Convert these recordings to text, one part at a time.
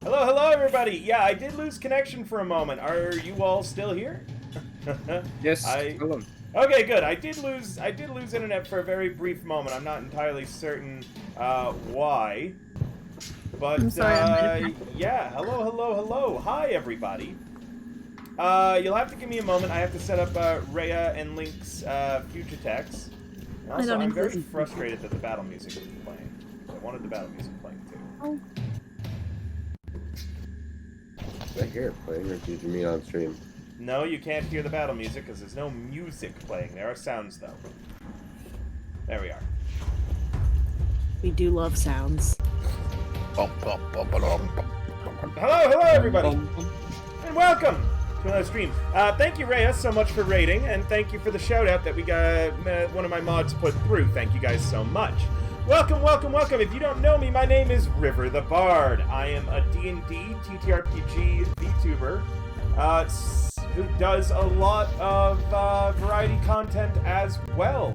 Hello, hello, everybody. Yeah, I did lose connection for a moment. Are you all still here? Yes. Hello. Okay, good. I did lose internet for a very brief moment. I'm not entirely certain why. But I'm sorry, yeah, hello, hello, hello. Hi, everybody. You'll have to give me a moment. I have to set up Rhea and Link's future text. And also, I'm very frustrated that the battle music isn't playing. I wanted the battle music playing too. Oh. Did I hear it playing, or did you mean on stream? No, you can't hear the battle music because there's no music playing. There are sounds, though. There we are. We do love sounds. Hello, hello, everybody, and welcome to another stream. Thank you, Rhea, so much for raiding, and thank you for the shout-out that we got one of my mods put through. Thank you guys so much. Welcome, welcome, welcome. If you don't know me, my name is River the Bard. I am a D&D TTRPG VTuber who does a lot of variety content as well.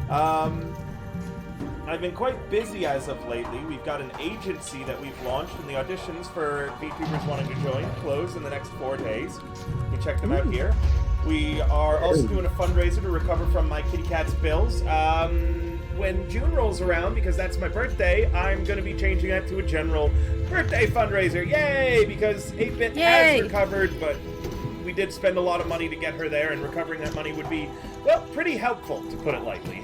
I've been quite busy as of lately. We've got an agency that we've launched, and the auditions for VTubers wanting to join close in the next 4 days. You can check them out here. We are also doing a fundraiser to recover from my kitty cat's bills. When June rolls around, because that's my birthday, I'm going to be changing that to a general birthday fundraiser. Yay! Because 8-Bit has recovered, but we did spend a lot of money to get her there, and recovering that money would be, well, pretty helpful, to put it lightly.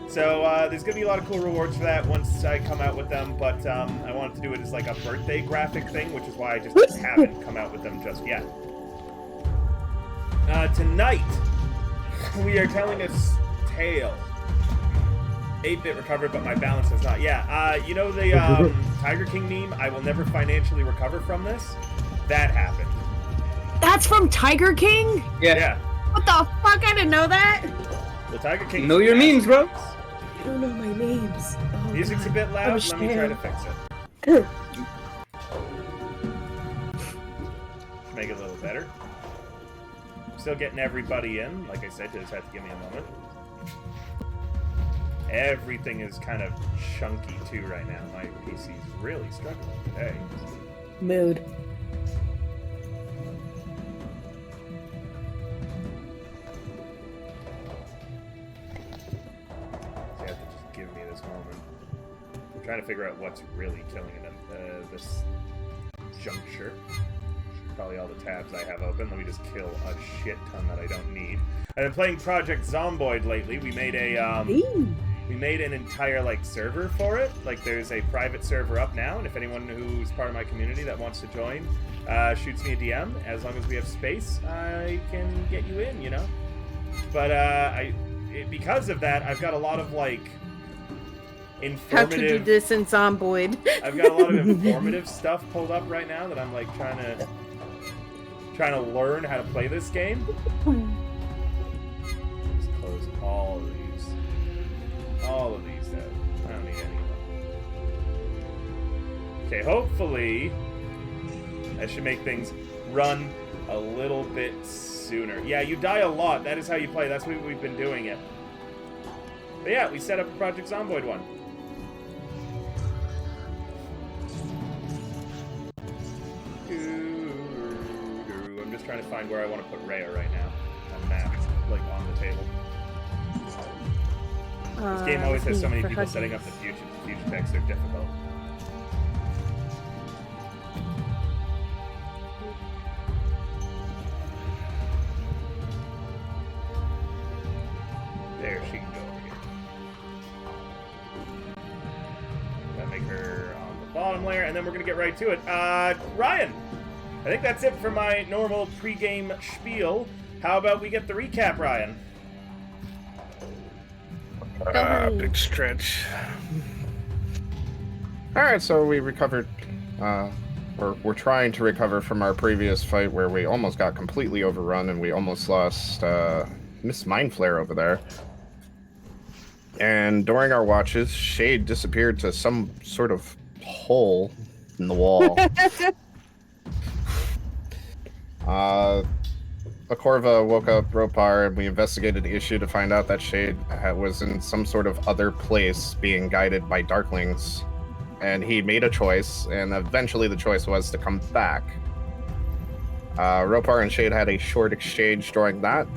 So there's going to be a lot of cool rewards for that once I come out with them, but I wanted to do it as like a birthday graphic thing, which is why I just haven't come out with them just yet. Tonight, we are telling this tale. 8-Bit recovered, but my balance has not. Yeah, you know the Tiger King meme, I will never financially recover from this? That happened. That's from Tiger King? Yeah. What the fuck? I didn't know that. The Tiger King. You know your memes, bro. I don't know my names. Oh, Music's God. a bit loud, let me try to fix it. Make it a little better. Still getting everybody in. Like I said, just have to give me a moment. Everything is kind of chunky too right now. My PC's really struggling today. Mood. You have to just give me this moment. I'm trying to figure out what's really killing it at this juncture. Probably all the tabs I have open. Let me just kill a shit ton that I don't need. I've been playing Project Zomboid lately. We made a we made an entire like server for it. Like there's a private server up now, and if anyone who's part of my community that wants to join shoots me a DM, as long as we have space, I can get you in, you know. But because of that, I've got a lot of like informative. How to do this in Zomboid. I've got a lot of informative stuff pulled up right now that I'm like trying to learn how to play this game. Just close all of these out. I don't need any of them. Okay, hopefully that should make things run a little bit sooner. Yeah, you die a lot. That is how you play. That's what we've been doing it. But yeah, we set up a Project Zomboid one. I'm just trying to find where I want to put Rhea right now. On the map, like on the table. This game always has so many people setting up the future text, they're difficult. There, she can go over here. Gotta make her on the bottom layer, and then we're gonna get right to it. Ryan! I think that's it for my normal pre-game spiel. How about we get the recap, Ryan? Big stretch. Alright, so we recovered, we're trying to recover from our previous fight where we almost got completely overrun and we almost lost, Miss Mindflare over there. And during our watches, Shade disappeared to some sort of hole in the wall. Akorva woke up Ropar, and we investigated the issue to find out that Shade was in some sort of other place being guided by Darklings. and he made a choice, and eventually the choice was to come back. Ropar and Shade had a short exchange during that,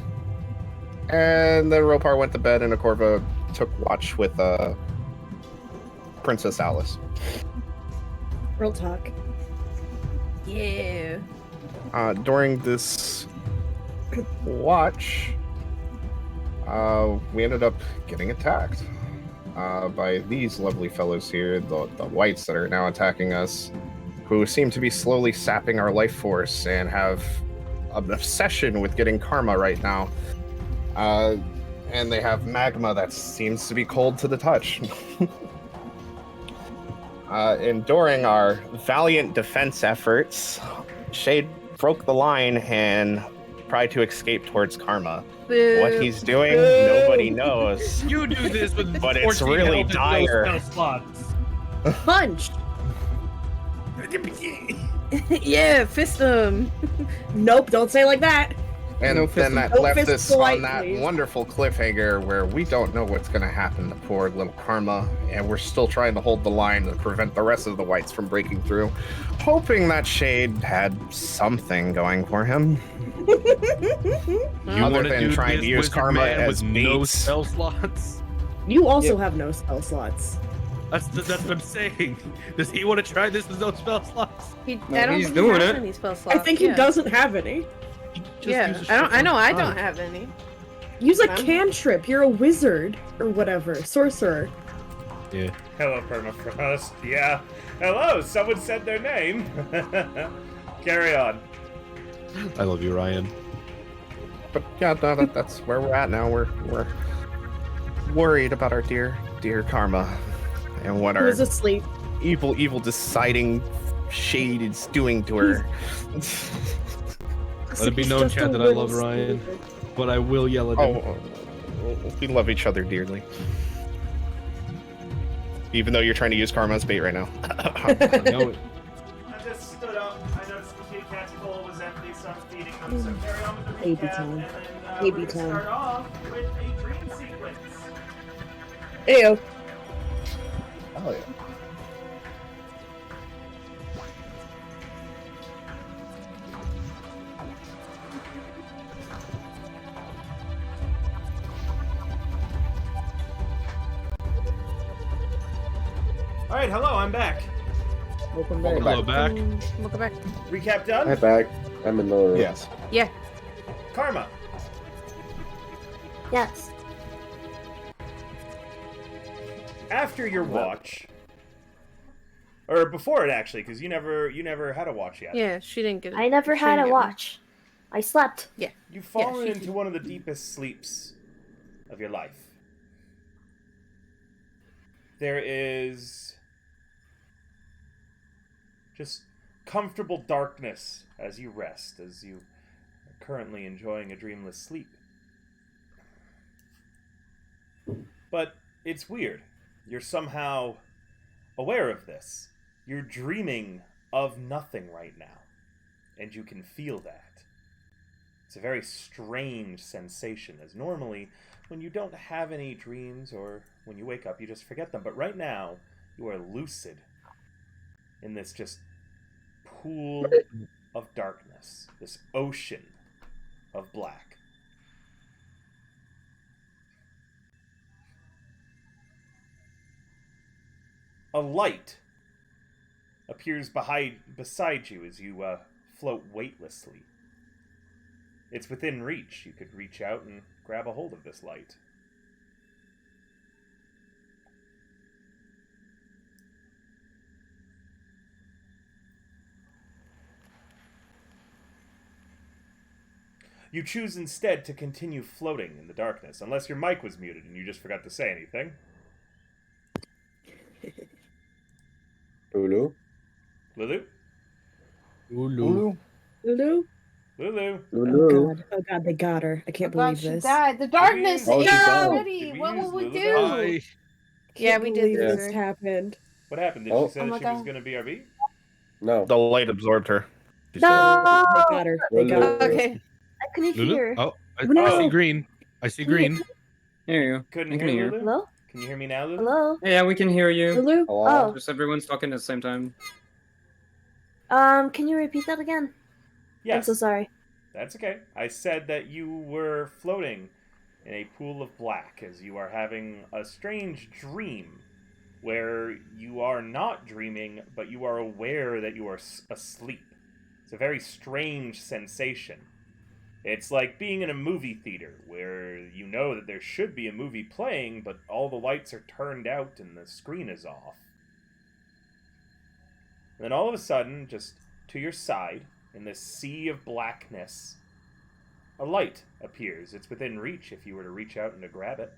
and then Ropar went to bed, and Akorva took watch with Princess Alice. Real talk. Yeah. During this watch, we ended up getting attacked by these lovely fellows here, the whites that are now attacking us, who seem to be slowly sapping our life force and have an obsession with getting karma right now. And they have magma that seems to be cold to the touch. And during our valiant defense efforts, Shade broke the line and tried to escape towards karma. Boo. What he's doing, nobody knows. You do this with But it's 14 really health and dire. no spell slots. Punch. Yeah, fist him. Nope, don't say it like that. And No then fist- that no left fist us polite, on that please. wonderful cliffhanger where we don't know what's going to happen to poor little Karma, and we're still trying to hold the line to prevent the rest of the whites from breaking through, hoping that Shade had something going for him. You Other wanna than do trying this to use wizard karma man as with no baits. spell slots? You also have no spell slots. That's what I'm saying. Does he want to try this with no spell slots? He, No, I don't he's think doing he has it. any spell slots. I think he yeah. doesn't have any. He just Yeah, uses I don't. I know. I shit all don't the have any. Use a I'm- cantrip. You're a wizard or whatever, sorcerer. time. Hello, Permafrost. Yeah. Hello, someone said their name. Carry on. Yeah. I love you, Ryan. But yeah, no, that's where we're at now. We're worried about our dear Karma and what our Who's asleep? evil deciding Shade is doing to her. Let it be He's known, just chat, a that I love little Ryan. stupid. But I will yell at him. We love each other dearly. Even though you're trying to use Karma as bait right now. I know it. I just stood up. I noticed the kitty cat's bowl was empty, so I'm feeding them. So carry on with the Baby recap, time. and then Baby we're gonna time. start off with a dream sequence. Ew. Oh yeah. All right, hello, I'm back. Welcome Hello, back. Welcome back. Recap done. Hi, back. I'm in the room. Yes. Yeah. Karma. Yes. After your watch, or before it actually, because you never had a watch yet. Yeah. She didn't get it. I never She had didn't a get one. watch. I slept. You've fallen she- into one of the deepest sleeps of your life. There is just comfortable darkness as you rest, as you are currently enjoying a dreamless sleep. But it's weird. You're somehow aware of this. You're dreaming of nothing right now, and you can feel that. It's a very strange sensation, as normally, when you don't have any dreams or when you wake up, you just forget them. But right now, you are lucid in this just pool of darkness, this ocean of black. A light appears beside you as you float weightlessly. It's within reach. You could reach out and grab a hold of this light. You choose instead to continue floating in the darkness, unless your mic was muted and you just forgot to say anything. Ulu. Lulu? Ulu. Lulu? Lulu? Ulu. Oh god, they got her. I can't Oh God, believe she this. died. The darkness Oh, is she died. already. Did we What use will we Lulu? do? Hi. Yeah, Can't we did believe this. this happened. What happened? Did Oh. she say Oh that my she was God. going to be RB? No. The light absorbed her. They No! got her. They got her. Okay. I couldn't Lulu? hear. Oh, I No. see green. I see green. Hear you. Couldn't I can hear hear. Lulu? Hello? Can you hear me now, Lulu? Hello? Yeah, we can hear you. Lulu? Hello? Just everyone's talking at the same time. Can you repeat that again? I'm Yes. so sorry. That's okay. I said that you were floating in a pool of black as you are having a strange dream where you are not dreaming, but you are aware that you are asleep. It's a very strange sensation. It's like being in a movie theater where you know that there should be a movie playing, but all the lights are turned out and the screen is off. And then all of a sudden, just to your side, in this sea of blackness, a light appears. It's within reach if you were to reach out and to grab it.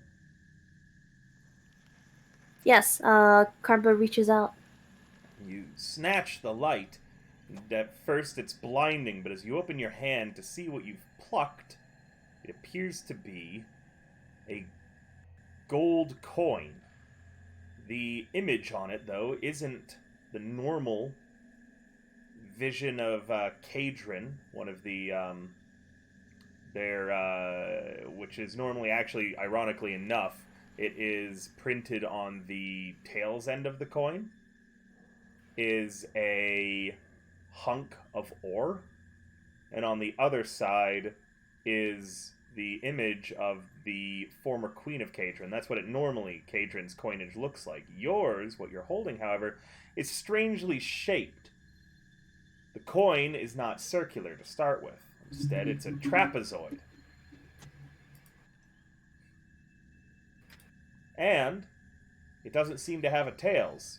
Yes, Karma reaches out. You snatch the light. And at first it's blinding, but as you open your hand to see what you've plucked, it appears to be a gold coin. The image on it, though, isn't the normal vision of Kadrin, one of the which is normally, actually, ironically enough, it is printed on the tails end of the coin, is a hunk of ore, and on the other side is the image of the former queen of Kadrin. That's what it normally, Kadrin's coinage looks like. Yours, what you're holding, however, is strangely shaped. The coin is not circular to start with. Instead, it's a trapezoid. And it doesn't seem to have a tails.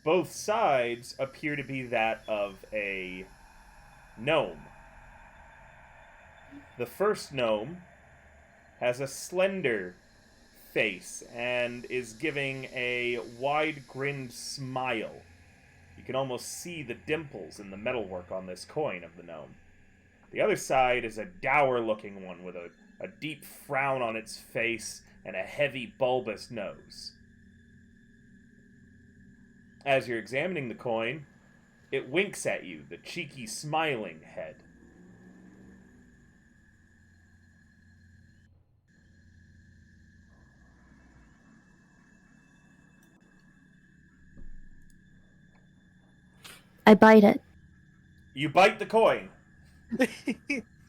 Both sides appear to be that of a gnome. The first gnome has a slender face and is giving a wide-grinned smile. You can almost see the dimples in the metalwork on this coin of the gnome. The other side is a dour-looking one with a deep frown on its face and a heavy, bulbous nose. As you're examining the coin, it winks at you, the cheeky, smiling head. I bite it. You bite the coin.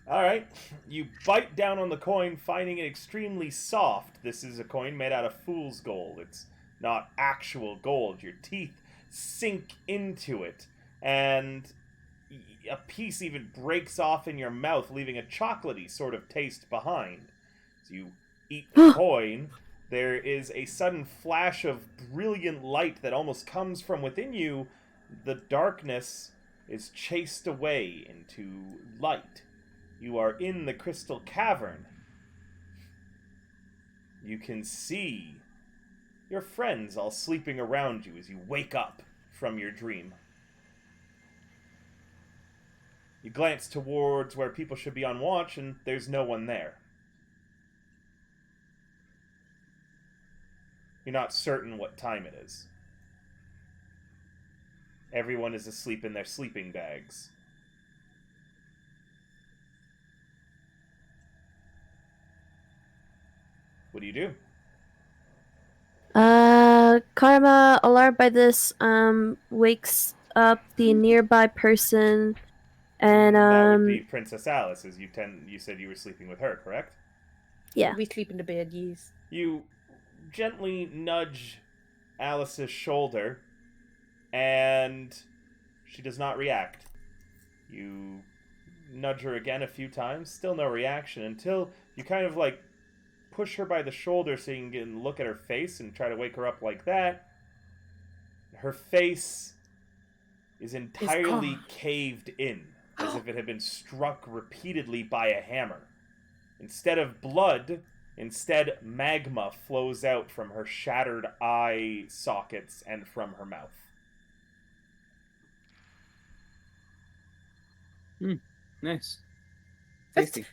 Alright. You bite down on the coin, finding it extremely soft. This is a coin made out of fool's gold. It's not actual gold. Your teeth sink into it, and a piece even breaks off in your mouth, leaving a chocolatey sort of taste behind. As you eat the coin, there is a sudden flash of brilliant light that almost comes from within you. The darkness is chased away into light. You are in the crystal cavern. You can see your friends all sleeping around you as you wake up from your dream. You glance towards where people should be on watch, and there's no one there. You're not certain what time it is. Everyone is asleep in their sleeping bags. What do you do? Karma, alarmed by this, wakes up the nearby person, and, that would be Princess Alice, as you said you were sleeping with her, correct? yeah. We sleep in the bed, yes. You gently nudge Alice's shoulder, and she does not react. You nudge her again a few times, still no reaction, until you kind of like push her by the shoulder so you can look at her face and try to wake her up like that. Her face is entirely caved in, as if it had been struck repeatedly by a hammer. Instead of blood, magma flows out from her shattered eye sockets and from her mouth. Nice. Tasty.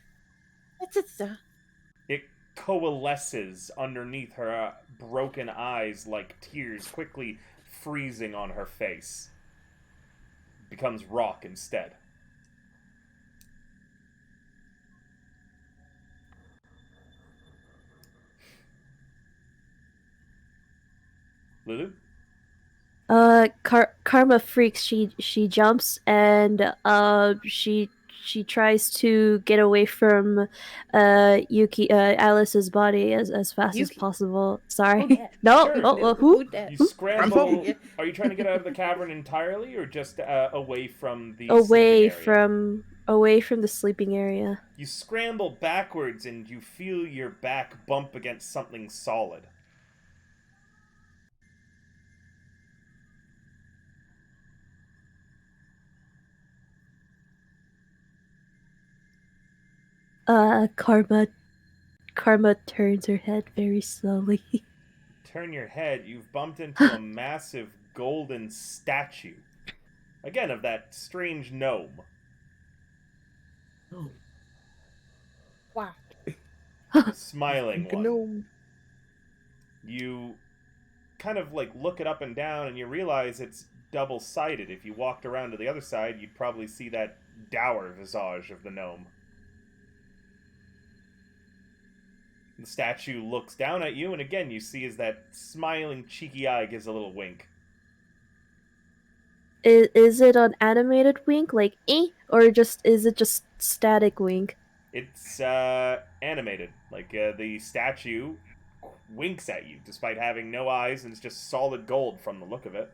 It coalesces underneath her broken eyes like tears, quickly freezing on her face. Becomes rock instead. Lulu? Karma freaks. She jumps and she tries to get away from Alice's body as fast as Yuki. possible. Sorry. Oh, yeah. No. Sure. Who? that? You Who? scramble. Yeah. Are you trying to get out of the cavern entirely, or just away from the Away sleeping area? from the sleeping area. You scramble backwards, and you feel your back bump against something solid. Karma turns her head very slowly. Turn your head. You've bumped into a massive golden statue. Again, of that strange gnome. Oh. Wow. The smiling one. Gnome. You kind of like look it up and down, and you realize it's double-sided. If you walked around to the other side, you'd probably see that dour visage of the gnome. The statue looks down at you, and again you see as that smiling, cheeky eye gives a little wink. Is it an animated wink, like or is it just static wink? It's animated. Like the statue winks at you, despite having no eyes, and it's just solid gold from the look of it.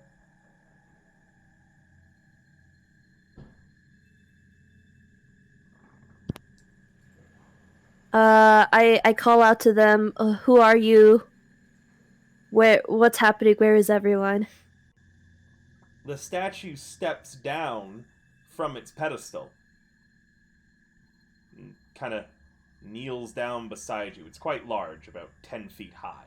I call out to them. Who are you? What's happening? Where is everyone? The statue steps down from its pedestal and kind of kneels down beside you. It's quite large, about 10 feet high.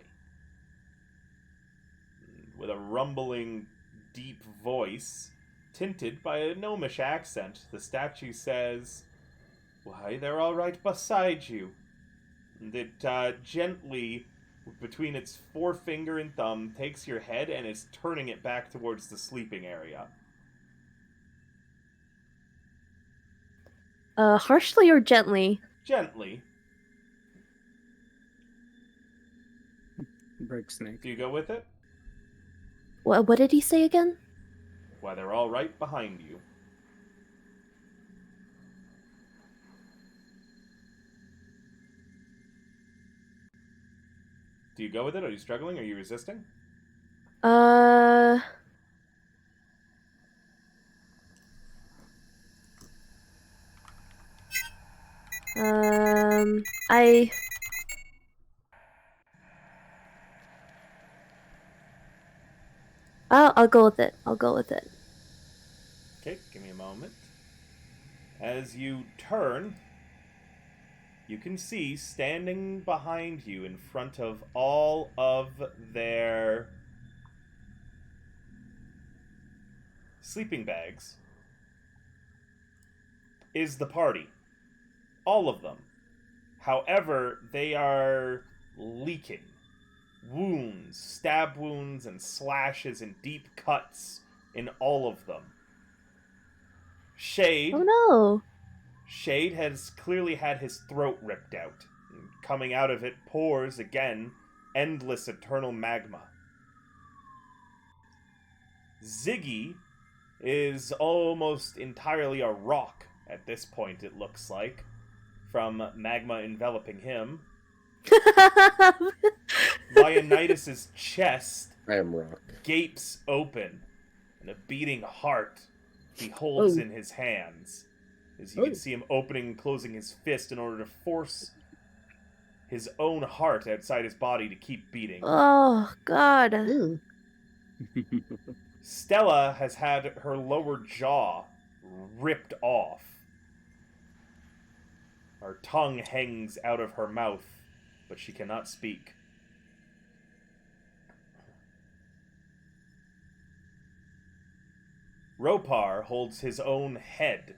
With a rumbling, deep voice, tinted by a gnomish accent, the statue says, "Why, they're all right beside you." And it gently, between its forefinger and thumb, takes your head and is turning it back towards the sleeping area. Harshly or gently? Gently. Break snake. Do you go with it? What did he say again? Why, they're all right behind you. Do you go with it? Are you struggling? Are you resisting? I. I'll go with it. I'll go with it. Okay, give me a moment. As you turn, you can see standing behind you in front of all of their sleeping bags is the party. All of them. However, they are leaking. Wounds, stab wounds, and slashes and deep cuts in all of them. Shade. Oh no! Shade has clearly had his throat ripped out. And coming out of it pours, again, endless eternal magma. Ziggy is almost entirely a rock at this point, it looks like, from magma enveloping him. Leonidas' chest I am rock. gapes open, and a beating heart he holds Oh. in his hands. As you can see him opening and closing his fist in order to force his own heart outside his body to keep beating. Oh God! Ooh. Stella has had her lower jaw ripped off. Her tongue hangs out of her mouth, but she cannot speak. Ropar holds his own head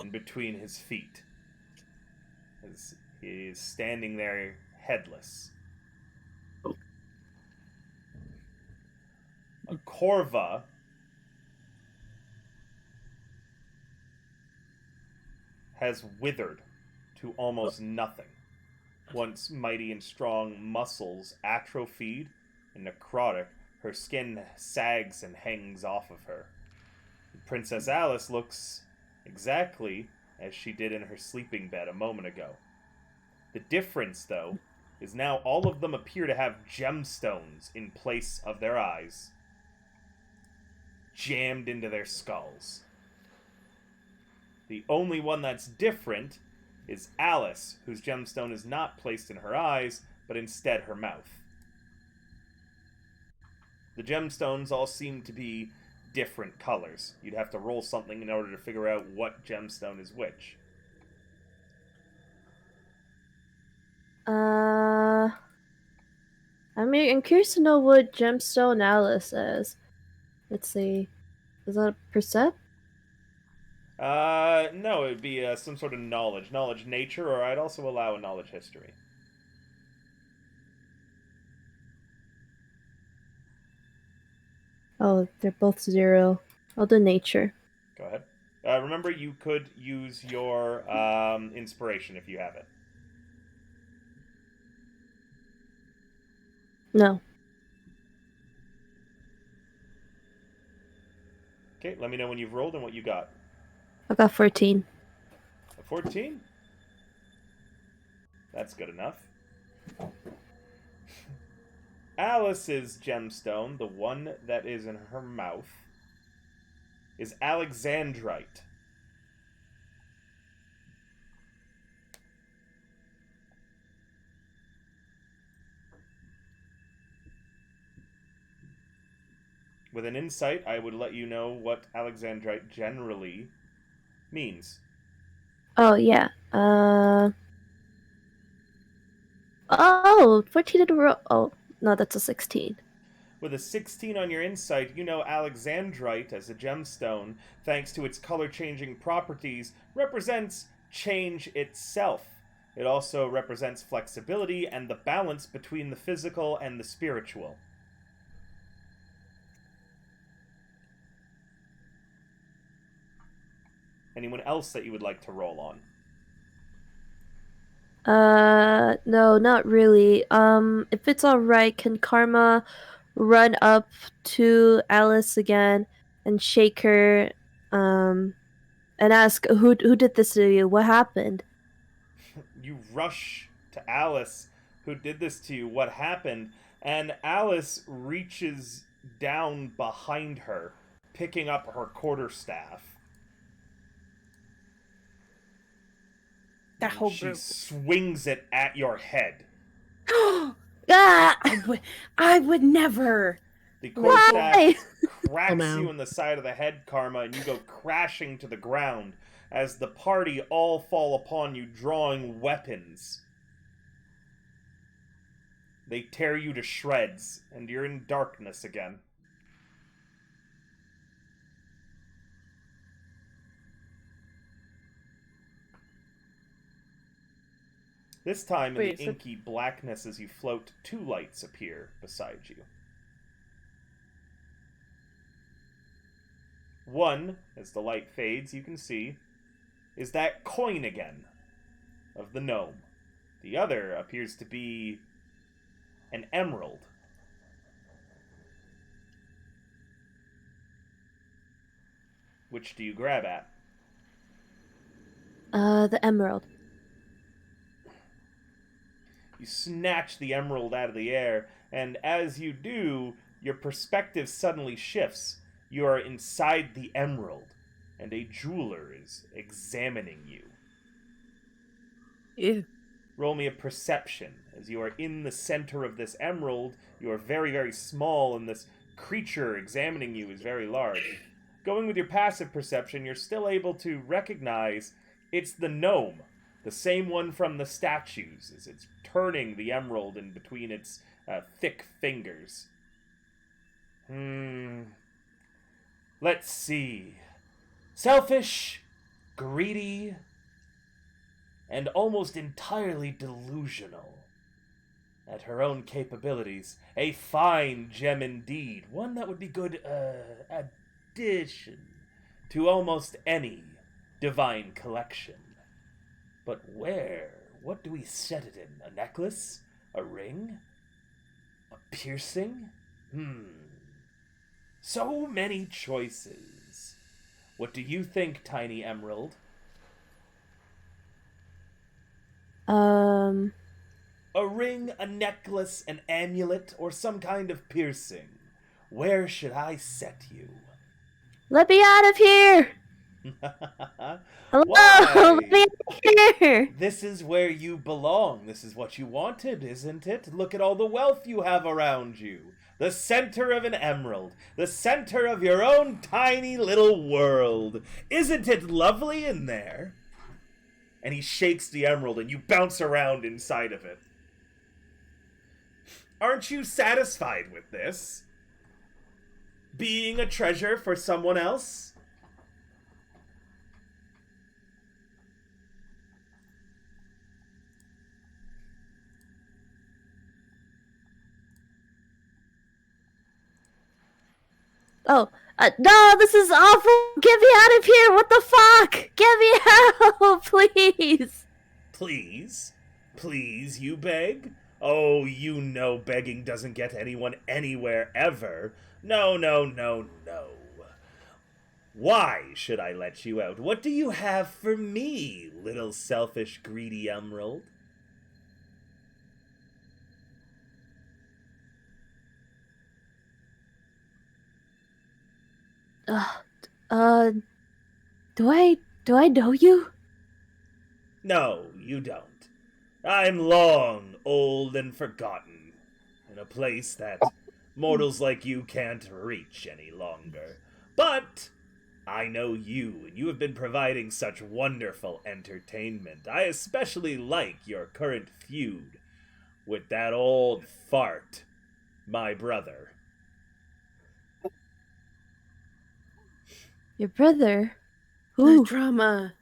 in between his feet, as he is standing there headless. A Corva has withered to almost nothing. Once mighty and strong muscles atrophied and necrotic, Her skin sags and hangs off of her. Princess Alice looks exactly as she did in her sleeping bed a moment ago. The difference, though, is now all of them appear to have gemstones in place of their eyes, jammed into their skulls. The only one that's different is Alice, whose gemstone is not placed in her eyes, but instead her mouth. The gemstones all seem to be different colors. You'd have to roll something in order to figure out what gemstone is which. I'm curious to know what gemstone Alice is. Let's see. Is that percept? No, it would be some sort of knowledge. Knowledge nature, or I'd also allow a knowledge history. Oh, they're both 0. I'll do nature. Go ahead. Remember, you could use your inspiration if you have it. No. Okay, let me know when you've rolled and what you got. I got 14. A 14? That's good enough. Alice's gemstone, the one that is in her mouth, is alexandrite. With an insight, I would let you know what alexandrite generally means. Oh, yeah. Oh, 14 in a row. Oh, no, that's a 16. With a 16 on your insight, you know alexandrite as a gemstone, thanks to its color-changing properties, represents change itself. It also represents flexibility and the balance between the physical and the spiritual. Anyone else that you would like to roll on? No, not really. If it's alright, can Karma run up to Alice again and shake her, and ask who did this to you? What happened? You rush to Alice, who did this to you, what happened, and Alice reaches down behind her, picking up her quarterstaff. That whole She group. swings it at your head. Ah! Ah! I would never. The Why? quarterstaff cracks Oh, no. you in the side of the head, Karma, and you go crashing to the ground as the party all fall upon you, drawing weapons. They tear you to shreds, and you're in darkness again. This time, in Wait, the so- inky blackness as you float, 2 lights appear beside you. One, as the light fades, you can see, is that coin again of the gnome. The other appears to be an emerald. Which do you grab at? The emerald. You snatch the emerald out of the air, and as you do, your perspective suddenly shifts. You are inside the emerald, and a jeweler is examining you. Ew. Roll me a perception. As you are in the center of this emerald, you are very, very small, and this creature examining you is very large. Going with your passive perception, you're still able to recognize it's the gnome, the same one from the statues, as it's turning the emerald in between its thick fingers. Let's see. Selfish, greedy, and almost entirely delusional. At her own capabilities, a fine gem indeed. One that would be good addition to almost any divine collection. But where? What do we set it in? A necklace? A ring? A piercing? So many choices. What do you think, Tiny Emerald? Um, A ring, a necklace, an amulet, or some kind of piercing? Where should I set you? let me out of here! Hello, Why? let me out of here! This is where you belong. This is what you wanted, isn't it? Look at all the wealth you have around you. The center of an emerald. The center of your own tiny little world. Isn't it lovely in there? And he shakes the emerald and you bounce around inside of it. Aren't you satisfied with this? Being a treasure for someone else? Oh, no, this is awful! Get me out of here! What the fuck? Get me out, please! Please? Please, you beg? Oh, you know begging doesn't get anyone anywhere ever. No, no, no, no. Why should I let you out? What do you have for me, little selfish, greedy emerald? Do I know you? No, you don't. I'm long, old, and forgotten, in a place that mortals like you can't reach any longer. But I know you, and you have been providing such wonderful entertainment. I especially like your current feud with that old fart, my brother. Your brother? The Who? drama.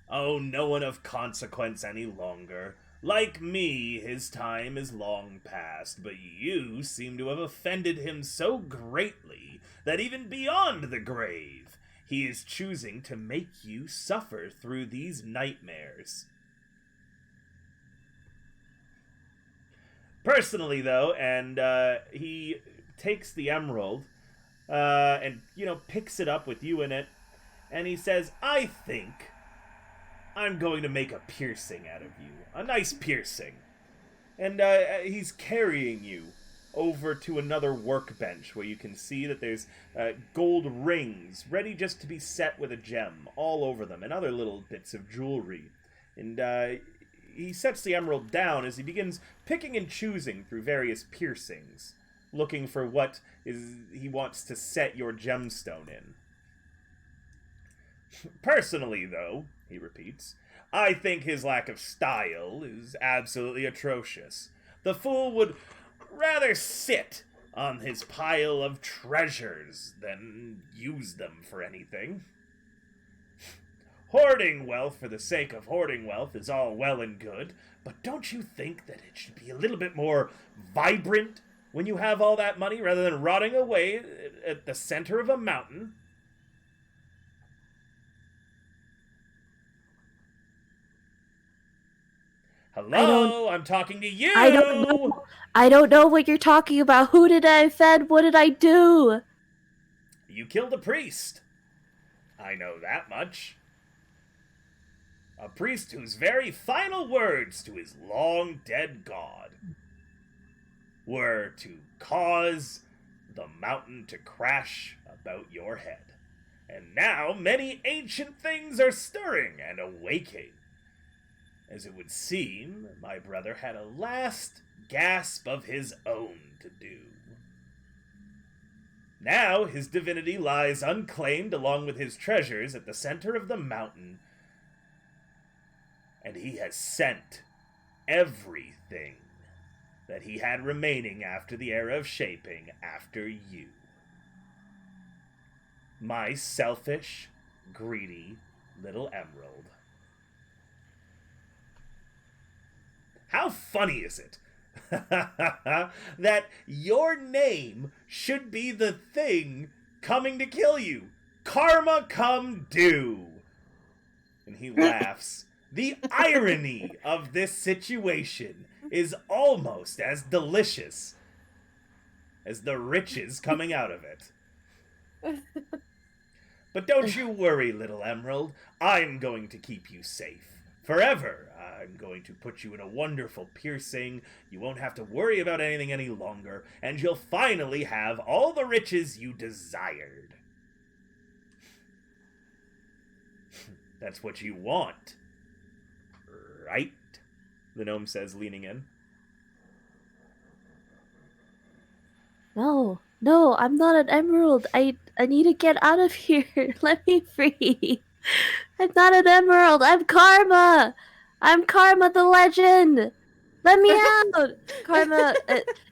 Oh, no one of consequence any longer. Like me, his time is long past, but you seem to have offended him so greatly that even beyond the grave, he is choosing to make you suffer through these nightmares. Personally, though, and he takes the emerald and, picks it up with you in it, and he says, I think I'm going to make a piercing out of you. A nice piercing. And he's carrying you over to another workbench where you can see that there's gold rings ready just to be set with a gem all over them and other little bits of jewelry. And he sets the emerald down as he begins picking and choosing through various piercings, looking for what he wants to set your gemstone in. Personally, though, he repeats, I think his lack of style is absolutely atrocious. The fool would rather sit on his pile of treasures than use them for anything. Hoarding wealth for the sake of hoarding wealth is all well and good, but don't you think that it should be a little bit more vibrant when you have all that money rather than rotting away at the center of a mountain? Hello, I'm talking to you. I don't know. I don't know what you're talking about. Who did I offend? What did I do? You killed a priest. I know that much. A priest whose very final words to his long-dead god were to cause the mountain to crash about your head. And now many ancient things are stirring and awaking. As it would seem, my brother had a last gasp of his own to do. Now his divinity lies unclaimed along with his treasures at the center of the mountain, and he has sent everything that he had remaining after the era of shaping after you. My selfish, greedy little emerald. How funny is it that your name should be the thing coming to kill you? Karma come due. And he laughs. The irony of this situation is almost as delicious as the riches coming out of it. But don't you worry, little Emerald. I'm going to keep you safe. Forever. I'm going to put you in a wonderful piercing. You won't have to worry about anything any longer, and you'll finally have all the riches you desired. That's what you want. Right? The gnome says, leaning in. No, no, I'm not an emerald. I need to get out of here. Let me free. I'm not an emerald. I'm Karma. I'm Karma the legend. Let me out. Karma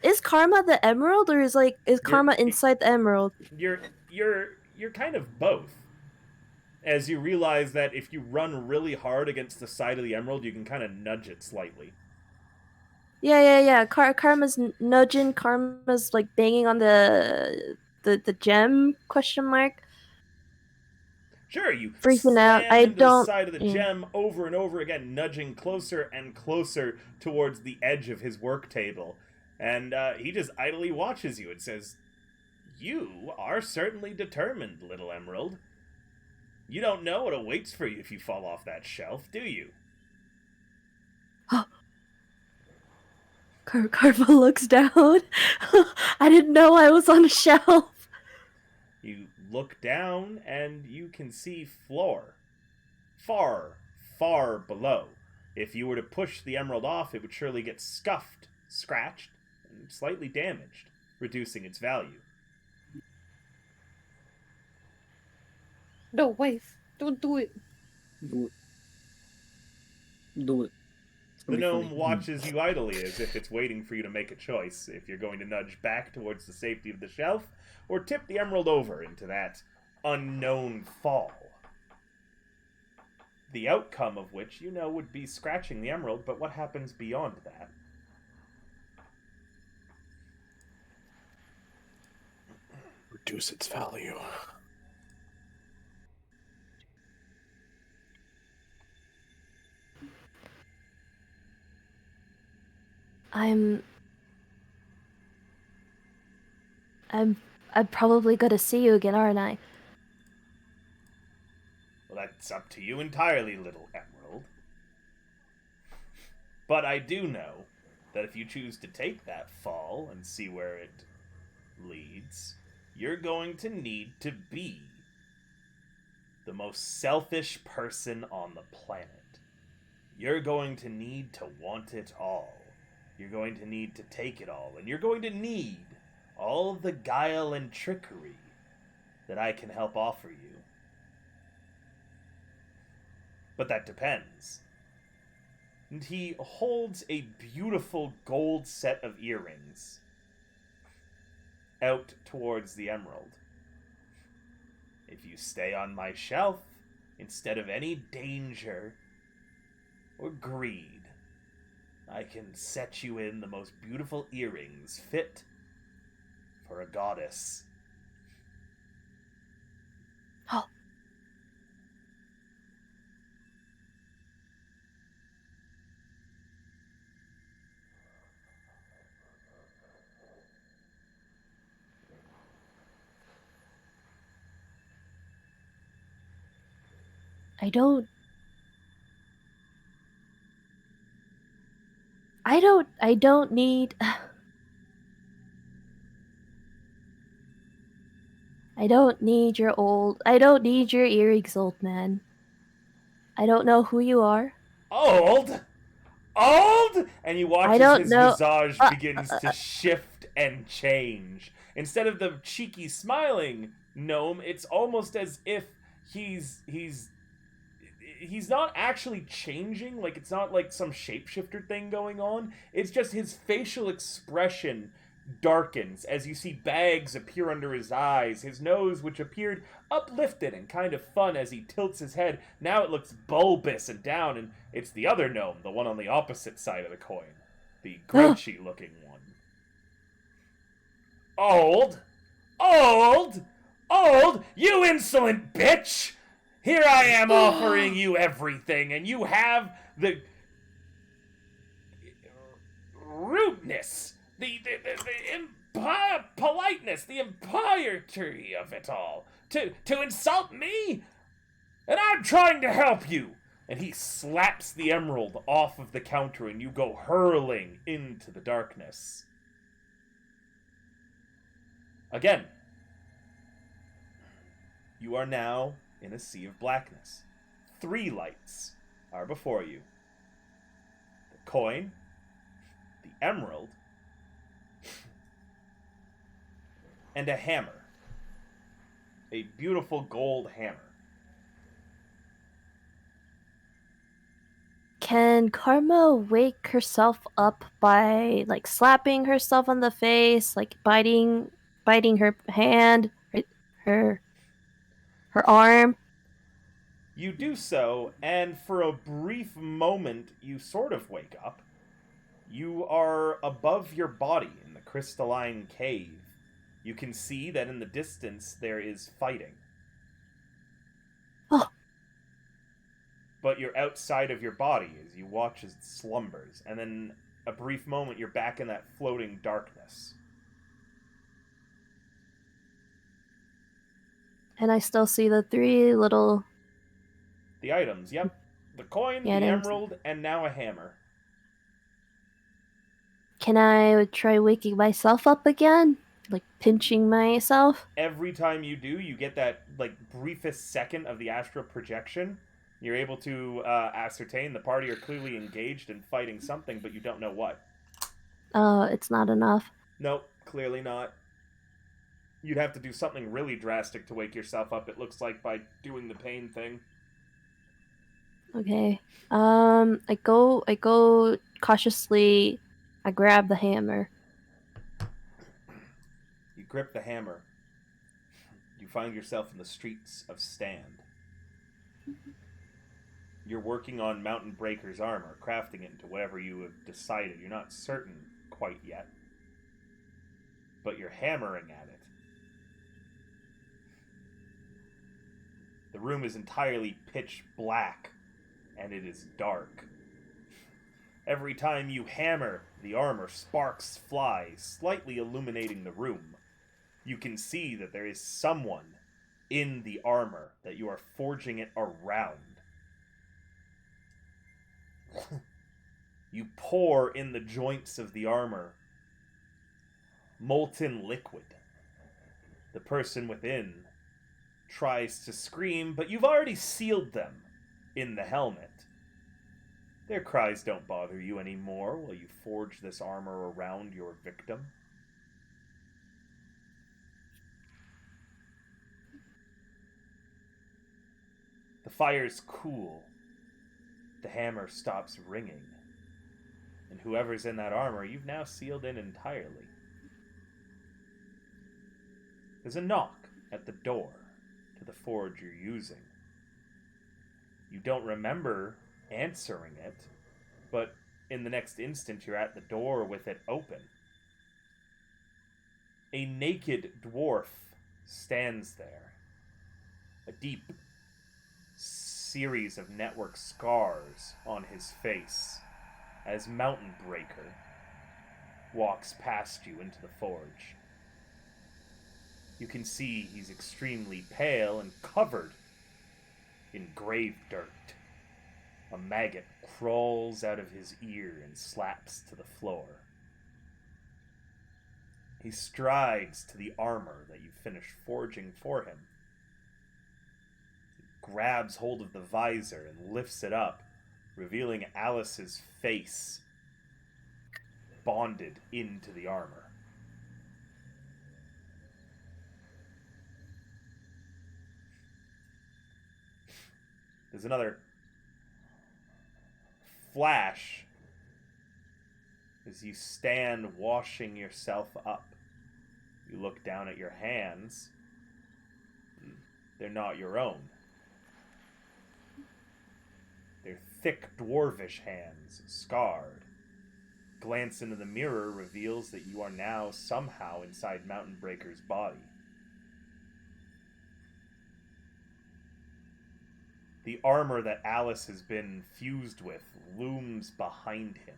is Karma the emerald, or is Karma inside the emerald? You're kind of both. As you realize that if you run really hard against the side of the emerald, you can kind of nudge it slightly. Yeah. Karma's nudging. Karma's like banging on the gem ? Sure, you Freaking slam out. I into the don't. side of the gem over and over again, nudging closer and closer towards the edge of his work table. And he just idly watches you and says, "You are certainly determined, little Emerald. You don't know what awaits for you if you fall off that shelf, do you?" Karma looks down. I didn't know I was on a shelf. You look down and you can see floor. Far, far below. If you were to push the emerald off, it would surely get scuffed, scratched, and slightly damaged, reducing its value. No, wait. Don't do it. Do it. Do it. It's The gonna be gnome funny. watches you idly as if it's waiting for you to make a choice, if you're going to nudge back towards the safety of the shelf, or tip the emerald over into that unknown fall. The outcome of which, you know, would be scratching the emerald, but what happens beyond that? Reduce its value. I'm probably gonna see you again, aren't I? Well, that's up to you entirely, little emerald. But I do know that if you choose to take that fall and see where it leads, you're going to need to be the most selfish person on the planet. You're going to need to want it all. You're going to need to take it all. And you're going to need all of the guile and trickery that I can help offer you. But that depends. And he holds a beautiful gold set of earrings out towards the emerald. If you stay on my shelf, instead of any danger or greed, I can set you in the most beautiful earrings fit for a goddess. Oh. I don't need I don't need your earrings, old man. I don't know who you are. Old? Old? And you watch I as don't his know- visage begins to shift and change. Instead of the cheeky smiling gnome, it's almost as if he's not actually changing, like it's not like some shapeshifter thing going on. It's just his facial expression darkens as you see bags appear under his eyes. His nose, which appeared uplifted and kind of fun as he tilts his head, now it looks bulbous and down, and it's the other gnome, the one on the opposite side of the coin, the grouchy looking one. Old, you insolent bitch! Here I am offering you everything, and you have the rudeness, the politeness, the impiety of it all. To insult me? And I'm trying to help you! And he slaps the emerald off of the counter and you go hurling into the darkness. Again, you are now in a sea of blackness. 3 lights are before you. The coin, the emerald, and a hammer. A beautiful gold hammer. Can Karma wake herself up by like slapping herself on the face, like biting her hand, her arm? You do so, and for a brief moment, you sort of wake up. You are above your body in the crystalline cave. You can see that in the distance there is fighting. Oh. But you're outside of your body as you watch as it slumbers, and then a brief moment you're back in that floating darkness. And I still see the 3 little... The items, yep. The coin, Yeah, the items. emerald, and now a hammer. Can I try waking myself up again? Like pinching myself? Every time you do, you get that briefest second of the astral projection. You're able to ascertain the party are clearly engaged in fighting something, but you don't know what. Oh, it's not enough. Nope, clearly not. You'd have to do something really drastic to wake yourself up, it looks like, by doing the pain thing. Okay. I go cautiously. I grab the hammer. You grip the hammer. You find yourself in the streets of Stand. You're working on Mountain Breaker's armor, crafting it into whatever you have decided. You're not certain quite yet. But you're hammering at it. The room is entirely pitch black, and it is dark. Every time you hammer, the armor, sparks fly, slightly illuminating the room. You can see that there is someone in the armor, that you are forging it around. You pour in the joints of the armor molten liquid. The person within tries to scream, but you've already sealed them in the helmet. Their cries don't bother you anymore while you forge this armor around your victim. The fire's cool. The hammer stops ringing. And whoever's in that armor, you've now sealed in entirely. There's a knock at the door to the forge you're using. You don't remember answering it, but in the next instant you're at the door with it open. A naked dwarf stands there. A deep series of network scars on his face as Mountain Breaker walks past you into the forge. You can see he's extremely pale and covered in grave dirt. A maggot crawls out of his ear and slaps to the floor. He strides to the armor that you finished forging for him. He grabs hold of the visor and lifts it up, revealing Alice's face bonded into the armor. There's another flash as you stand washing yourself up. You look down at your hands. They're not your own. They're thick dwarvish hands, scarred. Glance into the mirror reveals that you are now somehow inside Mountain Breaker's body. The armor that Alice has been fused with looms behind him.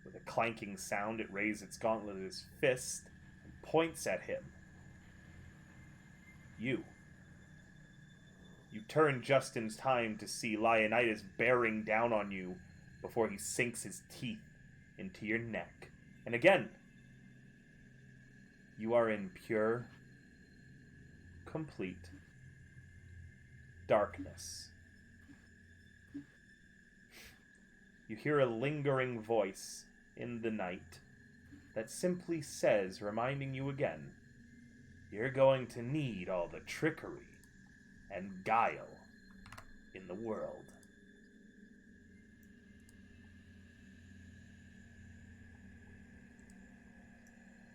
With a clanking sound, it raises its gauntlet in its fist and points at him. You turn just in time to see Leonidas bearing down on you before he sinks his teeth into your neck. And again, you are in pure, complete darkness. You hear a lingering voice in the night that simply says, reminding you again, you're going to need all the trickery and guile in the world.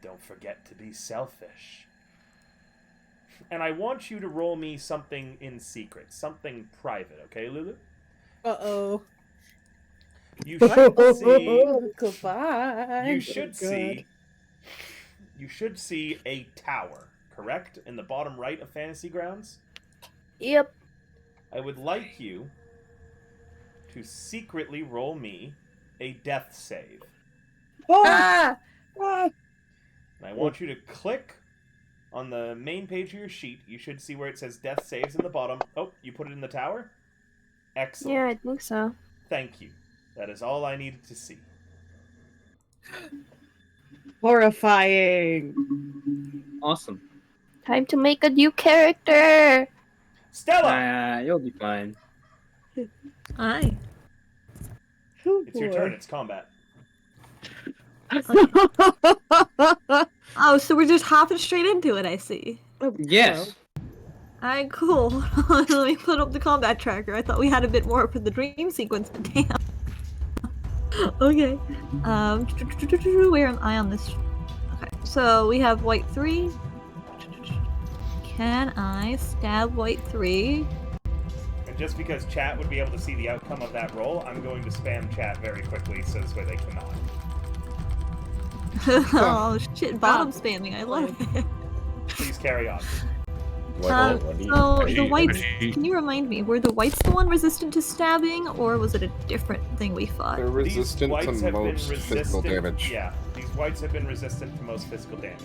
Don't forget to be selfish. And I want you to roll me something in secret, something private, okay, Lulu? Uh-oh. You should see. Goodbye. You should see. You should see a tower, correct, in the bottom right of Fantasy Grounds. Yep. I would like you to secretly roll me a death save. Ah! And I want you to click on the main page of your sheet. You should see where it says death saves in the bottom. Oh, you put it in the tower? Excellent. Yeah, I think so. Thank you. That is all I needed to see. Horrifying. Awesome. Time to make a new character. Stella! You'll be fine. Hi. It's your turn. It's combat. Oh, so we're just hopping straight into it, I see. Yes. Alright, cool. Let me put up the combat tracker. I thought we had a bit more for the dream sequence, but damn. Okay. Where am I on this? Okay, so we have white 3. Can I stab white 3? And just because chat would be able to see the outcome of that roll, I'm going to spam chat very quickly so this way they cannot. Oh shit, bottom spamming. I love it. Please carry on. So the whites, can you remind me, were the whites the one resistant to stabbing, or was it a different thing we fought? They're resistant to These whites have been most physical damage. Yeah, these whites have been resistant to most physical damage.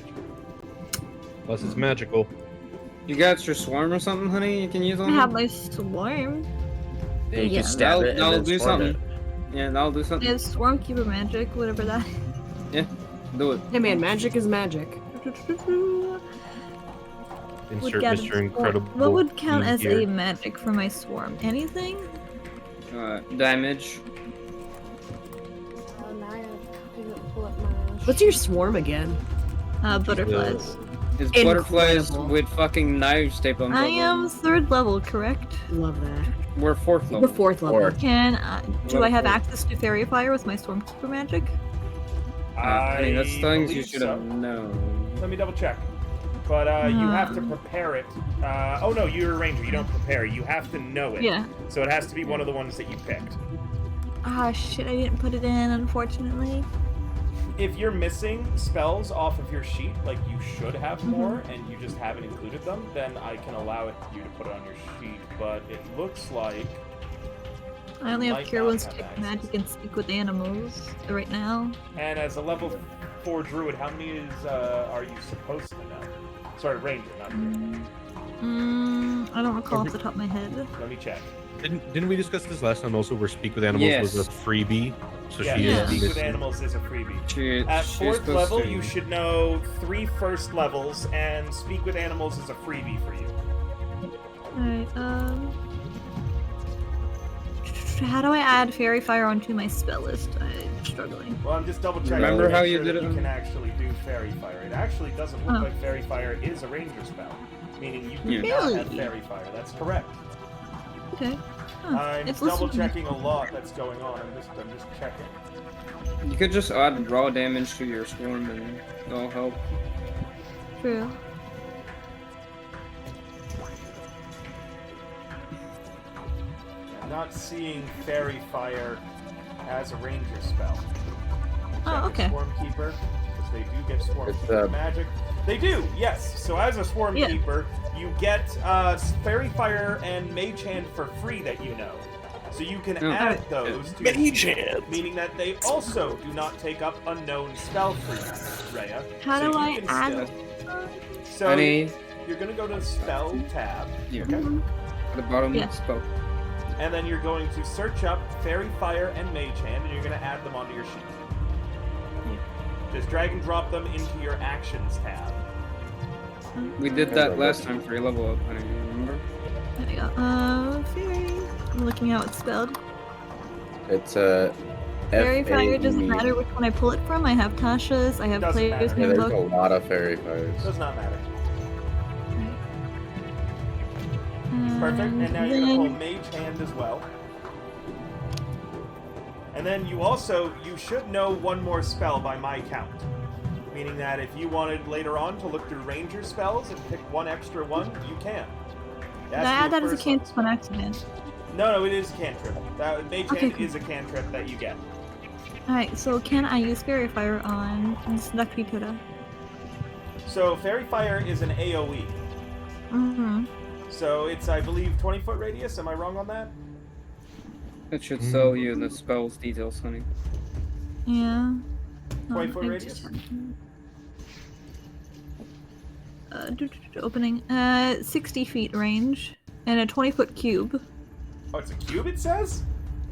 Plus it's magical. You got your swarm or something, honey? You can use I on have it? my swarm. Yeah, you Yeah. can stab it and That'll then do swarm something. it. Yeah, that'll do I something. have swarm keeper magic, whatever that is. Do it. Hey man, magic is magic. Insert get Mr. a- Incredible. What would count as here. a magic for my swarm? Anything? Damage. What's your swarm again? Butterflies. It's butterflies Incredible. with fucking knives taped on top I of am 3rd level, correct? Love that. them. We're 4th We're level. 4th level. Or- Can do I have Level access to fairy fire with my storm keeper magic? I mean, that's things you believe should so. have known. Let me double check. But you have to prepare it. Oh no, you're a ranger. You don't prepare. You have to know it. Yeah. So it has to be one of the ones that you picked. Ah shit, I didn't put it in, unfortunately. If you're missing spells off of your sheet, like you should have more, and you just haven't included them, then I can allow you to put it on your sheet. But it looks like I only have Might cure not wounds, have take access. magic, and speak with animals right now. And as a level 4 druid, how many are you supposed to know? Sorry, ranger, not druid. I don't recall off the top of my head. Let me check. Didn't we discuss this last time also where Speak with Animals was Yes. a freebie? So Yeah, she Yeah. is Speak with missing. animals is a freebie. She's At supposed 4th level, to- you should know 3 first levels, and Speak with Animals is a freebie for you. Alright, how do I add fairy fire onto my spell list? I'm struggling. Well, I'm just double checking. Remember to make how you sure did that it? You can actually do Fairy Fire. It actually doesn't look Oh. like Fairy Fire is a ranger spell, meaning you do Yeah. not have Really? Fairy Fire. That's correct. Okay. Huh. I'm It's double listed- checking a lot that's going on. I'm just checking. You could just add raw damage to your swarm and that'll help. True. I'm not seeing Fairy Fire as a ranger spell. Oh, Checking okay. Swarm Keeper, because they do get Swarm It's, Keeper magic. They do, yes. So as a Swarm Keeper, you get Fairy Fire and Mage Hand for free that you know. So you can Oh. add those to Mage your hand. meaning that they also do not take up unknown spell freeze, Rhea. How so do you I can add? So Honey, you're gonna go to the spell tab, here. okay? At the bottom, Yeah. spell. And then you're going to search up Fairy Fire and Mage Hand, and you're gonna add them onto your sheet. Just drag and drop them into your Actions tab. We did that last time for your level up, honey. Remember? There we go. Fairy. I'm looking at how it's spelled. It's Fairy Fire doesn't F-A-E. matter which one I pull it from. I have Tasha's. I have Doesn't Player's matter. Yeah, there's a Handbook. lot of fairy fires. Does not matter. Perfect. And now you're then- gonna pull Mage Hand as well. And then you should know one more spell by my count. Meaning that if you wanted later on to look through Ranger spells and pick one extra one, you can. Did I add that as a cantrip on accident? No, it is a cantrip. That Mage Okay, Hand cool. is a cantrip that you get. Alright, so can I use Fairy Fire on the creature? So Fairy Fire is an AoE. Mm-hmm. So it's, I believe, 20-foot radius. Am I wrong on that? That should tell you the spell's details, honey. Yeah. 20-foot radius? Opening. 60 feet range. And a 20-foot cube. Oh, it's a cube, it says?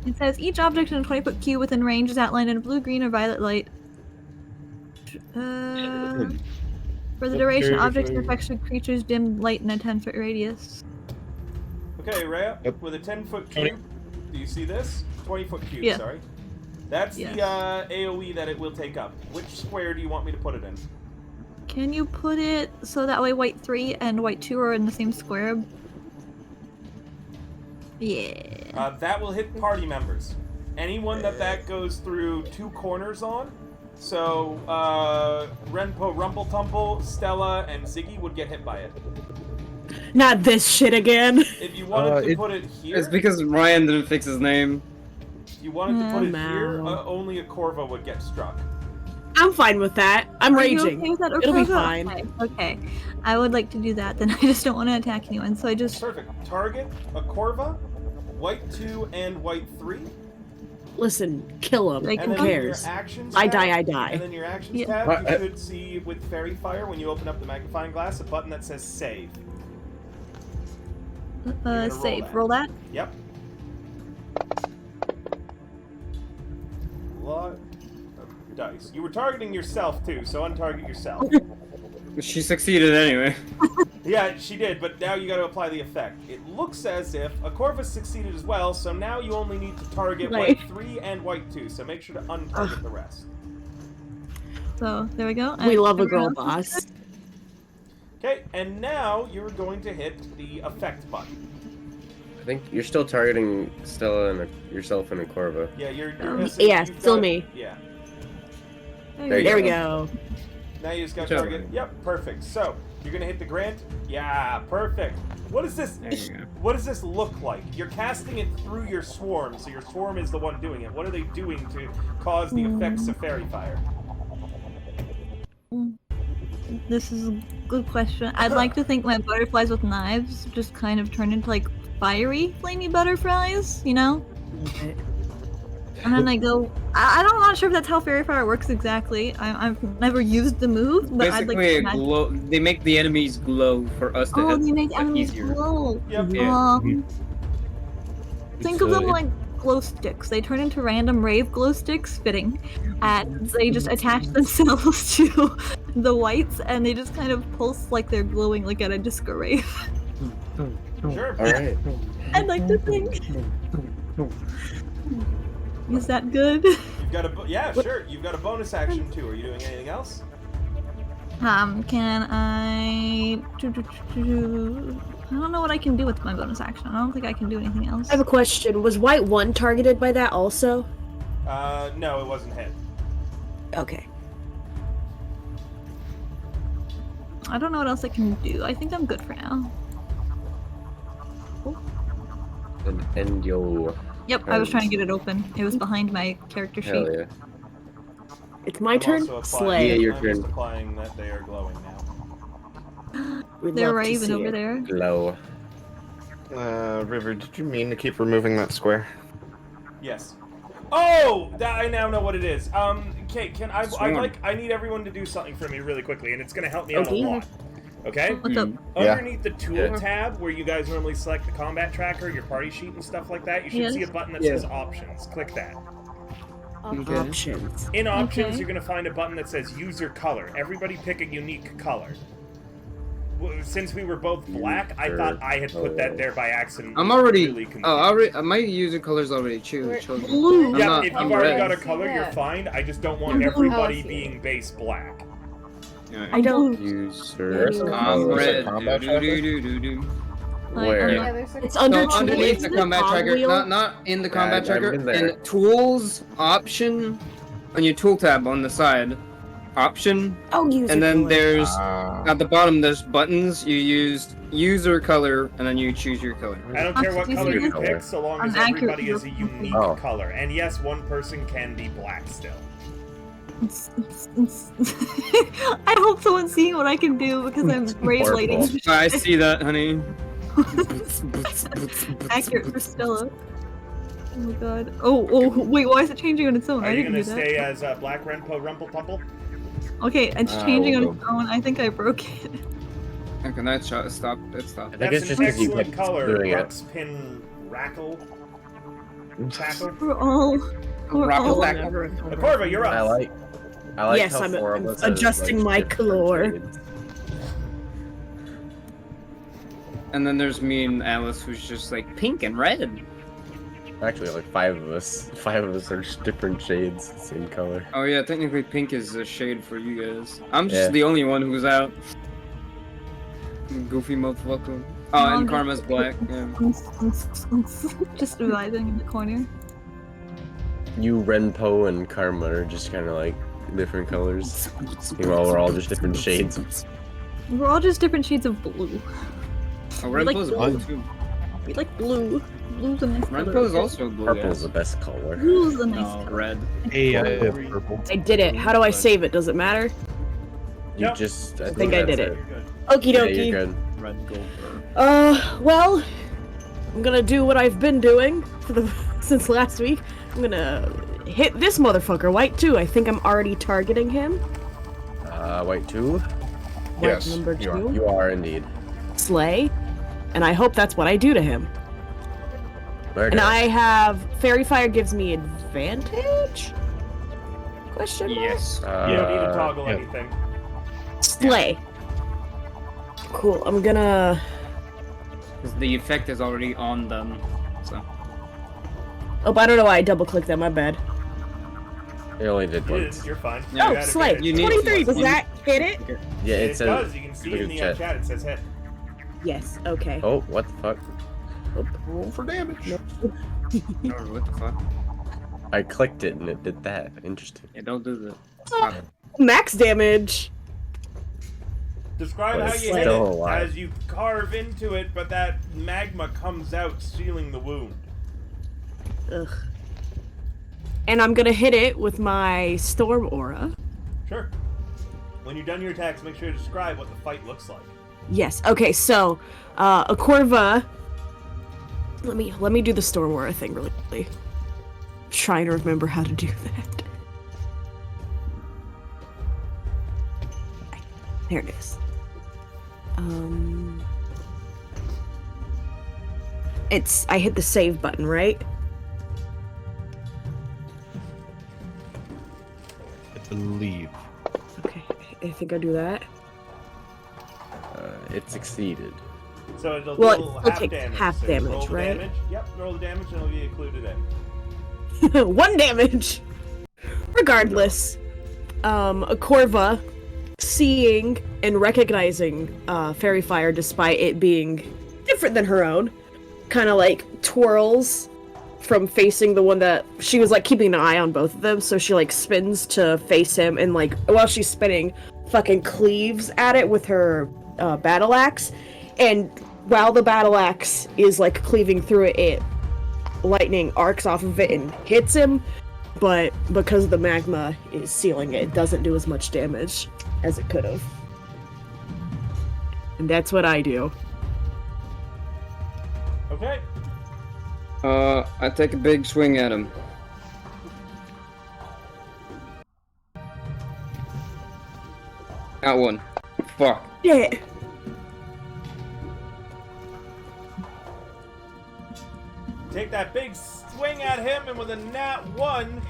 It says each object in a 20-foot cube within range is outlined in a blue, green, or violet light. For the duration, objects and affected creatures dim light in a 10-foot radius. Okay, Rhea, Yep. with a 10-foot cube, do you see this? 20-foot cube, Yeah. sorry. That's Yes. the AoE that it will take up. Which square do you want me to put it in? Can you put it so that way white 3 and white 2 are in the same square? Yeah. That will hit party members. Anyone that goes through 2 corners on. So, Renpo, Rumpletumple, Stella, and Ziggy would get hit by it. Not this shit again. If you wanted to it- put it here, It's because Ryan didn't fix his name. if you wanted to put it here, No. only a Corva would get struck. I'm fine with that. I'm Are you raging. okay with that, It'll be Okava? fine. Okay. I would like to do that, then I just don't want to attack anyone, so I just... Perfect. Target a Corva, white 2 and white 3. Listen, kill him. Like, And Who then cares? Your actions I tab, die, I die. And then your actions Yeah. tab, What? you should see with Fairy Fire when you open up the magnifying glass a button that says save. gonna roll save. that. Roll that? Yep. Lot of dice. You were targeting yourself too, so untarget yourself. She succeeded anyway. Yeah, she did, but now you got to apply the effect. It looks as if a Corvus succeeded as well, so now you only need to target Right. white 3 and white 2, so make sure to untarget the rest. So, there we go. We And love a girl everyone else is boss. Okay, and now you're going to hit the effect button. I think you're still targeting Stella and yourself and a Corva. Yeah, you're Um, missing. yeah, you've still got- me. Yeah. good. There you There we go. go. Now you just got Good job. target. Yep, perfect. So you're gonna hit the grant. Yeah, perfect. What is this? There you go. What does this look like? You're casting it through your swarm, so your swarm is the one doing it. What are they doing to cause the effects of fairy fire? This is a good question. I'd like to think my butterflies with knives just kind of turn into like fiery, flamey butterflies, you know? And then I go. I'm not sure if that's how fairy fire works exactly. I've never used the move, but I'd like Basically, to a imagine. glow. They make the enemies glow for us to Oh, hit they make like, enemies easier. glow. Yep. Yeah. Think of them like glow sticks. They turn into random rave glow sticks, fitting, and they just attach themselves to the whites, and they just kind of pulse like they're glowing, like at a disco rave. Sure. All right. I'd like to think. Is that good? You've got a yeah, sure. You've got a bonus action too. Are you doing anything else? Can I? I don't know what I can do with my bonus action. I don't think I can do anything else. I have a question. Was white 1 targeted by that also? No, it wasn't hit. Okay. I don't know what else I can do. I think I'm good for now. And yo. Yep, I was trying to get it open. It was behind my character sheet. Hell yeah. It's my I'm turn? also applying- Slay. Yeah, your I'm turn. just applying that they are glowing now. We'd They're love to raven see over it. there. Glow. River, did you mean to keep removing that square? Yes. Oh, I now know what it is. Okay, Swarm. I need everyone to do something for me really quickly, and it's gonna help me out a Okay. lot. Okay? What's up? Yeah. Underneath the tool tab, where you guys normally select the combat tracker, your party sheet, and stuff like that, you should Yes. see a button that Yeah. says Options. Click that. Okay. Options. In Options, Okay. you're gonna find a button that says User Color. Everybody pick a unique color. Since we were both black, I thought I had put that there by accident. I'm already. Really confused. My user color's already chosen. Blue. I'm Yeah, not- if I'm you've already red. got a color, you're fine. I just don't want I'm everybody blue. being base black. I don't. User. I'm red. Combat tracker? Do-do-do-do-do. Where? Yeah, there's like It's under So underneath the tools, combat tracker, cogwheel. not in the Yeah, combat I've tracker, been there. in tools, option, on your tool tab on the side, option, Oh, user and then color. there's Ah. at the bottom there's buttons. You use user color, and then you choose your color. I don't care what I'm color you color. pick, so long as I'm accurate everybody is a with unique Oh. color. And yes, one person can be black still. I hope someone's seeing what I can do because I'm rage Horrible. lighting. I see that, honey. Accurate for Stella. Oh my god. Oh, wait, why is it changing on its own? Are I you didn't gonna do that. stay as Black Renpo Rumpletumple? Okay, it's changing we'll on its own. I think I broke it. Okay, that shot stop. It stopped. I think it's That's just an 'cause you excellent kept color. doing it. Ruxpin Rackle. Tackle. We're all. We're Rocket all. stack. Corva, you're up. I like Yes, how I'm four of us has, adjusting like, my different color. shades. And then there's me and Alice, who's just like pink and red. Actually, like five of us. Five of us are just different shades, same color. Oh yeah, technically pink is a shade for you guys. I'm just Yeah. the only one who's out. Goofy motherfucker. Oh, and Karma's black. Yeah. Just realizing in the corner. You, Renpo, and Karma are just kind of like different colors. Meanwhile, we're all just different shades. We're all just different shades of blue. Oh, We like Renpo's blue. blue too. We like blue. Blue's a nice color. Renpo's also blue. Purple's Yes. the best color. Blue's a nice No, color. red. Hey, I did it. How do I save it? Does it matter? You Yep. just. I think I that's did it. You're good. Okie Yeah, dokie. you're good. Red gold. Well, I'm gonna do what I've been doing for the since last week. I'm gonna hit this motherfucker, white 2. I think I'm already targeting him. White 2? White Yes, number you are. 2. You are indeed. Slay. And I hope that's what I do to him. Murder. And I have Fairy Fire gives me advantage? Question mark? Yes. You don't need to toggle yeah. anything. Slay. Cool. I'm gonna. Because the effect is already on them. So. Oh, I don't know why I double clicked that. My bad. It only did once. You're fine. Yeah, You Oh, had slay. advantage. You need 23. Does you- that hit it? Yeah, It it says. does. You can see look in at the chat. chat. It says hit. Yes. Okay. Oh, what the fuck? Roll for damage. Oh, what the fuck? I clicked it and it did that. Interesting. Yeah, don't do that. Stop it. Max damage. Describe But how it's you hit still it alive. as you carve into it, but that magma comes out, sealing the wound. Ugh. And I'm gonna hit it with my Storm Aura. Sure. When you're done your attacks, make sure to describe what the fight looks like. Yes. Okay. So, Akorva. Let me do the Storm Aura thing really quickly. Trying to remember how to do that. There it is. I hit the save button, right? I believe. Okay. I think I do that. It succeeded. So it'll Well, deal it'll half take damage. half so damage, roll the right? Damage. Yep, roll the damage and it'll be included in. 1 damage. Regardless, Akorva, seeing and recognizing Fairy Fire despite it being different than her own, kind of like twirls from facing the one that she was like keeping an eye on both of them, so she like spins to face him and like while she's spinning, fucking cleaves at it with her battle axe, and while the battle axe is like cleaving through it, lightning arcs off of it and hits him, but because the magma is sealing it, it doesn't do as much damage as it could have. And that's what I do. Okay. I take a big swing at him. That one. Fuck. Yeah. Take that big swing at him, and with a nat 1,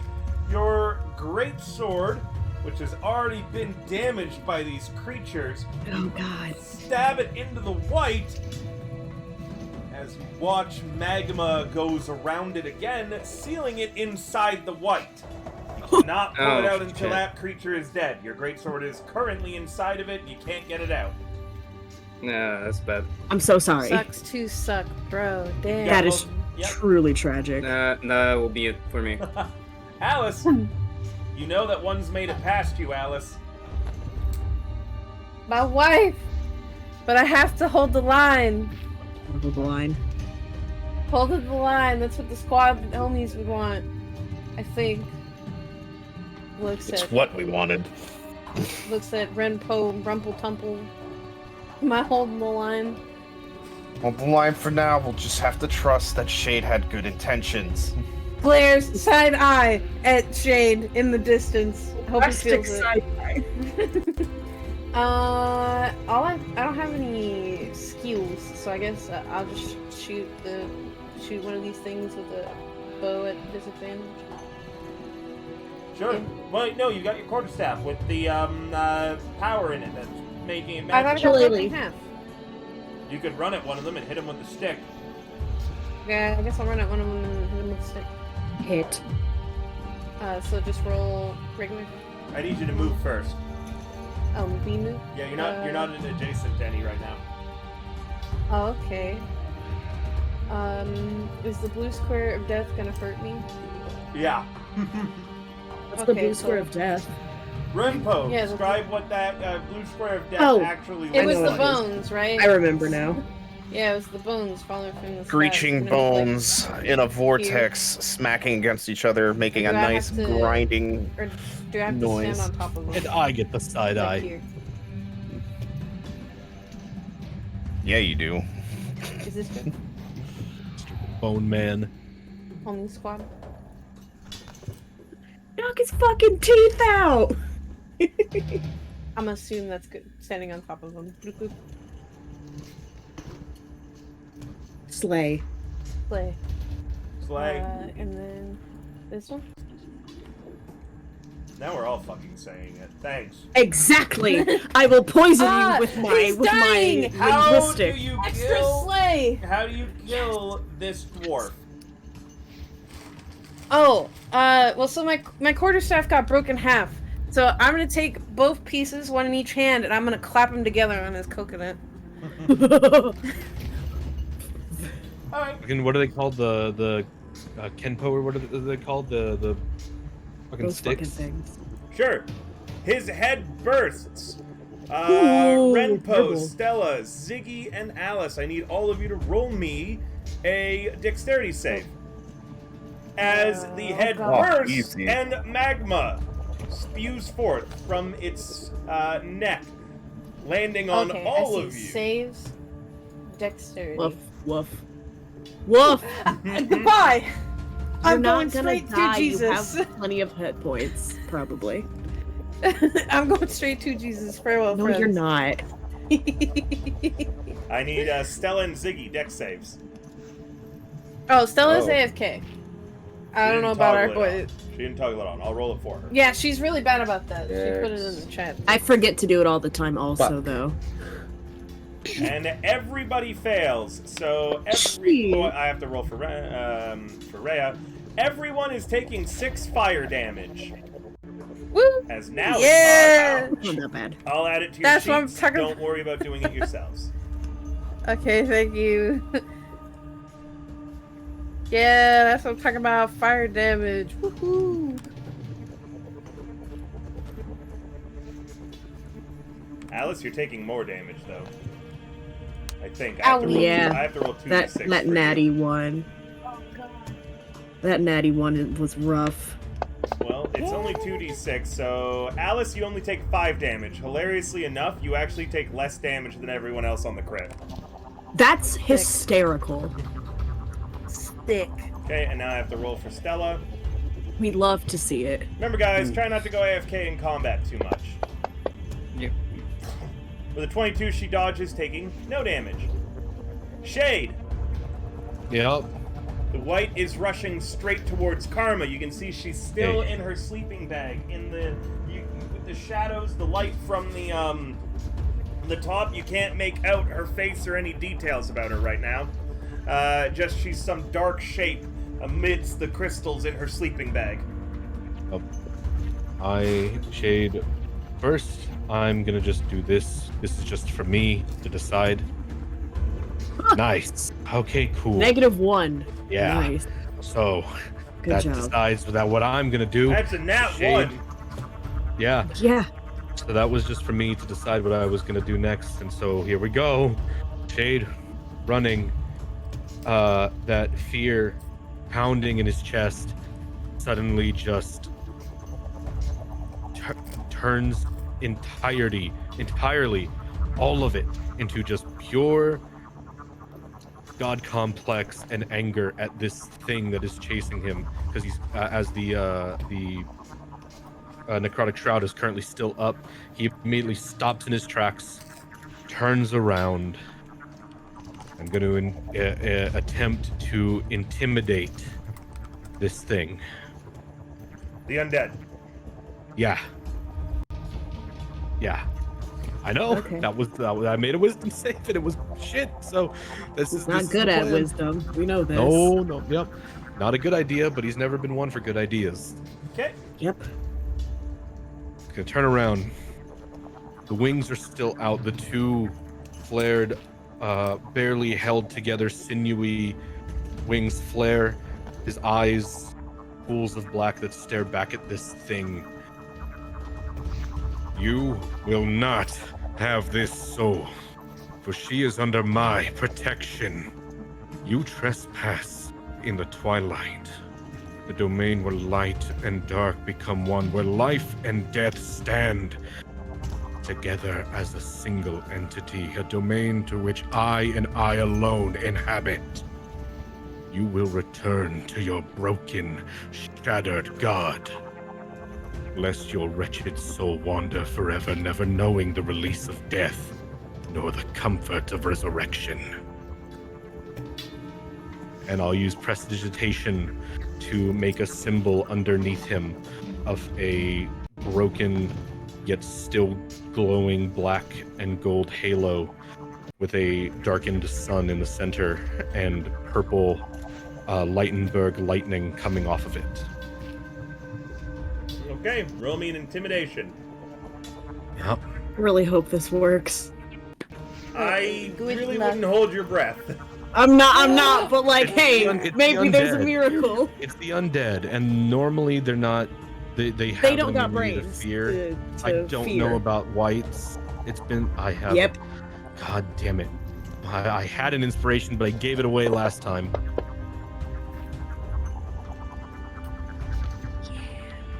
your great sword, which has already been damaged by these creatures, Oh god. stab it into the white. As you watch, magma goes around it again, sealing it inside the white. You cannot pull it Oh, out until shit. that creature is dead. Your greatsword is currently inside of it. You can't get it out. Nah, that's bad. I'm so sorry. Sucks to suck, bro. Damn. That is Yep. truly tragic. That will be it for me. Alice, you know that one's made it past you, Alice. My wife! But I have to hold the line. Hold the line. Holding the line. That's what the squad homies would want. I think. Looks It's at what we wanted. Renpo, Rumple Tumple. Am I holding the line? Hold the line for now. We'll just have to trust that Shade had good intentions. Glares side eye at Shade in the distance. Hope he Plastic feels it. side. I don't have any skills, so I guess I'll just shoot one of these things with a bow at disadvantage. Sure. Yeah. Well, no, you got your quarterstaff with the power in it that's making it I magic. got it broken Absolutely. in half. You could run at one of them and hit him with the stick. Yeah, I guess I'll run at one of them and hit him with a stick. Hit. So just roll regular. I need you to move first. B move. Yeah, you're not in adjacent to any right now. Oh, okay. Is the blue square of death gonna hurt me? Yeah. What's the Okay, blue square so- of death? Renpo, Yeah, describe what that blue square of death Oh, actually It was looks the like. bones, right? I remember now. Yeah, it was the bones falling from the sky. Screeching You know, like- bones in a vortex smacking against each other, making a Do I have nice to- grinding. Or do I have Noise. to stand on top of them? And I get the side Like eye. here. Yeah, you do. Is this good? Bone man. Homing squad? Knock his fucking teeth out! I'm gonna assume that's good. Standing on top of them. Bloop, bloop. Slay. Play. Slay. And then this one? Now we're all fucking saying it. Thanks. Exactly! I will poison Ah, you with my he's dying! How do linguistic. you Extra kill? slay! How do you kill this dwarf? Oh, well, so my quarterstaff got broken in half. So I'm gonna take both pieces, one in each hand, and I'm gonna clap them together on his coconut. All right. Fucking, what are they called? The Kenpo, or what are they called? The fucking Those fucking sticks? things. Sure. His head bursts. Ooh, Renpo, purple. Stella, Ziggy, and Alice, I need all of you to roll me a dexterity save. As the head God. bursts Easy. and magma spews forth from its neck, landing on Okay, all I see. of you. Saves, dexterity. Woof, woof. Woof! Goodbye. You're I'm not going gonna straight die. to Jesus. You have plenty of hit points, probably. I'm going straight to Jesus. Farewell, No, friends. you're not. I need Stella and Ziggy dex saves. Oh, Stella's Oh. AFK. I She don't know didn't about our toggle it boy. on. She didn't toggle it on. I'll roll it for her. Yeah, she's really bad about that. She put it in Yes. the chat. I forget to do it all the time, also, Fuck. though. And everybody fails. So Shit. I have to roll for Rhea. Everyone is taking 6 fire damage. Woo! As now Yeah! it's Not that bad. I'll add it to your That's what I'm sheets. talking Don't worry about doing it yourselves. Okay, thank you. Yeah, that's what I'm talking about. Fire damage. Woohoo! Alice, you're taking more damage though. I think. I have to roll Yeah. I have to roll 2 That d6 that for you. natty one. That natty one was rough. Well, it's only 2d6, so Alice, you only take 5 damage. Hilariously enough, you actually take less damage than everyone else on the crit. That's hysterical. Stick. Okay, and now I have to roll for Stella. We'd love to see it. Remember, guys, try not to go AFK in combat too much. Yep. With a 22, she dodges, taking no damage. Shade. Yep. The white is rushing straight towards Karma. You can see she's still in her sleeping bag. With the shadows, the light from the top, you can't make out her face or any details about her right now. Just she's some dark shape amidst the crystals in her sleeping bag. Shade. First, I'm gonna just do this. This is just for me to decide. Nice. Okay, cool. -1. Yeah. Nice. So Good that job. decides that what I'm gonna do. That's a nat Shade. 1. Yeah. Yeah. So that was just for me to decide what I was gonna do next, and so here we go. Shade running. That fear pounding in his chest suddenly just turns entirely, all of it, into just pure god complex and anger at this thing that is chasing him, because he's as the necrotic shroud is currently still up. He immediately stops in his tracks, turns around. I'm going to attempt to intimidate this thing. The undead. Yeah. I know. Okay. That was I made a wisdom save and it was shit. So this is Not good the at plan. wisdom. We know this. No. Yep. Not a good idea, but he's never been one for good ideas. Okay. Yep. Gonna turn around. The wings are still out. The two flared, barely held together, sinewy wings flare. His eyes, pools of black that stare back at this thing. You will not have this soul, for she is under my protection. You trespass in the twilight, the domain where light and dark become one, where life and death stand together as a single entity, a domain to which I and I alone inhabit. You will return to your broken, shattered god, lest your wretched soul wander forever, never knowing the release of death, nor the comfort of resurrection. And I'll use prestidigitation to make a symbol underneath him of a broken, yet still glowing black and gold halo with a darkened sun in the center and purple Lightenberg lightning coming off of it. Okay, roll me an intimidation. Yep. Really hope this works. I Good really luck. wouldn't hold your breath. I'm not, but like, It's hey, the maybe there's a undead. miracle. It's the undead, and normally they're not. They have They don't an got immunity to brains. fear. To I don't fear. know about whites. I have. Yep. God damn it. I had an inspiration, but I gave it away last time.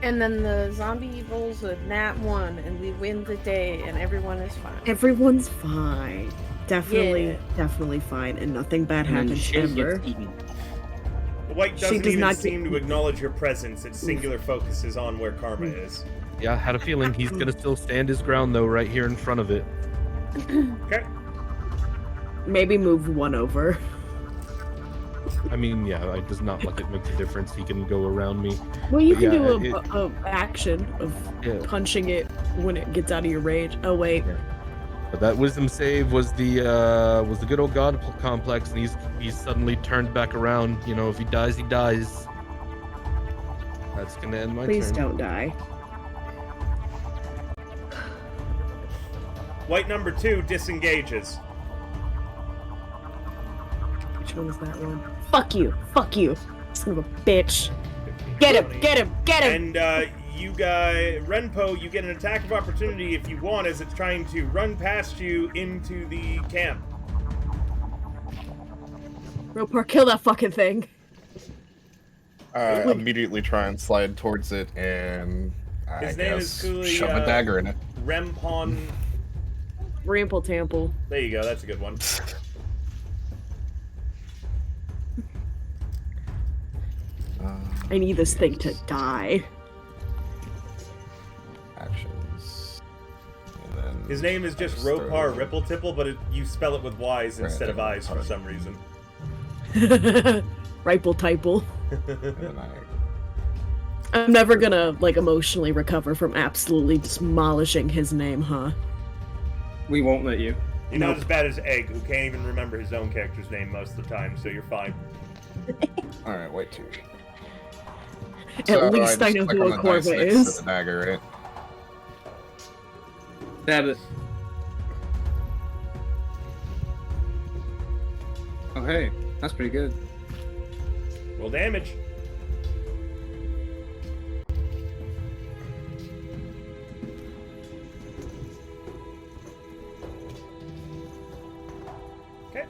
And then the zombie rolls a nat 1, and we win the day, and everyone is fine. Everyone's fine. Definitely, Yeah. definitely fine, and nothing bad And then happens Shade ever. gets eaten. The white She doesn't does even not seem get- to acknowledge your presence. Its singular focus is on where Karma is. Yeah, I had a feeling he's gonna still stand his ground though, right here in front of it. Okay. Maybe move one over. I mean, yeah, it does not like it makes a difference. He can go around me. Well, you But can yeah, do a action of Yeah. punching it when it gets out of your rage. Oh wait, But that wisdom save was the good old god complex, and he's suddenly turned back around. You know, if he dies, he dies. That's gonna end my please turn. don't die. White number 2 disengages. Which one is that one? Fuck you, son of a bitch. Get him, get him, get him. And you guys, Renpo, you get an attack of opportunity if you want, as it's trying to run past you into the camp. Ropar, kill that fucking thing. Immediately try and slide towards it and I His name guess is Cooley, shove a dagger in it. Rempon. Rample Tample. There you go. That's a good one. I need this thing to die. Actions. And then His name is just just throw- Ropar Ripple Tipple, but you spell it with Y's Right, instead of I I's for thought- some reason. Ripple typle. And then I'm never gonna, like, emotionally recover from absolutely demolishing his name, huh? We won't let you. You're not as bad as Egg, who can't even remember his own character's name most of the time, so you're fine. Alright, wait 2. At least I know who a Corva is. The dagger, right? Stab it. Oh, hey. That's pretty good. Roll damage. Okay.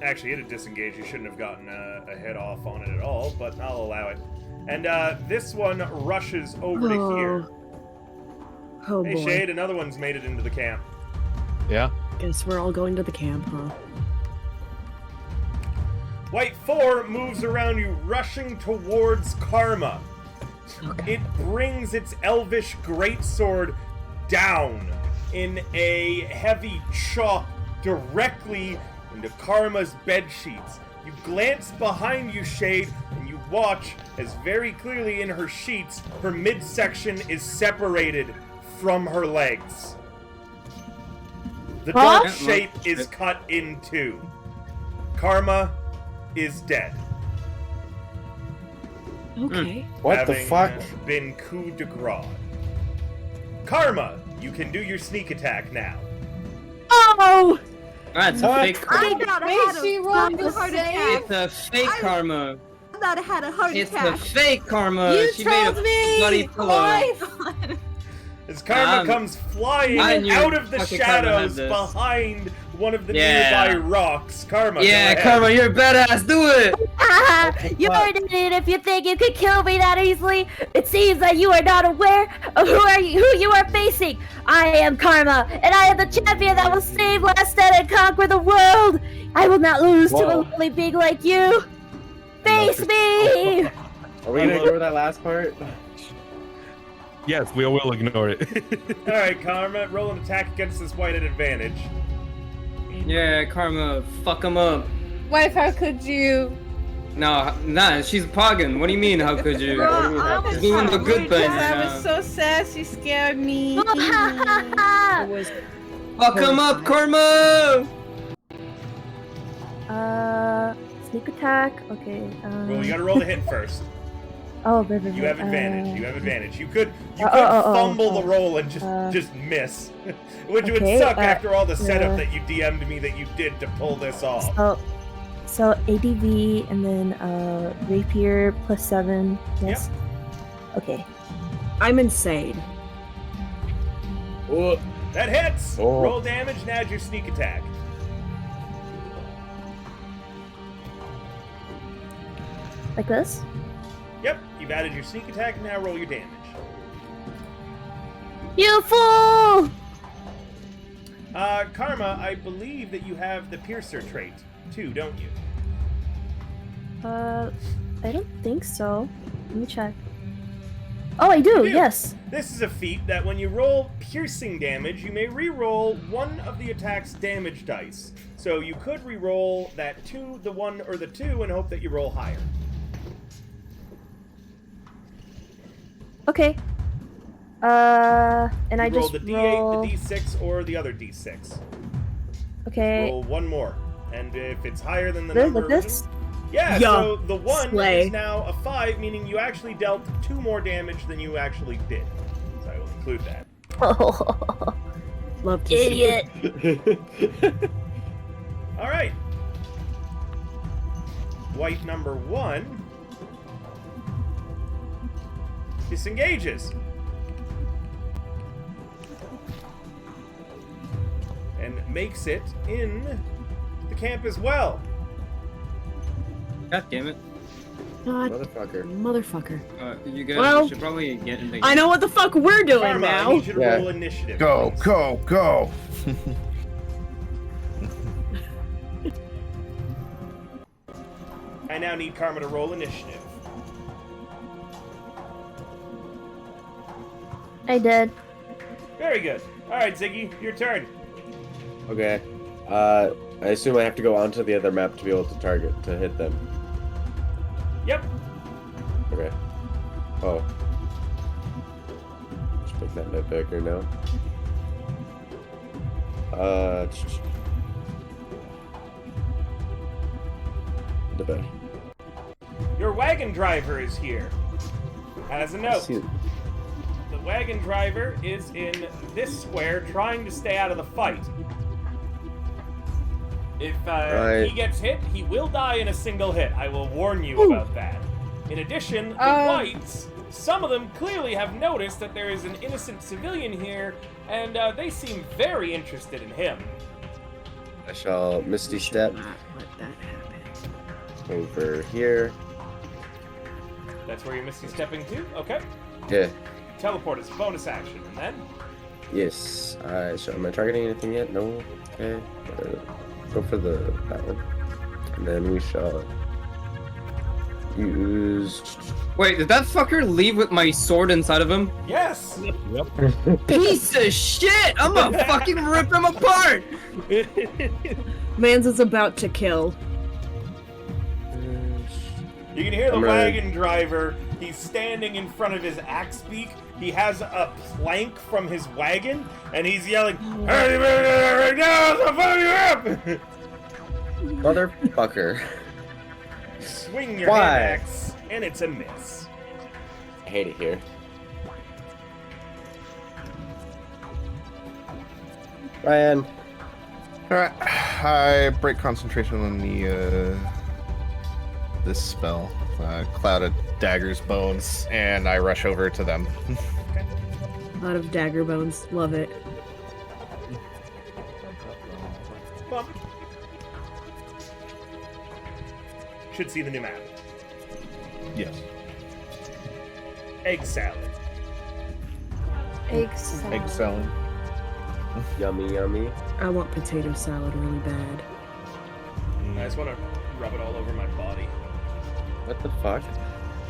Actually, it had disengaged. You shouldn't have gotten a head off on it at all, but I'll allow it. And this one rushes over to here. Oh Hey, boy. Shade, another one's made it into the camp. Yeah. Guess we're all going to the camp, huh? White 4 moves around you, rushing towards Karma. Okay. It brings its elvish greatsword down in a heavy chop directly into Karma's bedsheets. You glance behind you, Shade, and you watch as very clearly in her sheets, her midsection is separated from her legs. The Huh? dark shape is cut in two. Karma is dead. Okay. What the having fuck? Been coup de grace. Karma, you can do your sneak attack now. Oh! That's What? fake I karma. thought I Wait, had she a rolled the heart same? attack. It's a fake karma. I thought I had a heart It's the attack. fake karma. You She made a told me bloody pillow. twice! As Karma Um, comes flying I knew out of the fucking Karma had shadows this. behind one of the Yeah. nearby rocks. Karma, Yeah, go ahead. karma, you're a badass. Do it. You're an idiot if you think you could kill me that easily. It seems that you are not aware of who you are facing. I am Karma, and I am the champion that will save Lasted and conquer the world. I will not lose to a Whoa. lonely being like you. Face me. Are we gonna ignore that last part? Yes, we will ignore it. Alright, Karma, roll an attack against this white at advantage. Yeah, karma, fuck him up. Wife, how could you? No, nah, she's a poggin. What do you mean? How could you? Bro, What do you mean, I'm how She's doing the good Because thing. I was so sad, she scared me. It was Fuck him up, karma. Sneak attack. Okay. Well, you gotta roll the hit first. Oh, right. You have advantage. You have advantage. You could oh, fumble oh, the roll and just miss, which would suck after all the setup that you DM'd me that you did to pull this off. So ADV and then rapier +7. Yes. Okay. I'm insane. Oh, That hits. Oh. Roll damage and add your sneak attack. Like this. Yep, you've added your sneak attack, and now roll your damage. You fool! Karma, I believe that you have the Piercer trait, too, don't you? I don't think so. Let me check. Oh, I do. You do. Yes. This is a feat that when you roll piercing damage, you may re-roll one of the attack's damage dice. So you could re-roll that 2, the 1, or the 2, and hope that you roll higher. Okay. And You I roll just the D8, roll. the D6, or the other D6. Okay. Roll one more. And if it's higher than the This, number... like this? Yeah, Yeah. so the 1 Slay. is now a 5, meaning you actually dealt 2 more damage than you actually did. So I will include that. Love to see it. Idiot. Alright. White number 1 disengages. And makes it in the camp as well. God damn it. God, motherfucker. motherfucker. You guys Well, should probably get into. I know what the fuck we're doing Karma, I now. need you to Yeah. roll initiative. Go, please. go, go! I now need Karma to roll initiative. I did. Very good. All right, Ziggy, your turn. Okay. I assume I have to go onto the other map to be able to hit them. Yep. Okay. Oh. Just make that bit bigger now. The bed. Your wagon driver is here. As a note, See- the wagon driver is in this square trying to stay out of the fight. If Right. he gets hit, he will die in a single hit. I will warn you about that. In addition, the whites, some of them clearly have noticed that there is an innocent civilian here, and they seem very interested in him. I shall Misty Step Not let that happen. over here. That's where you're Misty stepping to? Okay. Yeah. Teleport is a bonus action, and then? Yes. Am I targeting anything yet? No. Okay. Go for that one, and then we shall use. Wait, did that fucker leave with my sword inside of him? Yes! Piece of shit! I'm gonna fucking rip him apart! Mans is about to kill. You can hear the I'm ready. wagon driver. He's standing in front of his axe beak. He has a plank from his wagon, and he's yelling, "Hey, right now, I'll fuck you up!" Motherfucker. Swing your Why? hand axe, and it's a miss. I hate it here. Ryan. Alright, I break concentration on the this spell, Cloud of Daggers Bones, and I rush over to them. A lot of dagger bones. Love it. Bump. Should see the new map. Yes. Egg salad. Egg salad. Egg salad. Yummy, yummy. I want potato salad really bad. I just want to rub it all over my body. What the fuck?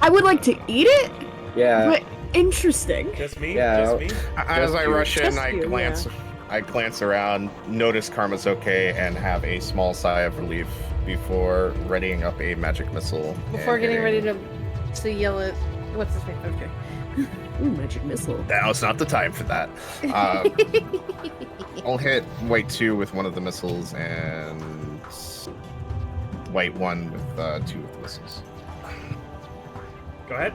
I would like to eat it, Yeah. but interesting. Just me? Yeah. Just me? As I rush in, Just I you, glance around, notice Karma's okay, and have a small sigh of relief before readying up a magic missile. Before and getting ready hitting- to yell at what's his name? Okay. Ooh, magic missile. Now's not the time for that. I'll hit white 2 with one of the missiles and white 1 with 2 of the missiles. Go ahead.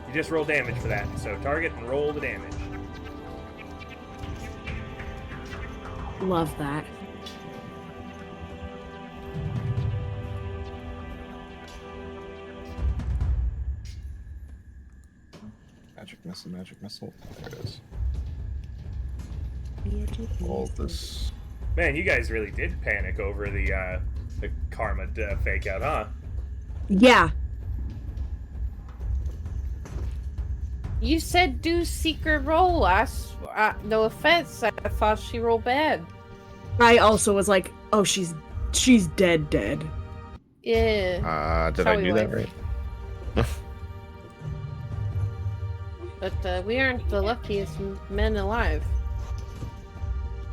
You just roll damage for that. So target and roll the damage. Love that. Magic missile. There it is. All this. Man, you guys really did panic over the karma fake out, huh? Yeah. You said do secret roll. No offense. I thought she rolled bad. I also was like, oh, she's dead. Yeah. Did How I we do that like. right? But we aren't the luckiest men alive.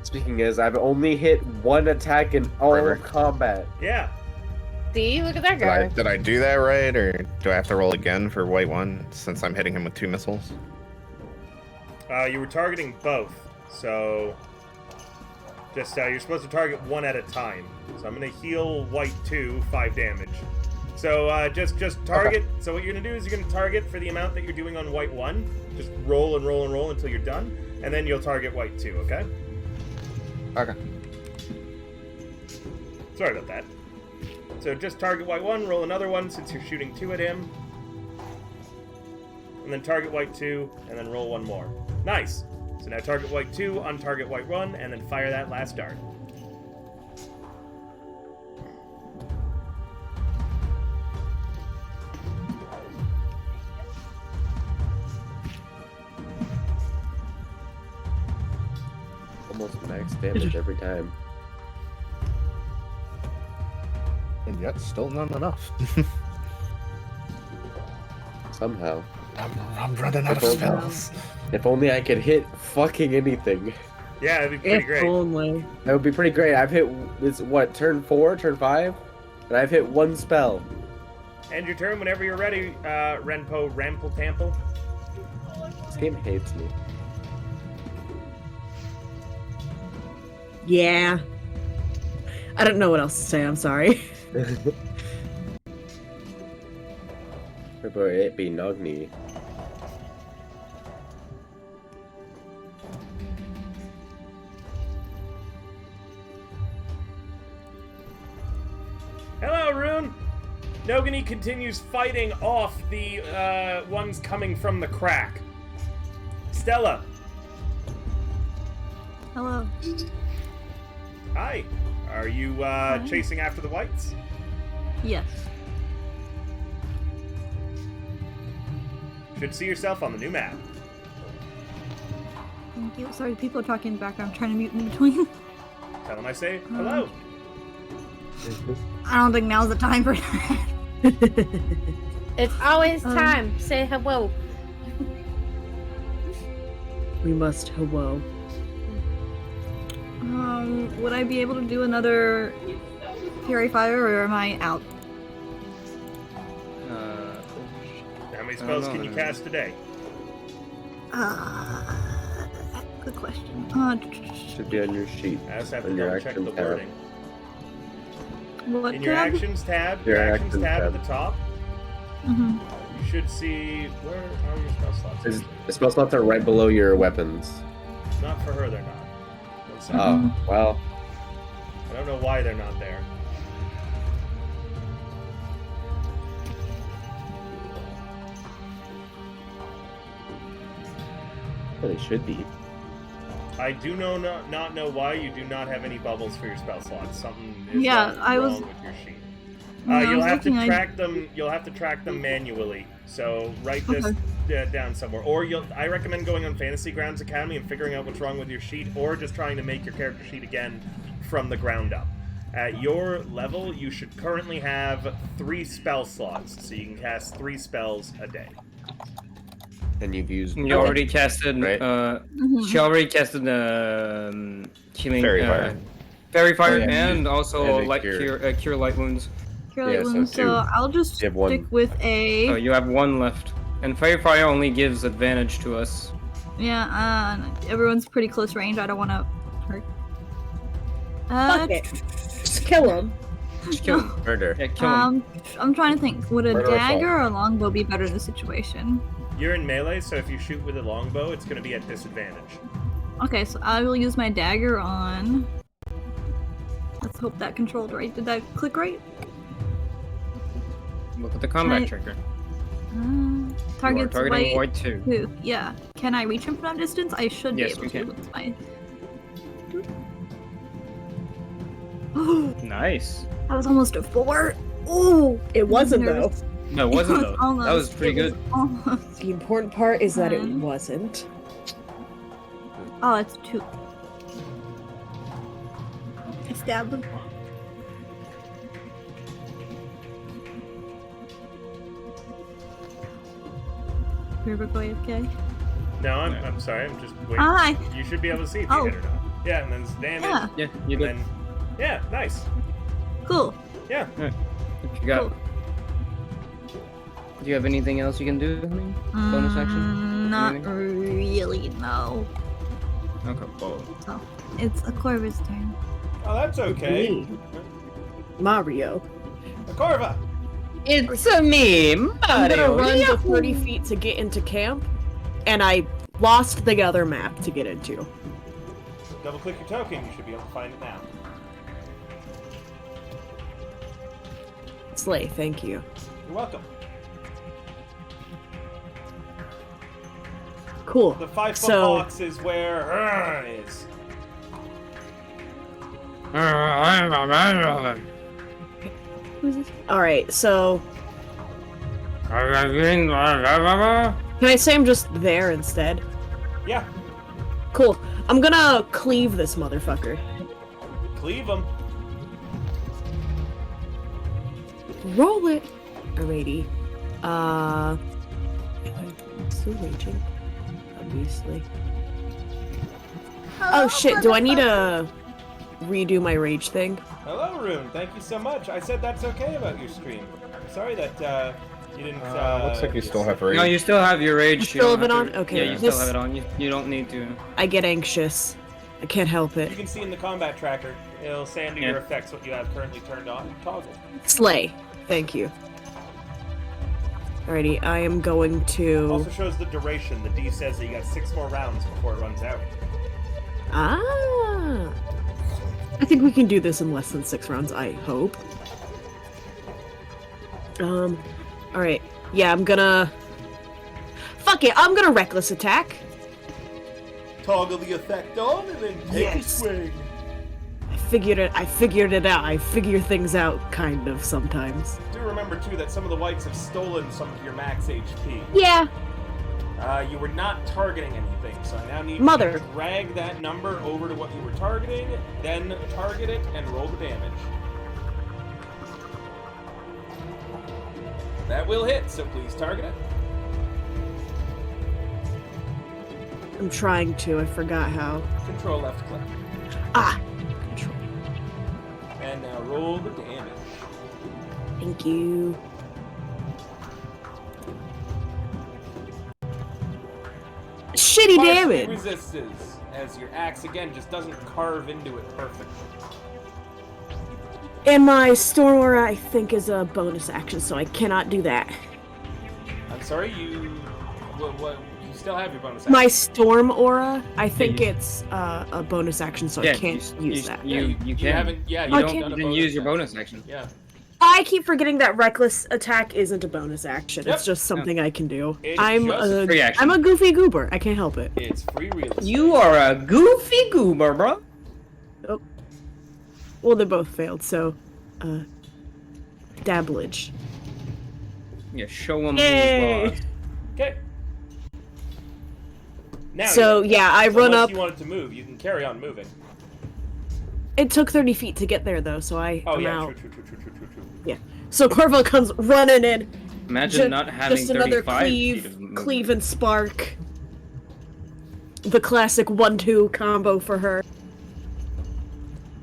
Speaking as, I've only hit one attack in all Right. of combat. Yeah. See, look at that guy. Did I do that right, or do I have to roll again for white 1 since I'm hitting him with 2 missiles? You were targeting both, so just you're supposed to target one at a time. So I'm gonna heal white 2, 5 damage. So just target. So what you're gonna do is you're gonna target for the amount that you're doing on white 1. Just roll and roll and roll until you're done, and then you'll target white 2. Okay? Okay. Sorry about that. So just target white 1, roll another one since you're shooting 2 at him. And then target white 2, and then roll 1 more. Nice! So now target white 2, untarget white 1, and then fire that last dart. Almost max damage every time. And yet, still not enough. Somehow. I'm running out of spells. If only I could hit fucking anything. Yeah, that'd be pretty If great. only. That would be pretty great. I've hit this what, turn 4, turn 5? And I've hit 1 spell. End your turn whenever you're ready, Renpo Rample Tample. This game hates me. Yeah. I don't know what else to say, I'm sorry. But it be Nogni. Hello, Rune! Nogani continues fighting off the ones coming from the crack. Stella. Hello. Hi. Are you chasing after the whites? Yes. Should see yourself on the new map. Thank you. Sorry, people are talking in the background. I'm trying to mute in between. Tell them I say hello. I don't think now's the time for that. It's always time. Say hello. We must hello. Would I be able to do another Fury Fire, or am I out? How many spells can you cast today? Good question. Should be on your sheet. I also have to On your double check the action tab. wording. What In your tab? actions tab, Your your actions actions tab at tab. the top, Mhm. you should see where are your spell slots? Is- actually? The spell slots are right below your weapons. Not for her, they're not. One second. Oh, well. I don't know why they're not there. Well, they should be. I do not know why you do not have any bubbles for your spell slots. Something is Yeah, I wrong was- with your sheet. When I You'll was have to looking, track them. You'll have to track them manually. So write this down somewhere, or I recommend going on Fantasy Grounds Academy and figuring out what's wrong with your sheet, or just trying to make your character sheet again from the ground up. At your level, you should currently have 3 spell slots, so you can cast 3 spells a day. And you've used. You already casted. Right. She already casted healing. Fairy Fire. Fairy Fire, Oh, yeah, and also and a light cure. cure light wounds. Cure Light Yeah, so Wounds, two. so I'll just You have one. stick with a. So you have 1 left, and Fairy Fire only gives advantage to us. Yeah, everyone's pretty close range. I don't want to hurt. Fuck it. Just kill him. Just kill him. Murder. Yeah, kill him. I'm trying to think. Would a Murder or dagger assault? or a longbow be better in this situation? You're in melee, so if you shoot with a longbow, it's going to be at disadvantage. Okay, so I will use my dagger on. Let's hope that controlled right. Did that click right? Look at the combat Can I- tracker. You are Target's targeting white. white 2. Two. Yeah. Can I reach him from that distance? I should Yes, be you able to. can. With my... Nice. That was almost a 4. Ooh! It wasn't, though. Nervous. No, it wasn't It though. was almost, That was pretty it was good. almost. The important part is that it Fine. wasn't. Oh, it's 2. I stabbed him. River go AFK. No, I'm sorry. I'm just waiting. Hi. You should be able to see if you Oh. hit or not. Yeah, and then it's damage. Yeah. Yeah, you And did. then, yeah, nice. Cool. Yeah. What you got? Cool. Do you have anything else you can do? Bonus action? Not Anything? really, no. Okay. Well, Oh, it's a Corvus turn. Oh, that's okay. Me. Mario. Corva. it's a me, I'm gonna Mario. run the 30 feet to get into camp, and I lost the other map to get into. Double click your token. You should be able to find it now. Slay, thank you. You're welcome. Cool. The 5-foot So- box is where is. Who's this? Alright, so can I say I'm just there instead? Yeah, Cool. I'm gonna cleave this motherfucker. cleave them. Roll it. Alrighty. still raging. Obviously. Oh shit, do I need to redo my rage thing? Hello, Rune. Thank you so much. I said that's okay about your stream. Sorry that you didn't. Looks like you still have rage. No, you still have your rage. You still don't have it have on? to- Okay, Yeah, you this- still have it on. You don't need to. I get anxious. I can't help it. You can see in the combat tracker. It'll say under Yeah. your effects what you have currently turned on. Toggle. Slay. Thank you. Alrighty, I am going to... Also shows the duration. The D says that you got 6 more rounds before it runs out. Ah! I think we can do this in less than 6 rounds, I hope. Alright. Yeah, I'm gonna... Fuck it, I'm gonna reckless attack. Toggle the effect on and then take a swing. I figured it out. I figure things out, kind of, sometimes. Do remember, too, that some of the whites have stolen some of your max HP. Yeah. You were not targeting anything, so I now need Mother. you to drag that number over to what you were targeting, then target it and roll the damage. That will hit, so please target it. I'm trying to. I forgot how. Control left click. Ah! Control. And now roll the damage. Thank you. Shitty Partially damage! resists, as your axe again just doesn't carve into it perfectly. And my Storm Aura, I think, is a bonus action, so I cannot do that. I'm sorry, you. What? You still have your bonus action. My Storm Aura, I think you- it's a bonus action, so I can't use that. You You can. haven't. Yeah, you I don't can't- done a You can bonus use your action. bonus action. Yeah. I keep forgetting that Reckless Attack isn't a bonus action. Yep. It's just something I can do. It's I'm just a free action. I'm a goofy goober. I can't help it. It's free real estate. You are a goofy goober, bro. Well, they both failed, so dabblage. Yeah, show them Yay! who's boss. Okay. Now. So you- yeah, I run unless up. you wanted to move, you can carry on moving. It took 30 feet to get there, though, so I'm Oh yeah, out. true. So Corvo comes running in. Imagine not having just another 35 feet of movement. cleave and spark. The classic 1-2 combo for her.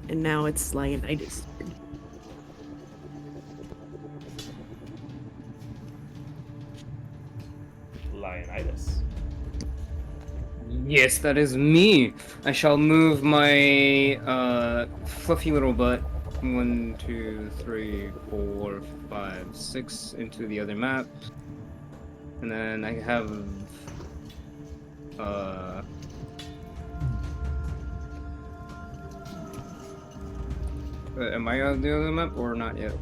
And now it's Lionitis. Lionitis. Yes, that is me. I shall move my fluffy little butt 1, 2, 3, 4, 5, 6 into the other map. And then I have am I on the other map or not yet?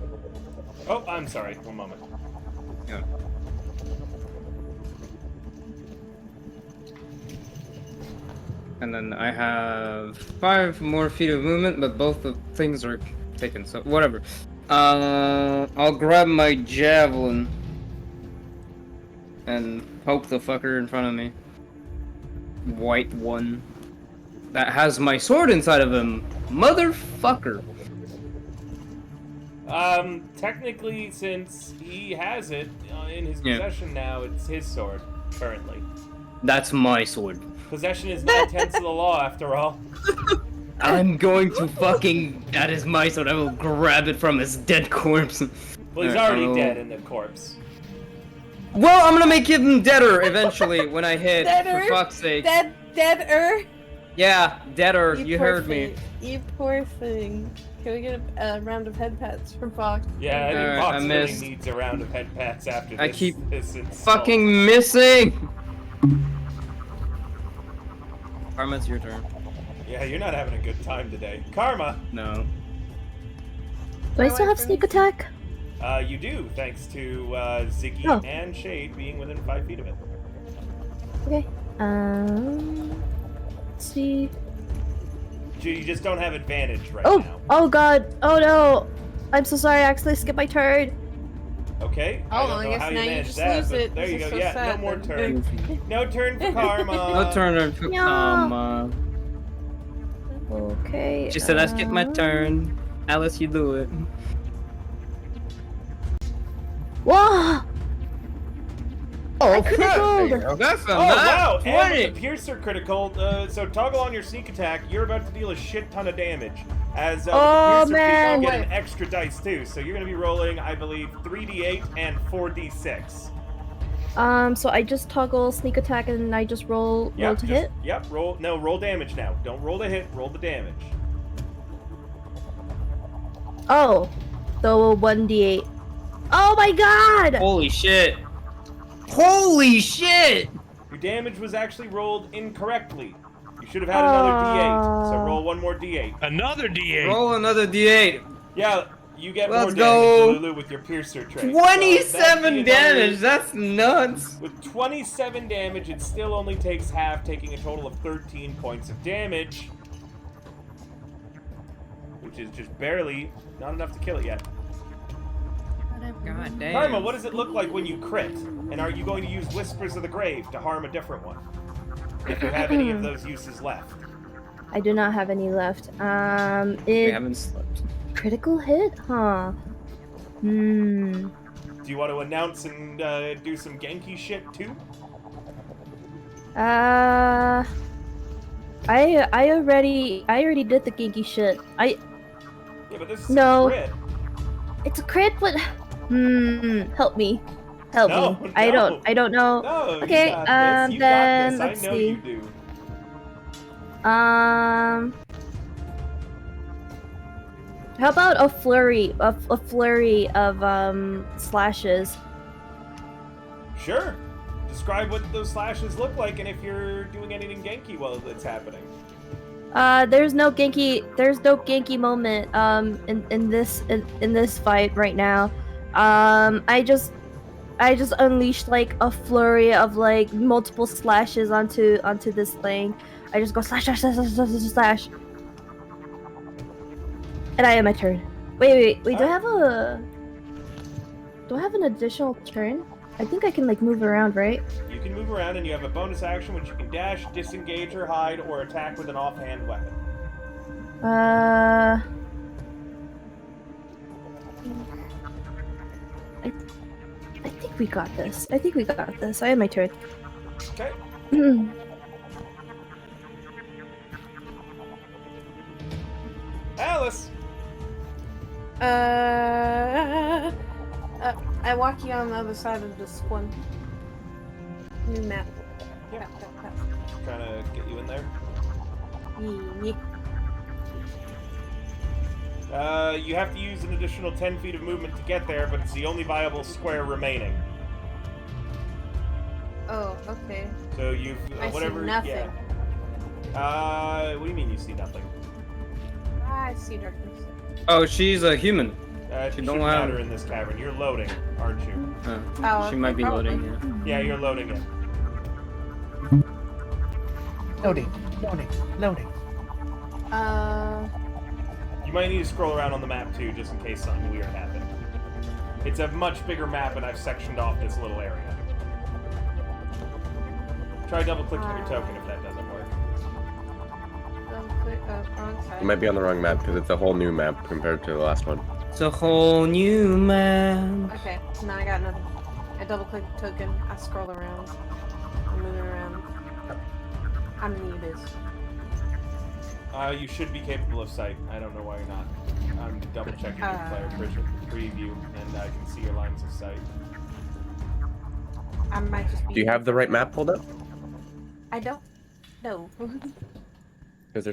Oh, I'm sorry. One moment. Yeah. And then I have 5 more feet of movement, but both the things are taken, so whatever. I'll grab my javelin and poke the fucker in front of me. White one. That has my sword inside of him. Motherfucker. Technically, since he has it in his Yeah. possession now, it's his sword, currently. That's my sword. Possession is 9/10 of the law, after all. I'm going to fucking... That is my sword. I will grab it from his dead corpse. Well, he's Alright, already I'll- dead in the corpse. Well, I'm gonna make him deader eventually when I hit, Deader? for fuck's sake. Deader. Yeah, deader, you poor heard me. thing. You poor thing. Can we get a round of head pats from Fox? Yeah, I think Alright, Fox I really missed. needs a round of head pats after this. I keep this insult. Fucking missing! Karma, it's your turn. Yeah, you're not having a good time today. Karma! No. Do I still have sneak attack? You do, thanks to Ziggy Oh. and Shade being within 5 feet of it. Okay. Let's see. You just don't have advantage right Oh, now. oh god. Oh no. I'm so sorry. I accidentally skipped my turn. Okay. Oh, I don't I know guess how you now you managed just that, lose but it. there This you is go. so Yeah, sad no more then. turn. No turn for Karma. No turn for No. Karma. Okay. She said I skipped my turn. Alice, you do it. Whoa! Oh, critical. there you go. That's a Oh wow! nat And 20. with the Piercer critical, so toggle on your sneak attack. You're about to deal a shit ton of damage. As with Oh, the Piercer man. feat, you get an extra dice too. So you're going to be rolling, I believe, 3d8 and 4d6. So I just toggle sneak attack and I just roll to hit. Yep. Roll damage now. Don't roll the hit. Roll the damage. Oh, so 1d8. Oh my god! Holy shit. Holy shit! Your damage was actually rolled incorrectly. You should have had another d8. So roll one more d8. Another D8. Roll another d8. Yeah, you get Let's more go. damage, Lulu, with your Piercer trait. 27 damage. That's nuts. With 27 damage, it still only takes half, taking a total of 13 points of damage. Which is just barely, not enough to kill it yet. God damn. Karma, what does it look like when you crit? And are you going to use Whispers of the Grave to harm a different one? If you have any of those uses left. I do not have any left. We It haven't slept. critical hit, huh? Do you want to announce and do some Genki shit too? I already did the kinky shit. Yeah, but this is No. a crit. It's a crit, but help me. Help No, me. I no. don't know. No, Okay, you got this. You then got let's this. I know see. you do. How about a flurry of slashes? Sure. Describe what those slashes look like and if you're doing anything Genki while it's happening. There's no Genki moment in this fight right now. I just unleashed like a flurry of like multiple slashes onto this thing. I just go slash slash slash slash slash slash. And I end my turn. Wait, do I have an additional turn? I think I can like move around, right? You can move around and you have a bonus action which you can dash, disengage or hide, or attack with an offhand weapon. I think we got this. I had my turn. Okay. Alice! I walk you on the other side of this one. New map. Yeah. Trying to get you in there. You have to use an additional 10 feet of movement to get there, but it's the only viable square remaining. Oh, okay. So you've I whatever. see nothing. Yeah. What do you mean you see nothing? I see darkness. Oh, she's a human. It She shouldn't don't have- matter in this cavern. You're loading, aren't you? Oh, She might be probably. loading, Yeah, you're loading it. Loading. You might need to scroll around on the map too, just in case something weird happened. It's a much bigger map, and I've sectioned off this little area. Try double-clicking your token if that doesn't work. Wrong side. You might be on the wrong map because it's a whole new map compared to the last one. It's a whole new map. Okay, now I got nothing. I double click the token, I scroll around. I'm moving around. I'm new to this. You should be capable of sight. I don't know why you're not. I'm double-checking your player preview, and I can see your lines of sight. I might just be. Do you have the right map pulled up? I don't know. Because there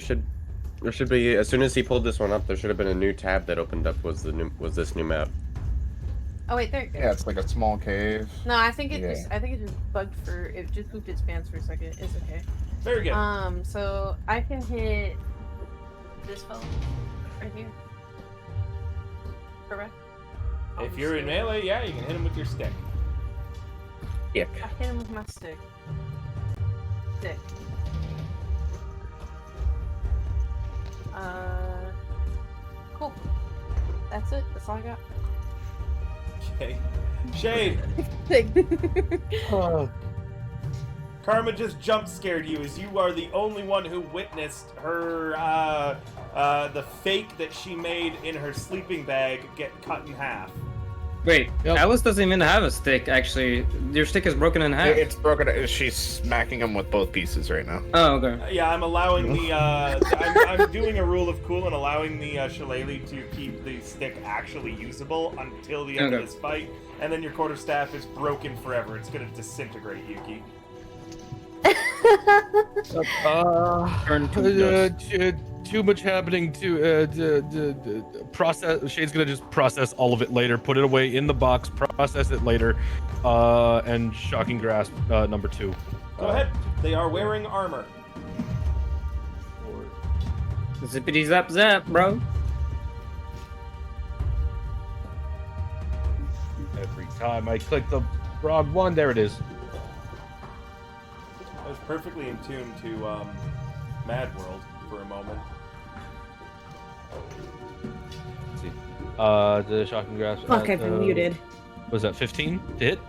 should be, as soon as he pulled this one up, there should have been a new tab that opened up. Was this new map? Oh wait, there it goes. Yeah, it's like a small cave. No, I think it Yeah. just bugged for it just moved its pants for a second. It's okay. Very good. So I can hit this fellow right here. Correct? If you're in melee, yeah, you can hit him with your stick. Yeah. I hit him with my stick. Stick. Cool. That's it. That's all I got. Okay. Shade, Karma just jump scared you as you are the only one who witnessed her, the fake that she made in her sleeping bag get cut in half. Wait, Yep. Alice doesn't even have a stick, actually. Your stick is broken in half. It's broken. She's smacking him with both pieces right now. Oh, okay. Yeah, I'm allowing the. I'm doing a rule of cool and allowing the shillelagh to keep the stick actually usable until the end of Okay. this fight, and then your quarterstaff is broken forever. It's gonna disintegrate, Yuki. Turn to dust. Too much happening to process. Shade's gonna just process all of it later, put it away in the box, process it later, and shocking grasp number 2. Go ahead. They are wearing armor. Zippity zap zap, bro. Every time I click the wrong one, there it is. I was perfectly in tune to Mad World for a moment. Let's see. The shocking grasp. Fuck, I've been muted. Was that 15 to hit?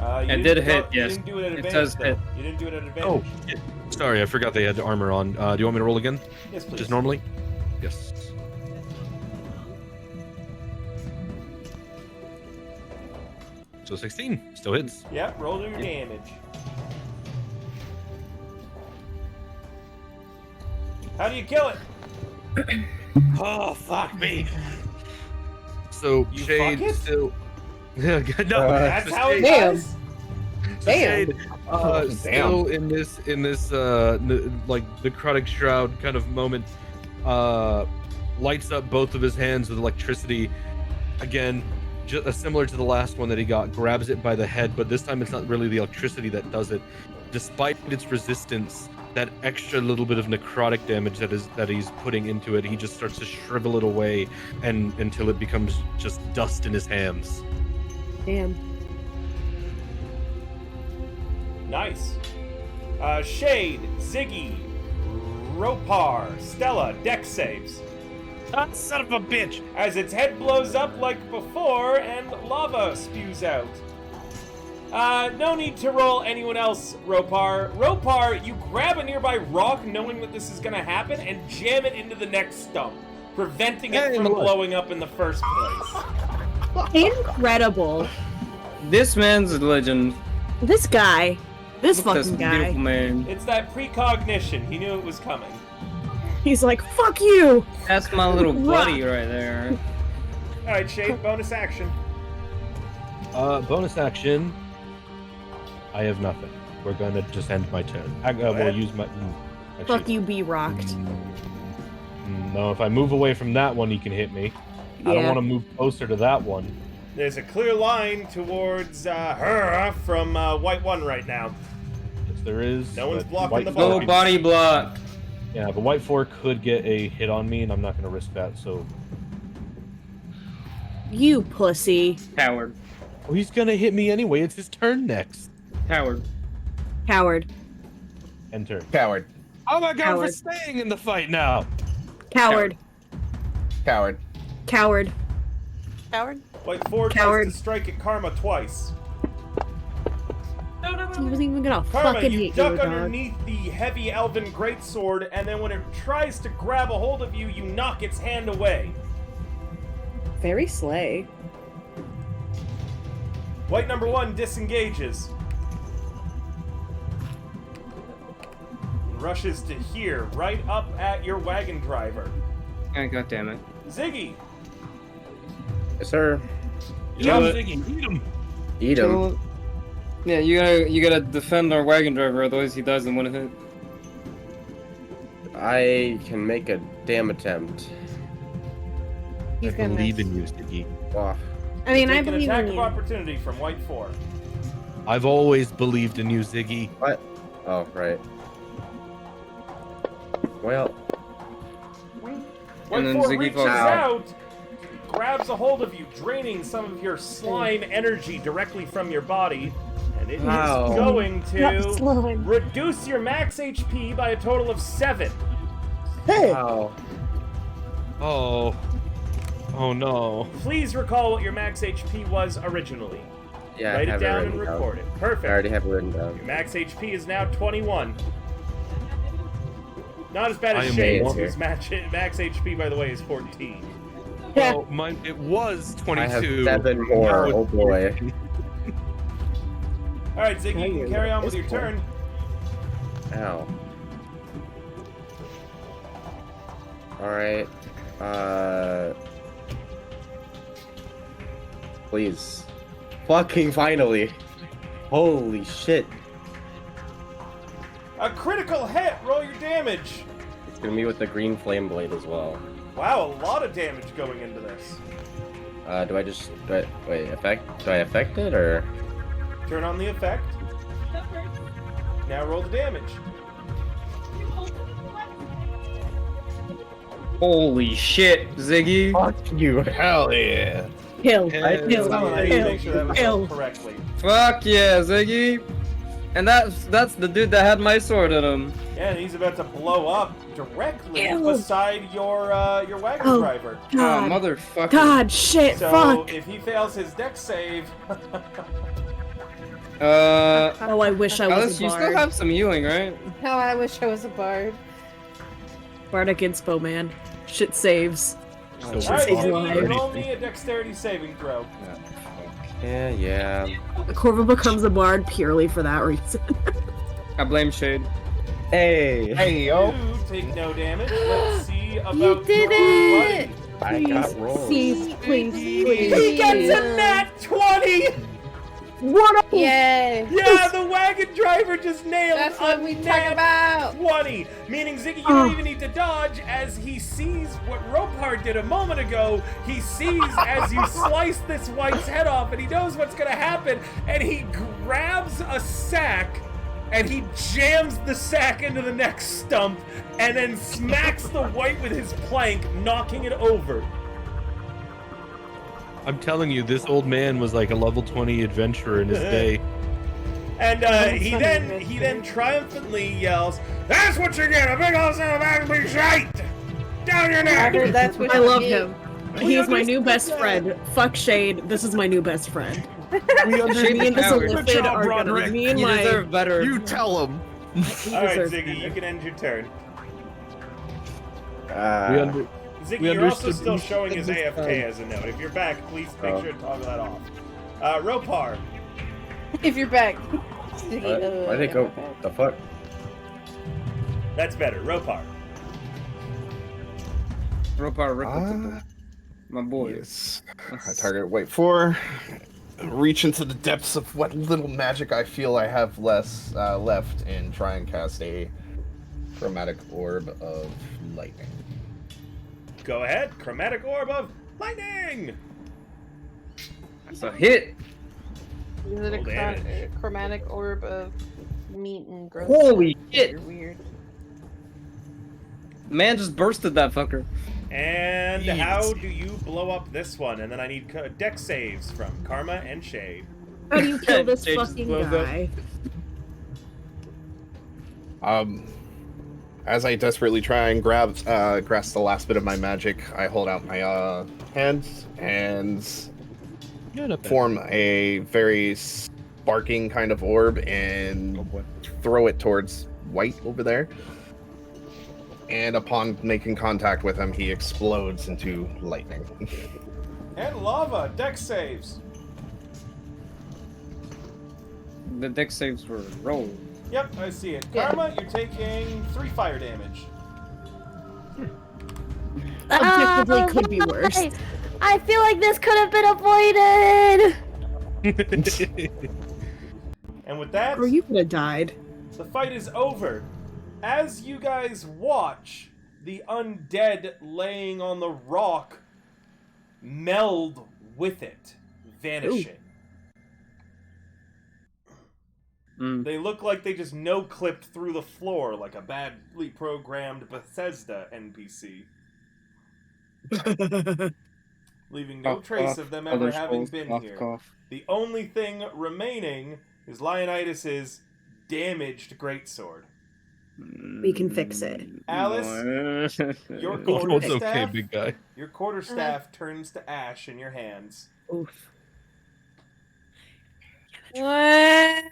It did hit, You yes. didn't do it at It advantage, does though. hit. You didn't do it at advantage. Oh, shit. Sorry, I forgot they had armor on. Do you want me to roll again? Yes, please. Just normally? Yes. So 16 still hits. Yep, roll your damage. How do you kill it? Oh, fuck me. So You Shade fuck it? still. no, That's how it Damn. does. Shade, Damn. still in this like necrotic shroud kind of moment, lights up both of his hands with electricity. Again, similar to the last one that he got, grabs it by the head, but this time it's not really the electricity that does it. Despite its resistance, that extra little bit of necrotic damage that he's putting into it, he just starts to shrivel it away, and until it becomes just dust in his hands. Damn. Nice. Shade, Ziggy, Ropar, Stella, dex saves. Ah, son of a bitch! As its head blows up like before and lava spews out. No need to roll anyone else, Ropar. Ropar, you grab a nearby rock knowing that this is gonna happen and jam it into the next stump, preventing it from blowing up in the first place. Incredible. This man's a legend. This guy. This Look at fucking this guy. beautiful man. It's that precognition. He knew it was coming. He's like, fuck you! That's my little buddy right there. Alright, Shade, bonus action. Bonus action. I have nothing. We're gonna just end my turn. We'll ahead. use my. Fuck you, be rocked. No, if I move away from that one, he can hit me. I don't Yeah. want to move closer to that one. There's a clear line towards her from White 1 right now. Yes, there is. No one's but blocking White the four ball. Little body block. Yeah, but White 4 could get a hit on me, and I'm not going to risk that, so. You pussy. Coward. Oh, he's going to hit me anyway. It's his turn next. Coward. Coward. End turn. Coward. Oh my god, Coward. we're staying in the fight now. Coward. Coward. Coward. Coward? White 4 Coward. tries to strike at Karma twice. He wasn't even gonna Karma, fucking you hit you, duck dog. underneath the heavy elven greatsword, and then when it tries to grab a hold of you, you knock its hand away. Very slay. White number 1 disengages. Rushes to here, right up at your wagon driver. Oh, God damn it. Ziggy! Yes, sir. Eat Kill him, it. Ziggy, eat him. Eat him. Kill- Yeah, you gotta defend our wagon driver, otherwise he dies in one hit. I can make a damn attempt. He's I gonna believe miss. in you, Ziggy. Oh, I mean, I Take an believe attack in of you. opportunity from White 4. I've always believed in you, Ziggy. what? Oh, right. Well, White And then 4 Ziggy reaches falls out, grabs a hold of you, draining some of your slime energy directly from your body, and it is Wow. going Not to slime. reduce your max HP by a total of 7. Hey! wow. Oh. Oh no. Please recall what your max HP was originally. Yeah, I Write it have down it and written down. record it. I Perfect. already have it written down. Your max HP is now 21. Not as bad I as am Shade's, one. whose max HP, by the way, is 14. Well, mine it was 22. I have 7 Now more. it's Oh boy. 14. All right, Ziggy, you can carry on with your turn. Ow. Alright. Please. Fucking finally. Holy shit. A critical hit. Roll your damage. It's gonna be with the green flame blade as well. Wow, a lot of damage going into this. Wait, do I affect it, or? Turn on the effect. Now roll the damage. Holy shit, Ziggy. Fuck you, hell yeah. Kill. Hell I need to make sure that was Kill. rolled correctly. Fuck yeah, Ziggy. And that's the dude that had my sword in him. Yeah, and he's about to blow up directly Ew. beside your wagon Oh. driver. God. Motherfucker. God, shit, So fuck. if he fails his dex save, Oh, I wish I was Alice, a you bard. still have some healing, right? How I wish I was a bard. Bardic inspo, man. Shit saves. all right, saves Ziggy, lives. roll me a dexterity saving throw. Yeah. Corva becomes a bard purely for that reason. I blame Shade. Hey! Hey, yo. You take no damage. Let's see about You did your it! buddy. I got rolls. Please, please, He please. gets a nat 20! What up? Yay! Yeah, the wagon driver just nailed That's a what we talk nat about! 20! Meaning, Ziggy, you don't even need to dodge as he sees what Ropar did a moment ago. He sees as you slice this white's head off, and he knows what's gonna happen, and he grabs a sack, and he jams the sack into the next stump, and then smacks the white with his plank, knocking it over. I'm telling you, this old man was like a level 20 adventurer in his day. And he then triumphantly yells, "That's what you get! A big old son of a big shite! Down your I neck!" heard that's what I you love get. him. He is my new best friend. Fuck Shade. This is my new best friend. We understand. Me and this Coward. Olympiad Good job, are gonna. Broderick. Me and You my. deserve better. You tell him. he All right, deserves Ziggy, better. you can end your turn. We Uh, Ziggy, We you're also understood still you showing as said this AFK time. as a note. If you're back, please make Oh. sure to toggle that off. Ropar, If you're back. why they go? The fuck? that's better. Ropar. Ropar, my boy. Yes. I target wait for. Reach into the depths of what little magic I feel I have left and try and cast a chromatic orb of lightning. Go ahead. Chromatic orb of lightning. That's a hit. Is it Roll damage. a chromatic orb of meat and gross? Holy stuff? shit. You're weird. Man just bursted that fucker. And Jeez. how do you blow up this one? And then I need dex saves from Karma and Shade. How do you kill this Shade just fucking blows up. guy? As I desperately try and grasp the last bit of my magic, I hold out my hand and form a very sparking kind of orb and throw it towards White over there. And upon making contact with him, he explodes into lightning. And lava. Dex saves. The deck saves were rolled. Yep, I see it. Yeah. Karma, you're taking 3 fire damage. Objectively could be worse. I feel like this could have been avoided. And with that, Or you could have died. the fight is over. As you guys watch the undead laying on the rock meld with it, vanishing. They look like they just no-clipped through the floor like a badly programmed Bethesda NPC, leaving no Cough, trace cough, of them other ever having skulls, been cough, here. cough. The only thing remaining is Leonidas' damaged greatsword. We can fix it. Alice, your Oh, quarterstaff, it's okay, big guy. your quarterstaff turns to ash in your hands. Oof. What?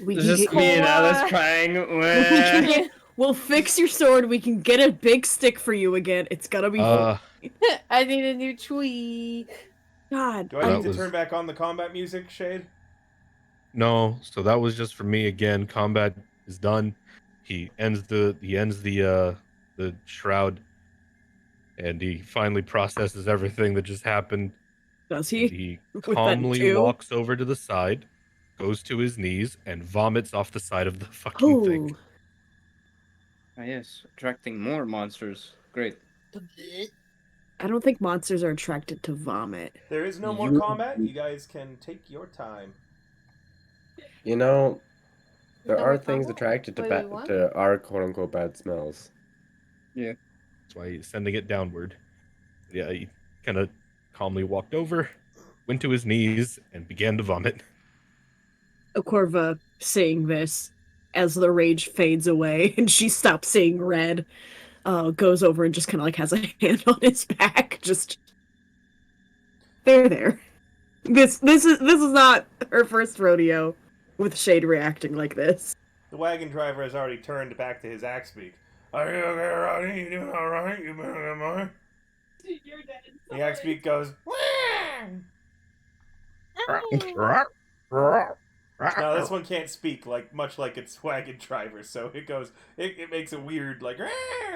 We It's can just get, me and Cool. Alice crying. we can get, We'll fix your sword. We can get a big stick for you again. It's gonna be fun. I need a new tree. God. Do I need That to was- turn back on the combat music, Shade? No, so that was just for me again. Combat is done. He ends the shroud, and he finally processes everything that just happened. Does And he? he With that calmly two? walks over to the side, goes to his knees, and vomits off the side of the fucking thing. Oh. Ah, yes, attracting more monsters. Great. I don't think monsters are attracted to vomit. There is no more You- combat. You guys can take your time. You know, there No are more things combat? attracted to Wait, what? to our quote unquote bad smells. Yeah. That's why he's sending it downward. Yeah, he kind of calmly walked over, went to his knees, and began to vomit. Akorva seeing this as the rage fades away and she stops seeing red, goes over and just kind of like has a hand on his back. Just there. This is not her first rodeo with Shade reacting like this. The wagon driver has already turned back to his axe speak. Are you okay, Rodney? You doing alright? You been okay, boy? You're dead. The axe speak goes. Now this one can't speak, much like its wagon driver, so it goes. It makes a weird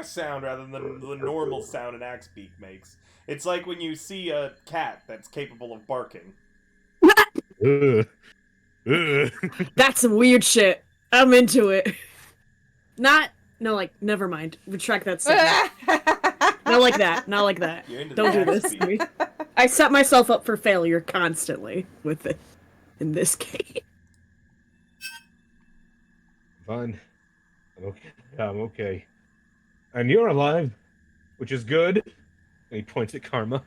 sound rather than the normal sound an axe beak makes. It's like when you see a cat that's capable of barking. Ugh. Ugh. That's some weird shit. I'm into it. Never mind. Retract that statement. Not like that. Not like that. You're into Don't the do axe this to beak. me. I set myself up for failure constantly with it in this game. Fine. I'm okay. I'm okay. And you're alive, which is good. And he points at Karma.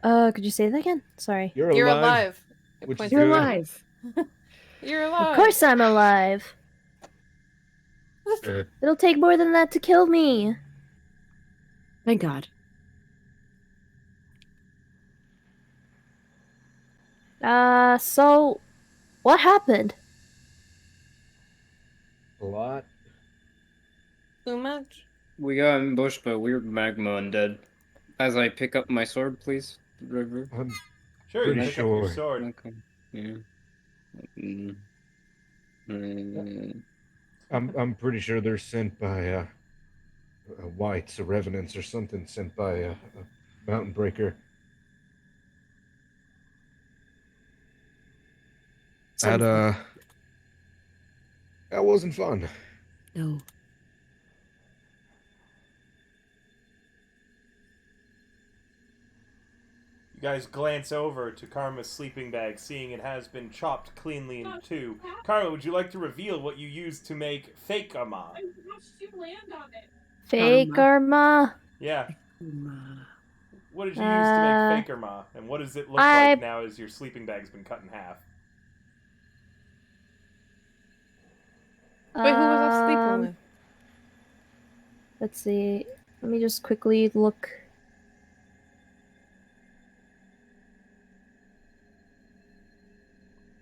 Could you say that again? Sorry. You're You're alive. alive. It Which is points You're good. alive. You're alive. Of course I'm alive. Uh, It'll take more than that to kill me. Thank God. So what happened? a lot. Too much. We got ambushed by weird magma undead. As I pick up my sword, please, River. I'm Sure, you Pretty pick up your sure. sword. Okay. Yeah. Mm. Mm. I'm pretty sure they're sent by whites or revenants or something, sent by a mountain breaker. That wasn't fun. No. You guys glance over to Karma's sleeping bag, seeing it has been chopped cleanly in two. Karma, would you like to reveal what you used to make fake Ama? Fake Arma? Yeah. Mm, What did you use to make fake Ama? And what does it look like now as your sleeping bag's been cut in half? Wait, who was I sleeping Um, with? Let's see. Let me just quickly look.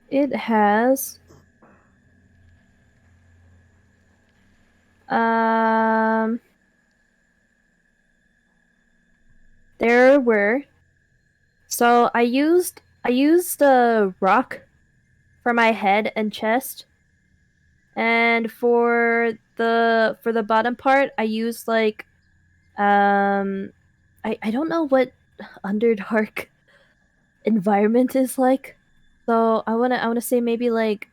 It has there were I used a rock for my head and chest, and for the bottom part I used like I don't know what Underdark environment is like. So I wanna say maybe like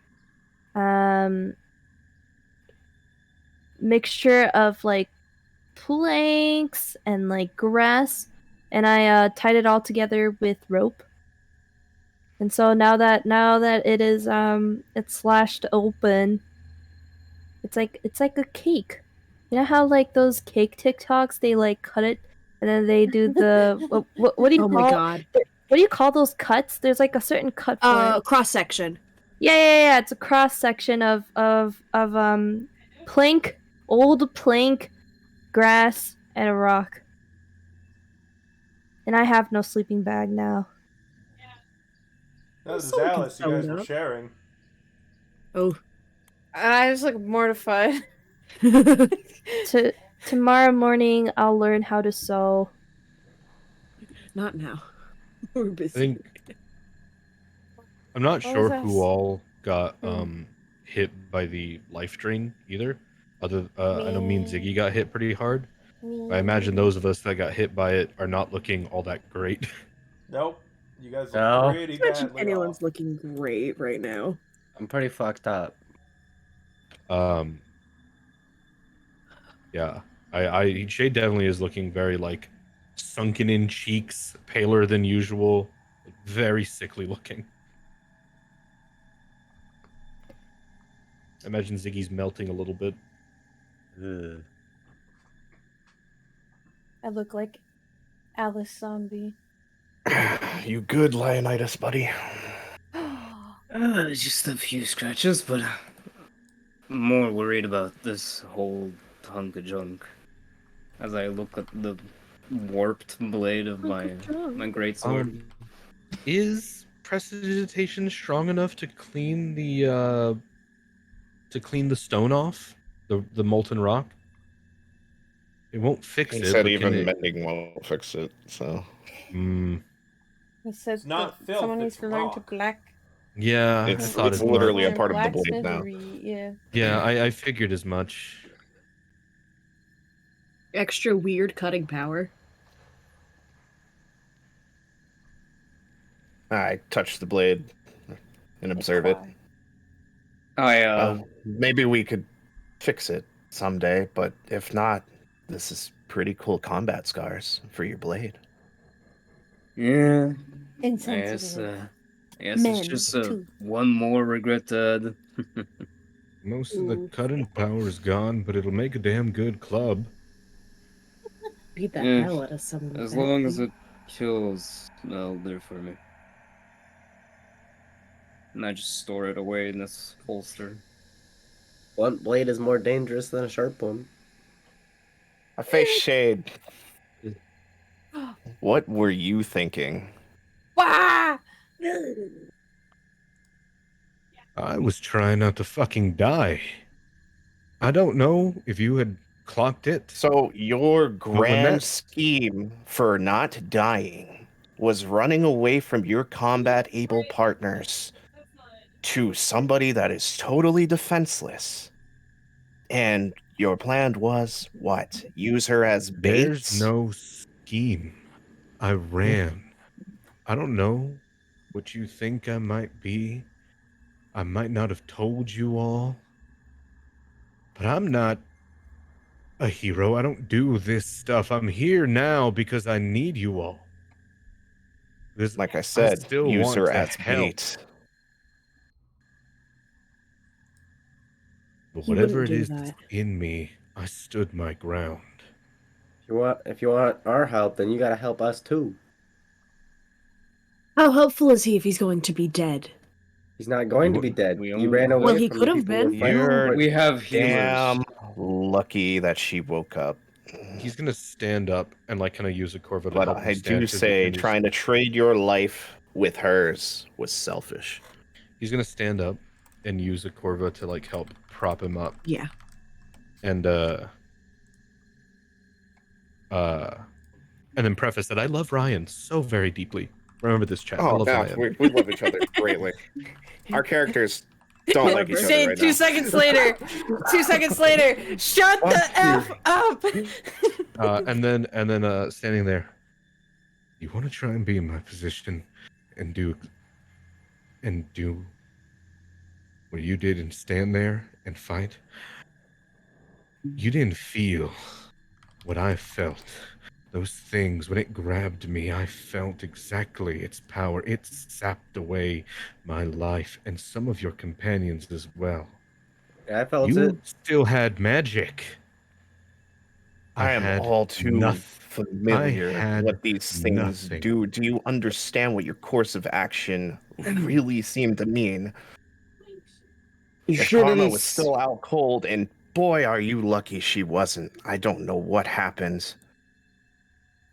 mixture of like planks and like grass, and I tied it all together with rope. And so now that it is it's slashed open, it's like a cake. You know how like those cake TikToks, they like cut it and then they do the what do you Oh my call God. what do you call those cuts? There's like a certain cut for it. Cross section. Yeah. It's a cross section of plank, old plank, grass, and a rock. And I have no sleeping bag now. That was Someone can Alice. You sew guys it were up. sharing. Oh, I was like mortified. Tomorrow morning, I'll learn how to sew. Not now. We're I busy. think I'm not What was sure I who s- all got Hmm. hit by the life drain either. I know me and Me, Ziggy got hit pretty hard. I imagine me. those of us that got hit by it are not looking all that great. Nope. You guys look No. pretty Imagine badly anyone's off. looking great right now. I'm pretty fucked up. Um, yeah, Shay definitely is looking very like sunken in cheeks, paler than usual, very sickly looking. I imagine Ziggy's melting a little bit. Ugh. I look like Alice Zombie. You good, Leonidas, buddy? Just a few scratches, but I'm more worried about this whole hunk of junk. As I look at the warped blade of my greatsword. Is prestidigitation strong enough to clean the stone off the molten rock? It won't fix He it, said but can even it? mending won't fix it, so. Mm, He said It's not that filth, someone it's needs to learn to rock. black. yeah, I thought It's as literally a much. Learn part of the blade now. blacksmithery. Yeah. Yeah, I figured as much. Extra weird cutting power. I touch the blade and observe it. I Maybe we could fix it someday, but if not, this is pretty cool combat scars for your blade. yeah. Insensitive. I guess Men, it's just too. one more regret to add. Most of the cutting power is gone, but it'll make a damn good club. Beat the Yeah, hell out of someone with as that long as thing. it kills, that'll do for me. And I just store it away in this holster. Blunt blade is more dangerous than a sharp one. I face shade. What were you thinking? Wah! I was trying not to fucking die. I don't know if you had clocked it. So your But when grand that scheme for not dying was running away from your combat-able partners to somebody that is totally defenseless. And your plan was what? Use her as there's bait? no scheme. I ran. I don't know what you think I might be. I might not have told you all. But I'm not a hero. I don't do this stuff. I'm here now because I need you all. Because Like I I said, still use want her to as help. bait. But He whatever wouldn't it do is that. in me, I stood my ground. If you want our help, then you gotta help us too. How helpful is he if he's going to be dead? He's not going to be dead. we He only ran have- away Well, he from could the have people we're been. fighting. You're We have healers. damn lucky that she woke up. He's gonna stand up and like kind of use a corvo to But help him I stand. do 'cause he say continues- trying to trade your life with hers was selfish. He's gonna stand up and use a corvo to like help prop him up. Yeah. And then preface that I love Ryan so very deeply. Remember this, chat. I Oh, love yeah, Ryan. we love each other greatly. Our characters don't like each other Shade, right 2 now. seconds later. 2 seconds later. Shut the F up! And then standing there. You want to try and be in my position and do what you did and stand there and fight? You didn't feel what I felt. Those things, when it grabbed me, I felt exactly its power. It sapped away my life and some of your companions as well. Yeah, I felt You it. still had magic. I am had all too nothing. familiar I had what these things nothing. do. Do you understand what your course of action really seemed to mean? You If sure that Karma was he's still out cold, and boy, are you lucky she wasn't. I don't know what happened.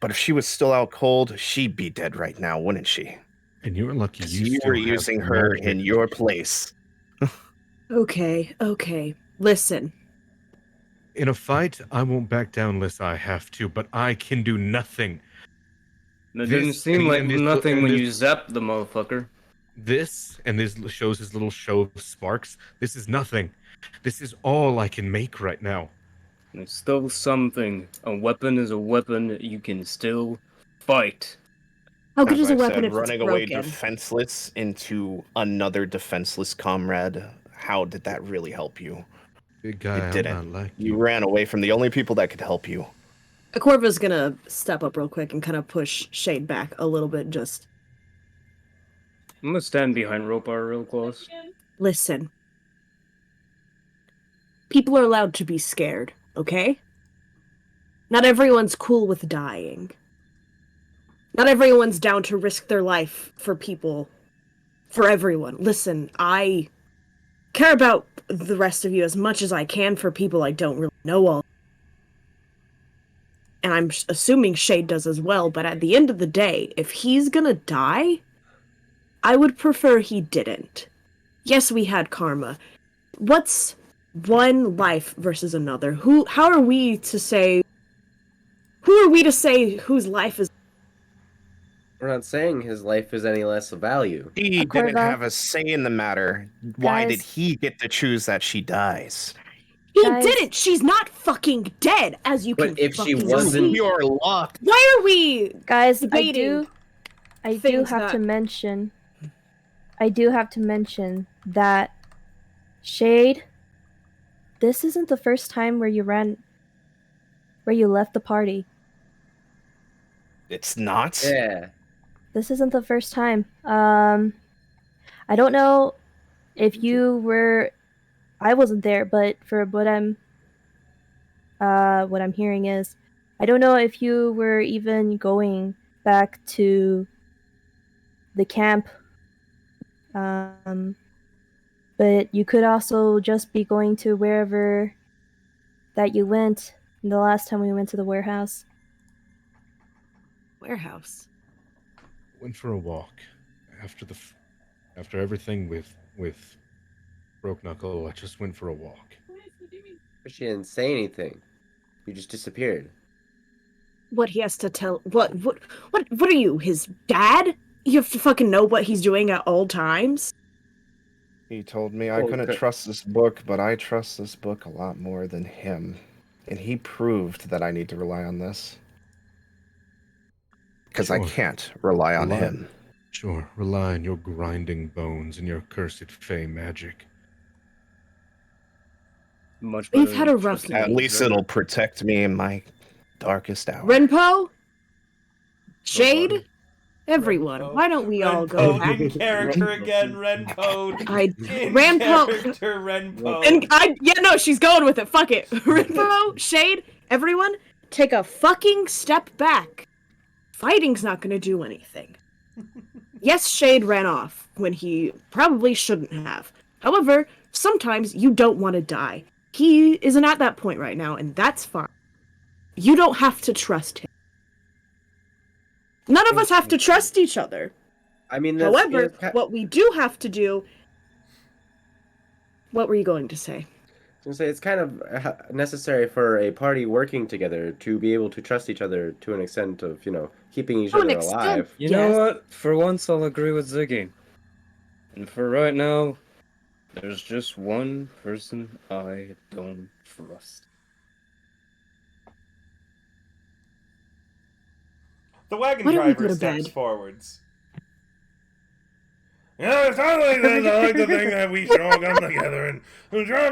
But if she was still out cold, she'd be dead right now, wouldn't she? And you're lucky Because you you still were have using the her magic. in your place. Okay. Listen. In a fight, I won't back down unless I have to, but I can do nothing. That didn't seem like nothing when you zapped the motherfucker. This shows his little show of sparks. This is nothing. This is all I can make right now. It's still something. A weapon is a weapon. You can still fight. How good As is a I weapon said, if it's running away broken? defenseless into another defenseless comrade, how did that really help you? Big guy, It I'm didn't. not like You you. ran away from the only people that could help you. Akorva's gonna step up real quick and kind of push Shade back a little bit, just... I'm gonna stand behind Ropar real close. Listen. People are allowed to be scared, okay? Not everyone's cool with dying. Not everyone's down to risk their life for people. For everyone. Listen, I care about the rest of you as much as I can for people I don't really know all. And I'm assuming Shade does as well, but at the end of the day, if he's gonna die, I would prefer he didn't. Yes, we had karma. What's one life versus another? How are we to say... Who are we to say whose life is... We're not saying his life is any less of value. He Akorva. didn't have a say in the matter. Why did Guys. he get to choose that she dies? He Guys. didn't! She's not fucking dead, as you But can if she fucking wasn't- see. You're locked. Why are we Guys, debating I do things have to that- mention that Shade, this isn't the first time where you left the party. It's not? Yeah. This isn't the first time. I don't know if you were. I wasn't there, but for what I'm hearing is, I don't know if you were even going back to the camp. But you could also just be going to wherever that you went the last time we went to the warehouse. Warehouse. Went for a walk after everything with Broke Knuckle. I just went for a walk. But she didn't say anything. You just disappeared. What he has to tell... What are you, his dad? You have to fucking know what he's doing at all times? He told me I Oh, couldn't okay. trust this book, but I trust this book a lot more than him. And he proved that I need to rely on this. Because I Sure. can't rely on Rely- him. Sure, rely on your grinding bones and your cursed fey magic. Much We've better had than a rough trusting night. At each least other. it'll protect me in my darkest hour. Renpo? Shade? Everyone, Renpo. why don't we all go Renpo back? in character again, Renpo. In Renpo... character, Renpo. And she's going with it. Fuck it. Renpo, Shade, everyone, take a fucking step back. Fighting's not gonna do anything. Yes, Shade ran off when he probably shouldn't have. However, sometimes you don't want to die. He isn't at that point right now, and that's fine. You don't have to trust him. None of us have to trust each other. I mean, that's, However, yeah, what we do have to do... What were you going to say? I was gonna say it's kind of necessary for a party working together to be able to trust each other to an extent of, keeping each To an other extent. alive. You Yes. know what? For once, I'll agree with Ziggy. And for right now, there's just one person I don't trust. The wagon Why don't we driver go to steps bed? forwards. Yeah, it sounds like this. I like to think that we should all come together and try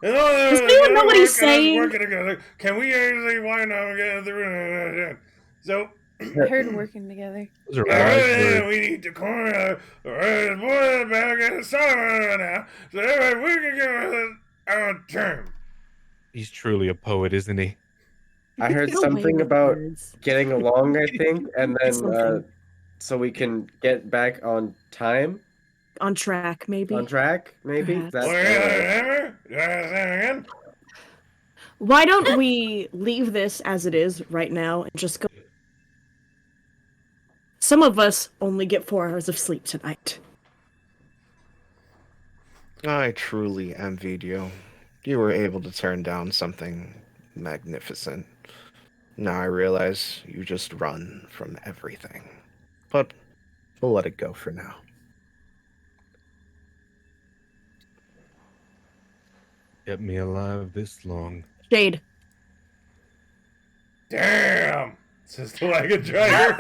Does anyone know what he's saying? Working together. Can we actually find out get through? So, I heard working together. Those are wise words. we need to corner boy back in the summer now, so that we can give our term. He's truly a poet, isn't he? I heard Get away something with about words. getting along, I think, and then Something. so we can get back on time, On track, maybe. on track, maybe. Perhaps. That's Remember? Do I say it again? Why don't we leave this as it is right now and just go? Some of us only get 4 hours of sleep tonight. I truly envied you. You were able to turn down something magnificent. Now I realize you just run from everything. But we'll let it go for now. Kept me alive this long. Shade. Damn! Says the wagon driver.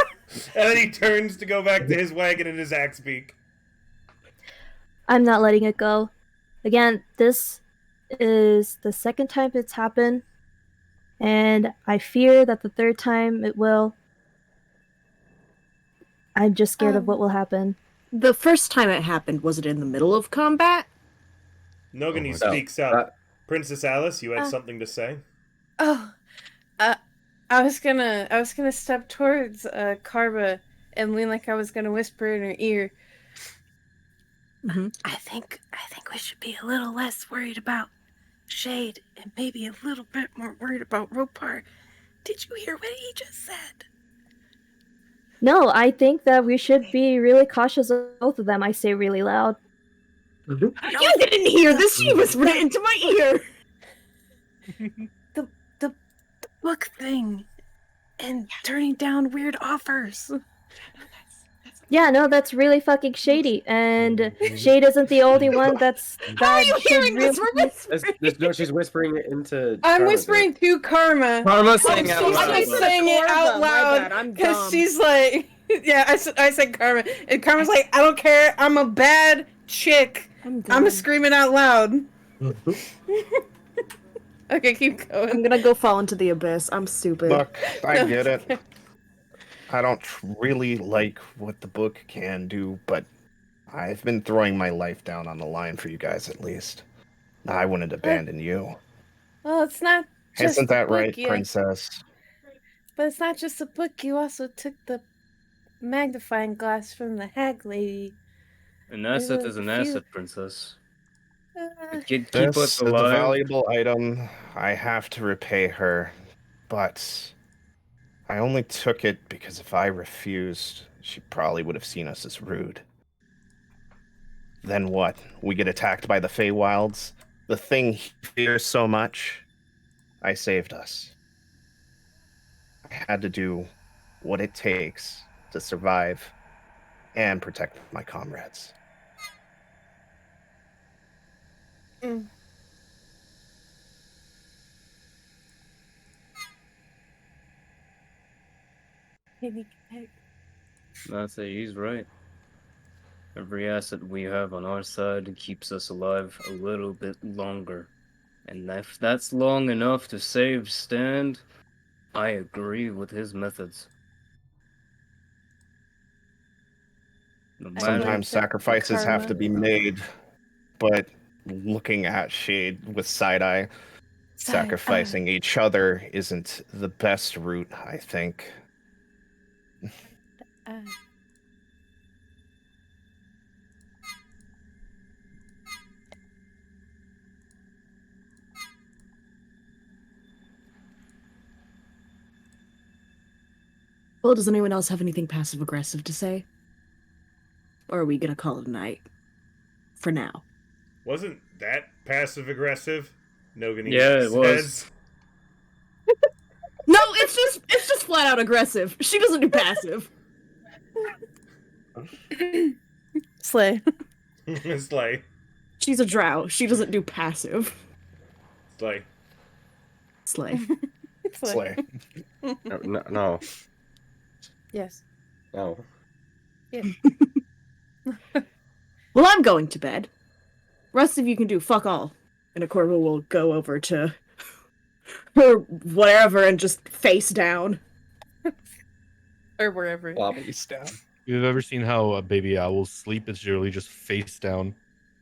And then he turns to go back to his wagon and his axe beak. I'm not letting it go. Again, this is the second time it's happened, and I fear that the third time it will. I'm just scared of what will happen. The first time it happened, was it in the middle of combat? Nogany my speaks God. up. Princess Alice, you had something to say? Oh, I was gonna step towards Karma and lean like I was gonna whisper in her ear. Mhm. I think we should be a little less worried about Shade and maybe a little bit more worried about Ropar. Did you hear what he just said? No, I think that we should be really cautious of both of them. I say really loud. You didn't hear this! She whispered it into my ear! The book thing and turning down weird offers. Yeah, no, that's really fucking shady. And Shade isn't the only one that's How are you should hearing this? really- We're whispering! No, she's whispering it into. I'm Karma's whispering to Karma. Karma Like, saying out she's loud. just saying it out loud because she's like, yeah, I said Karma, and Karma's like, I don't care, I'm a bad chick. I'm screaming out loud. Okay, keep going. I'm gonna go fall into the abyss. I'm stupid. Look, I get it. I don't really like what the book can do, but I've been throwing my life down on the line for you guys at least. I wouldn't abandon you. Well, it's not just Isn't the that book, right, yeah. Princess? But it's not just the book. You also took the magnifying glass from the hag lady. An asset is an asset, princess. It can keep This us is a alive. valuable item. I have to repay her, but I only took it because if I refused, she probably would have seen us as rude. Then what? We get attacked by the Feywilds? The thing he fears so much? I saved us. I had to do what it takes to survive and protect my comrades. I'd say he's right. Every asset we have on our side keeps us alive a little bit longer. And if that's long enough to save Stand, I agree with his methods. No matter Sometimes sacrifices have to be made, but looking at Shade with side-eye, sacrificing each other isn't the best route, I think. Well, does anyone else have anything passive-aggressive to say? Or are we gonna call it a night? For now. Wasn't that passive aggressive? Nogany Yeah, it was. says. No, it's just flat out aggressive. She doesn't do passive. Slay. Slay. She's a drow. She doesn't do passive. Slay. Slay. Slay. No. Yes. No. Well, I'm going to bed. Rest of you can do fuck all. And Akorva will go over to her wherever and just face down. Or wherever. Face down. You've ever seen how a baby owls sleep? It's generally just face down,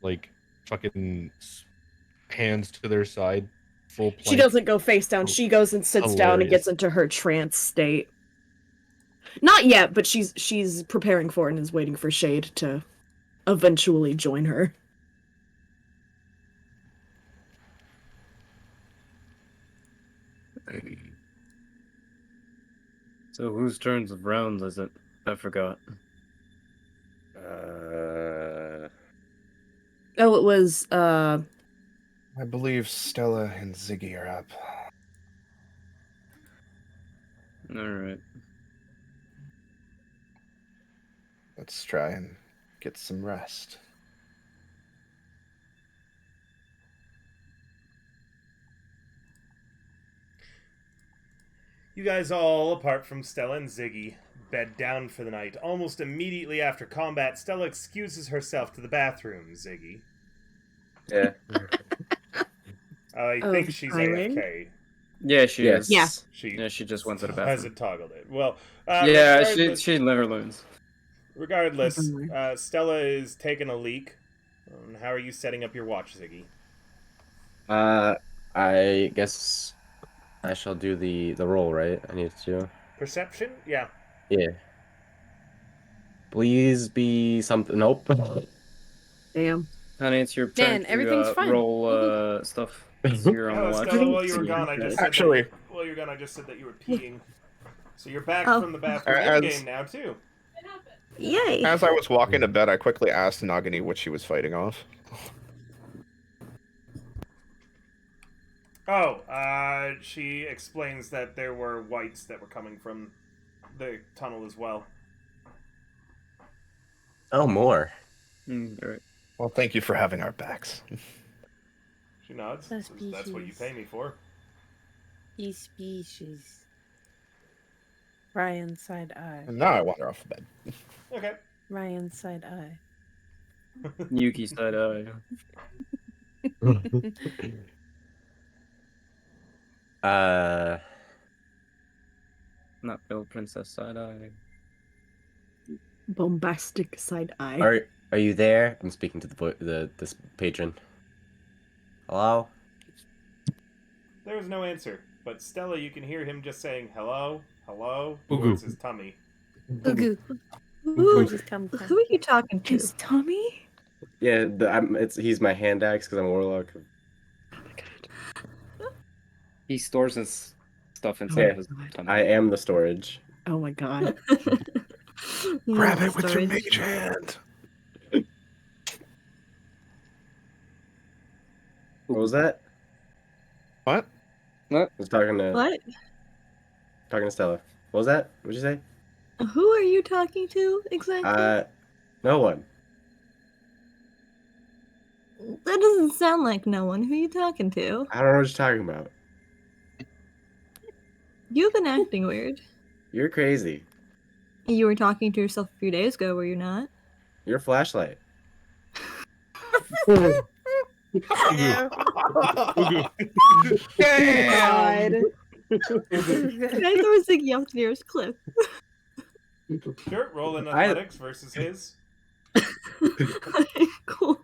like fucking hands to their side, full plank. She doesn't go face down. She goes and sits down and Hilarious. gets into her trance state. Not yet, but she's preparing for it and is waiting for Shade to eventually join her. So whose turns of rounds is it? I forgot. Oh, it was I believe Stella and Ziggy are up. All right. Let's try and get some rest. You guys all, apart from Stella and Ziggy, bed down for the night. Almost immediately after combat, Stella excuses herself to the bathroom, Ziggy. Yeah. I Oh, think the she's timing? AFK. Yeah, she Yes. is. Yeah. She just went to the Hasn't bathroom. toggled it. Well, Yeah, regardless, she never learns. regardless, Bummer. Stella is taking a leak. How are you setting up your watch, Ziggy? I guess I shall do the roll, right? I need to. Perception? Yeah. Yeah. Please be something. Nope. Damn. Honey, it's your turn Man, to everything's fine. roll stuff. So you're on the Oh, watch. Stella, while you were Everything's gone, I just good. said Actually- that. While you were gone, I just said that you were peeing. So you're back Oh. from the bathroom As- in game now too. Yay! As I was walking to bed, I quickly asked Nagini what she was fighting off. Oh, she explains that there were whites that were coming from the tunnel as well. Oh, more. All right. Well, thank you for having our backs. She nods. The Says, that's what you species. pay me for. These species. Ryan side eye. And now I wander off the bed. Okay. Ryan side eye. Yuki side eye. Not Bill Princess side eye. Bombastic side eye. Are you there? I'm speaking to this patron. Hello? There was no answer, but Stella, you can hear him just saying hello, hello, Ugu. towards his tummy. Ugu. Who, Just come who are you talking to? His tummy? Yeah, he's my hand axe because I'm a warlock. He stores his stuff inside Yeah, of his tummy. I am the storage. Oh my god. Grab Yeah, it with your storage. mage hand. What was that? What? I was talking to What? Stella. What was that? What'd you say? Who are you talking to exactly? No one. That doesn't sound like no one. Who are you talking to? I don't know what you're talking about. You've been acting weird. You're crazy. You were talking to yourself a few days ago, were you not? You're a flashlight. Ugu. God. Can I throw Ziggy off the nearest cliff? Sure, roll in athletics versus his. Cool.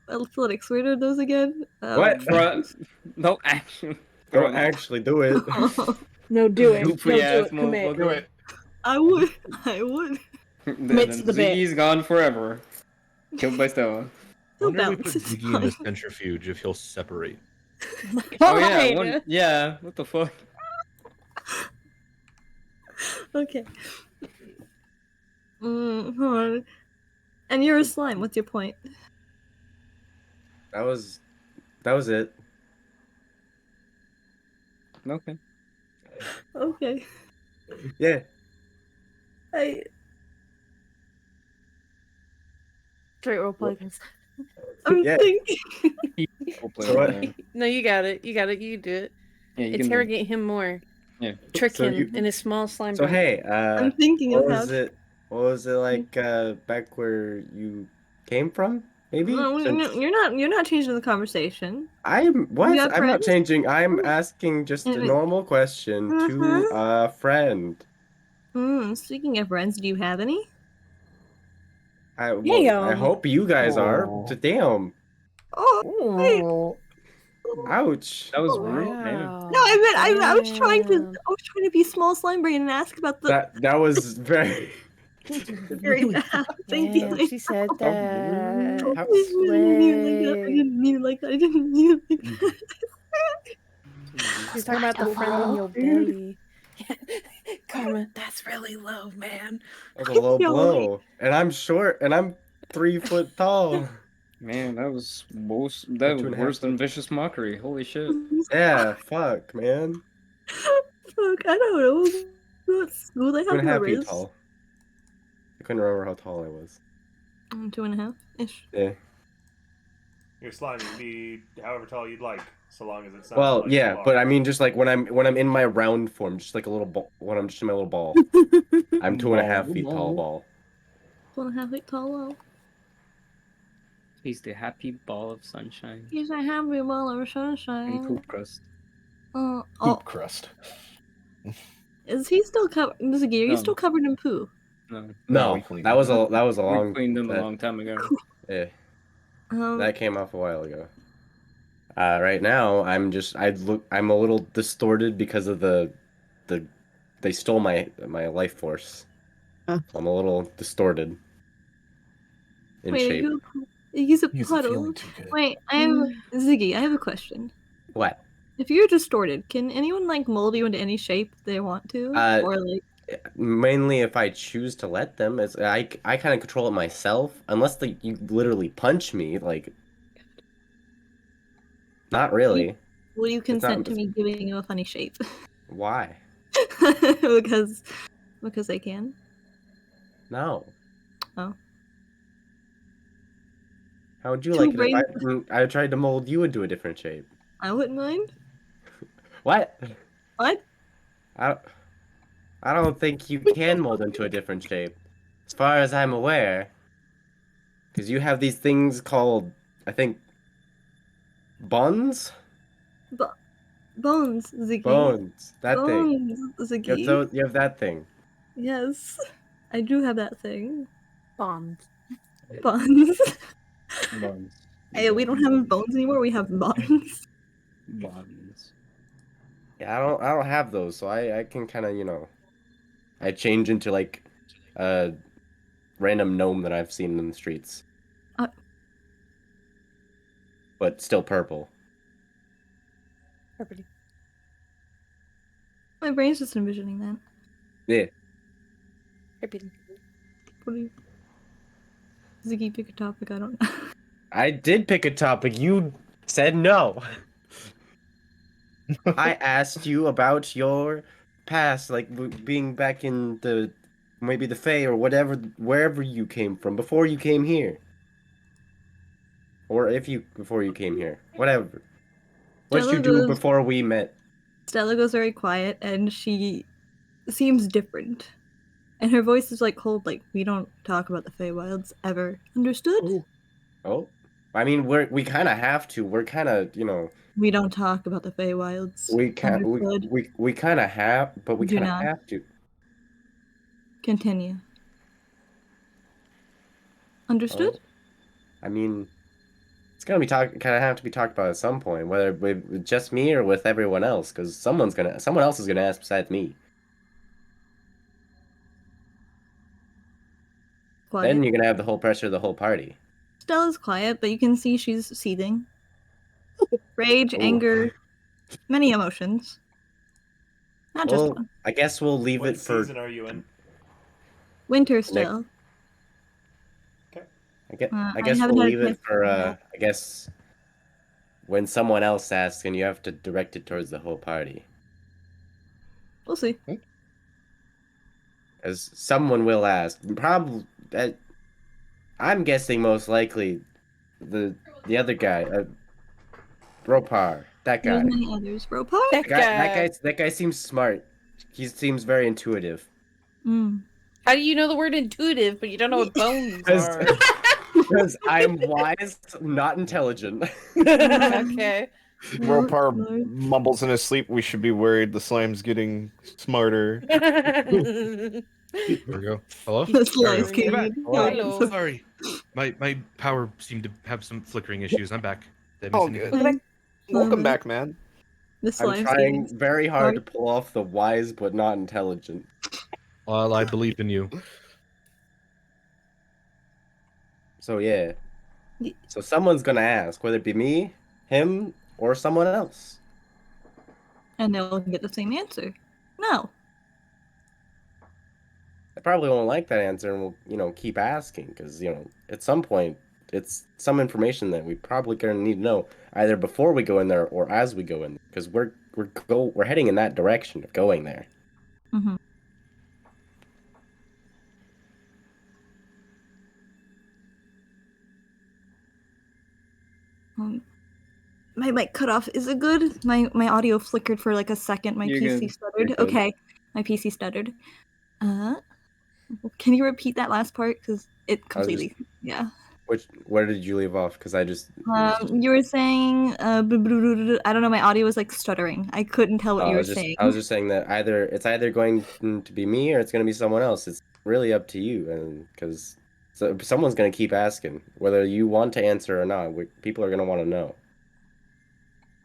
Athletics. Where are those again? What? No action. Don't actually do it. No, do it. Goofy Don't do ass it. Commit. Do it. I would. I would. Commit to the bit. Ziggy's gone forever. Killed by Stella. I wonder if we bounce, put it's Ziggy in the fine. centrifuge if he'll separate. Oh yeah, yeah. What the fuck? Okay. Hold on. And you're a slime. What's your point? That was it. Okay. Okay. Yeah. Straight roleplay. I'm Yeah. thinking. We'll play So what? with that. No, you got it. You got it. You do it. Yeah, you can. Interrogate him more. Yeah. Trick So him you- in his small slime. So brain. hey, I'm thinking what of how. was it? What was it like back where you came from? Maybe. No, Since you're not. You're not changing the conversation. I'm what? You have I'm not friends? changing. I'm asking just a normal question to a friend. Speaking of friends, do you have any? I Damn. hope you guys are. Aw. Damn. Oh, wait. Ouch. That was rude, man. Wow. No, I meant I was trying to. Damn. I was trying to be small slime brain and ask about the That was very. very bad. Thank you. Damn, she said that. How- I didn't mean it like that. I didn't mean it like that. She's talking about the friend in your belly. Karma, that's really low, man. That was a low Yo, blow. And I'm short and I'm 3 foot tall. Man, that was worse. Like That was 2.5 worse than feet. vicious mockery. Holy shit. Yeah, fuck, man. Fuck, I don't know. What school they have 2.5 feet whoever is. tall. I couldn't remember how tall I was. 2.5 ish. Yeah. Your slime can be however tall you'd like, so long as it's not Well, like yeah, you but are. I mean, just like when I'm in my round form, just like a little ball. When I'm just in my little ball, I'm 2.5 feet tall ball. 2.5 feet tall. Well, He's the happy ball of sunshine he's a happy ball of and sunshine. poop crust. Oh, Poop crust. is he still covered? Ziggy, are you No. still covered in poo? No, No, we cleaned that it was up. a we long. cleaned them a That, long time ago. yeah, Um, that came off a while ago. Right now I'm a little distorted because of the they stole my life force. Huh. So I'm a little distorted in wait, shape. he's a He's puddle. feeling too good. Wait, Ziggy. I have a question. What? If you're distorted, can anyone like mold you into any shape they want to, or like? Mainly if I choose to let them, I kind of control it myself. Unless you literally punch me, like not really. Will you It's not. consent to me giving you a funny shape? Why? because I can. No. Oh. How would you Two like it if brains. I tried to mold you into a different shape? I wouldn't mind. What? What? I I don't think you can mold into a different shape, as far as I'm aware. Because you have these things called, I think, buns? Bones, Ziggy. Bones. That thing. Bones, Ziggy. You have that thing. Yes, I do have that thing. Bonds. Bonds. Buns. Hey, we don't have bones anymore. We have bonds. Buns. Yeah, I don't have those, so I can kind of, I change into like a random gnome that I've seen in the streets. But still purple. My brain's just envisioning that. Yeah. What do you? Ziggy, pick a topic. I don't know. I did pick a topic. You said no. I asked you about your past, like being back in maybe the Fae or whatever, wherever you came from before you came here, or before you came here, whatever. What did you do before we met? Stella goes very quiet, and she seems different. And her voice is like cold, like we don't talk about the Feywilds ever. Understood? Oh, I mean, we kind of have to. We're kind of, We don't talk about the Feywilds. we can't. Understood? We kind of have, but we Do kind of not. have to. Continue. Understood? Oh, I mean, it's gonna be kind of have to be talked about at some point, whether with just me or with everyone else, because someone else is gonna ask besides me. Quiet. Then you're gonna have the whole pressure of the whole party. Stella's quiet, but you can see she's seething. Rage, Ooh. anger, many emotions. Not just Well, one. I guess we'll leave What it for. season are you in? Winter still. I guess I we'll haven't had a leave it chance to for. do that. I guess when someone else asks, and you have to direct it towards the whole party, We'll see. as someone will ask. Probably. I'm guessing most likely the other guy, Ropar, that There's guy. many others. Ropar? That guy seems smart. He seems very intuitive. Mm. How do you know the word intuitive, but you don't know what bones are? Because I'm wise, not intelligent. Okay. Ropar Nice. mumbles in his sleep. We should be worried. The slime's getting smarter. There we go. Hello? The There we slime's go. getting I'm back. Hello. Sorry. My power seemed to have some flickering issues. I'm back. Did I miss Oh, anything? good. Welcome back, man. The I'm slime's trying getting very hard to smart. pull off the wise but not intelligent. Well, I believe in you. So yeah. Ye- So someone's gonna ask, whether it be me, him, or someone else. And they'll get the same answer. No. I probably won't like that answer and will, keep asking, because, at some point, it's some information that we probably gonna need to know either before we go in there or as we go in there, because we're heading in that direction of going there. Mm-hmm. My mic cut off. Is it good? My audio flickered for like a second. My You're PC good. stuttered. You're good. Okay, my PC stuttered. Can you repeat that last part? Because it completely. Yeah. Where did you leave off? Because I just You were saying. I don't know. My audio was like stuttering. I couldn't tell what you were saying. I was just saying that it's either going to be me or it's going to be someone else. It's really up to you, and because someone's going to keep asking whether you want to answer or not. People are going to want to know.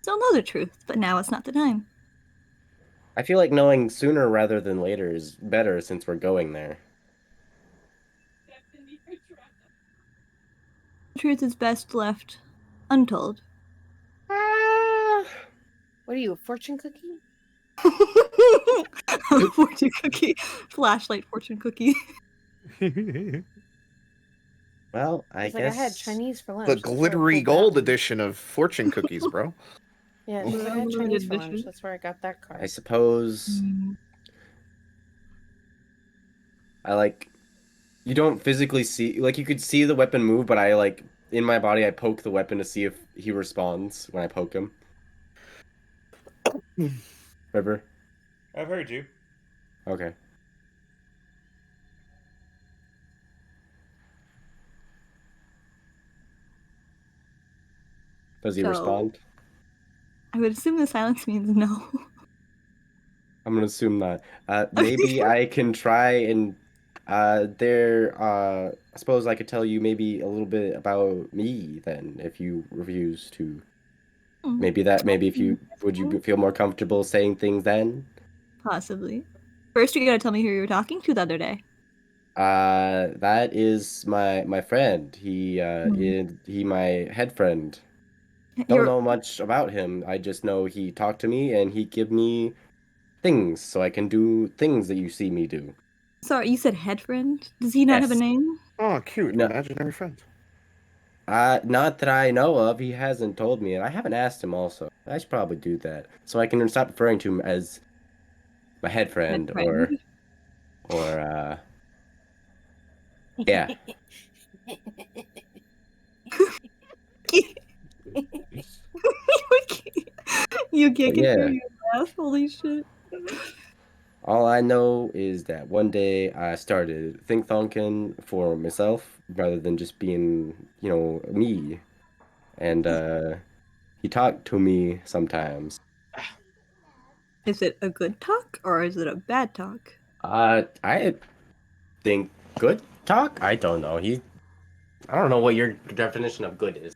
Still know the truth, but now it's not the time. I feel like knowing sooner rather than later is better since we're going there. The truth is best left untold. What are you, a fortune cookie? Fortune cookie. Flashlight fortune cookie. Well, I It's guess like I had Chinese for lunch. The that's where I glittery pulled gold that. edition of fortune cookies, bro. Yeah, it's like I had Limited Chinese for lunch. edition. That's where I got that card. I suppose I like you don't physically see like you could see the weapon move, but I like in my body I poke the weapon to see if he responds when I poke him. River? I've heard you. Okay. Does he So- respond? I would assume the silence means no. I'm gonna assume not. Maybe I can try and I suppose I could tell you maybe a little bit about me then if you refuse to. Maybe if you would you feel more comfortable saying things then? Possibly. First, you gotta tell me who you were talking to the other day. That is my friend. He my head friend. Don't You're- know much about him. I just know he talked to me and he give me things so I can do things that you see me do. Sorry, you said head friend? Does he not have a Yes. name? Oh, cute. No. Imaginary friend. Not that I know of. He hasn't told me, and I haven't asked him also. I should probably do that so I can stop referring to him as my head friend friend. or yeah. You can't But yeah. control your laugh. Holy shit. All I know is that one day I started thinking for myself rather than just being, me. And he talked to me sometimes. Is it a good talk or is it a bad talk? I think good talk? I don't know. I don't know what your definition of good is.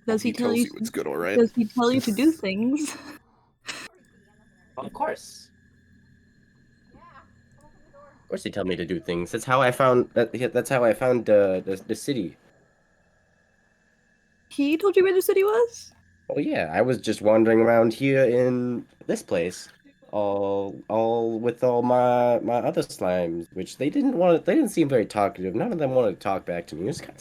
Does he tell you? it's good, all right. Does he tell you to do things? Of course. Of course, he told me to do things. That's how I found That's how I found the city. He told you where the city was? Oh yeah, I was just wandering around here in this place, all with all my other slimes, which they didn't seem very talkative. None of them wanted to talk back to me. It's kind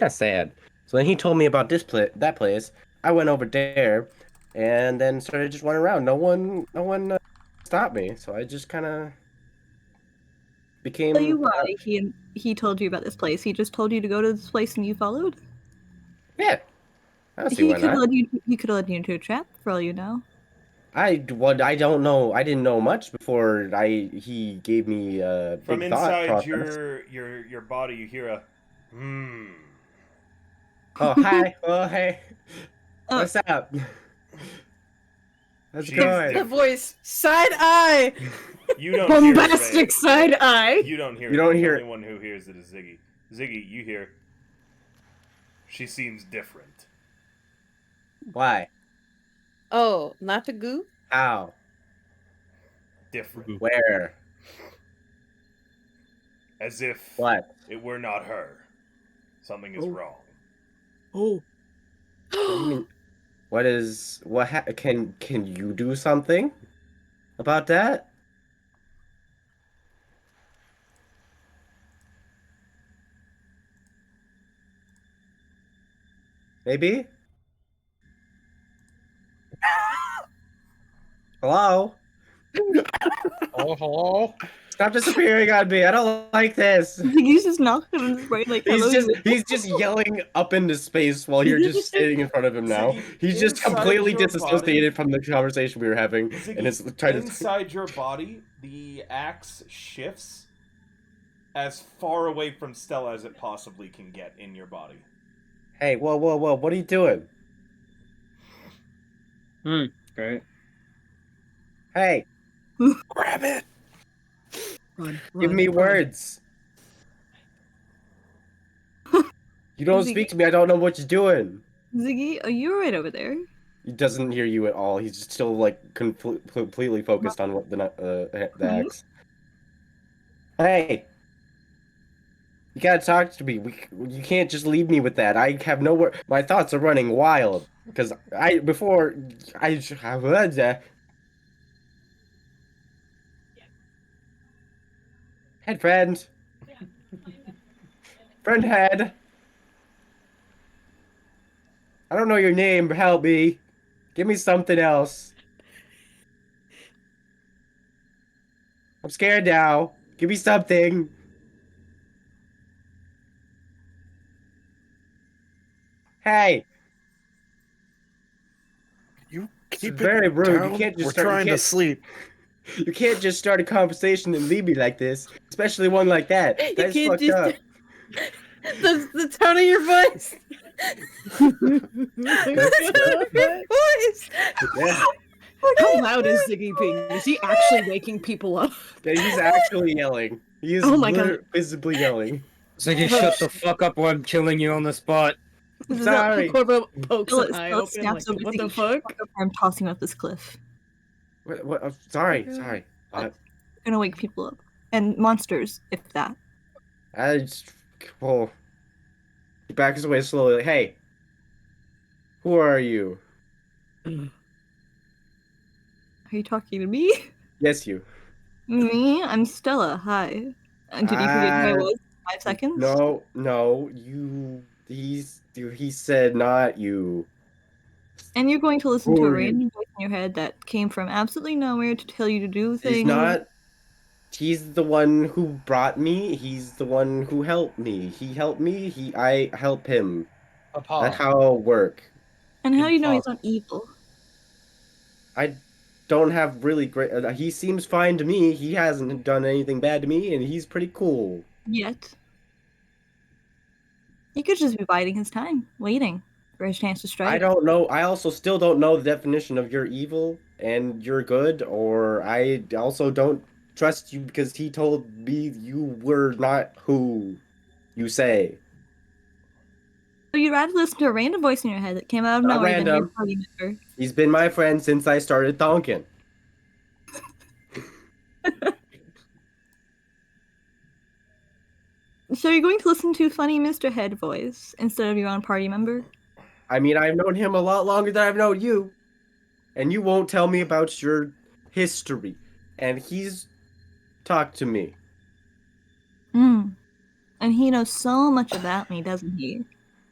of sad. So then he told me about that place. I went over there, and then started just wandering around. No one stopped me. So I just kind of became. Tell you why he told you about this place. He just told you to go to this place and you followed. Yeah, I don't see He why could have not. led you into a trap for all you know. I don't know. I didn't know much before he gave me a From big thought inside process. your body, you hear a Oh hi. Oh hey. Oh. What's up? How's it She's going? The voice, side eye, You don't hear it, bombastic side eye. You don't hear You it. don't The hear only it. one who hears it is Ziggy. Ziggy, you hear. She seems different. Why? Oh, not the goo? How? Different. Where? As if What? it were not her. Something is wrong. Oh. What do you mean? Can you do something about that? Maybe? Hello? Oh, hello? Stop disappearing on me. I don't like this. He's just knocking on his brain like, hello, He's just yelling up into space while you're just standing in front of him now. Ziggy, He's just inside completely your disassociated from the conversation we were having, Ziggy, and is trying to. inside your body, the axe shifts as far away from Stella as it possibly can get in your body. Hey, whoa, whoa, whoa! What are you doing? Great. Hey, Grab it! give me words. You don't Ziggy. speak to me. I don't know what you're doing. Ziggy, are you right over there? He doesn't hear you at all. He's just still like completely focused on what the axe. Hey, you gotta talk to me. You can't just leave me with that. I have no word. My thoughts are running wild because head friend, friend head. I don't know your name, but help me. Give me something else. I'm scared now. Give me something. Hey, You it's keep very it rude. down. You can't just We're start. trying to sleep. You can't just start a conversation and leave me like this, especially one like that. You That's can't fucked just- up. The tone of your voice. The tone of your voice. Yeah. How loud is Ziggy being? Is he actually waking people up? Yeah, he's actually yelling. He is Oh my God. visibly yelling. Ziggy, shut the fuck up while I'm killing you on the spot. This is Sorry. Corvo pokes Stella, an eye Stella open snaps like, over what the Ziggy. fuck? I'm tossing him off this cliff. What? Sorry. I'm gonna wake people up. And monsters, if that. I just. Oh. He backs away slowly. Like, hey, who are you? Are you talking to me? Yes, you. Me? I'm Stella. Hi. Did you forget who I was? 5 seconds? No. He said not you. And you're going to listen Who to a are you? random voice in your head that came from absolutely nowhere to tell you to do things. He's not. He's the one who brought me. He's the one who helped me. He helped me. I help him. That's how it'll work. And how do you know he's not evil? I don't have really great. He seems fine to me. He hasn't done anything bad to me, and he's pretty cool. Yet. He could just be biding his time, waiting for his chance to strike. I don't know. I also still don't know the definition of you're evil and you're good, or I also don't trust you because he told me you were not who you say. So you'd rather listen to a random voice in your head that came out of Not nowhere than your random. party member. He's been my friend since I started thonking. So you're going to listen to funny Mr. Head voice instead of your own party member? I mean, I've known him a lot longer than I've known you. And you won't tell me about your history. And he's talked to me. Hmm. And he knows so much about me, doesn't he?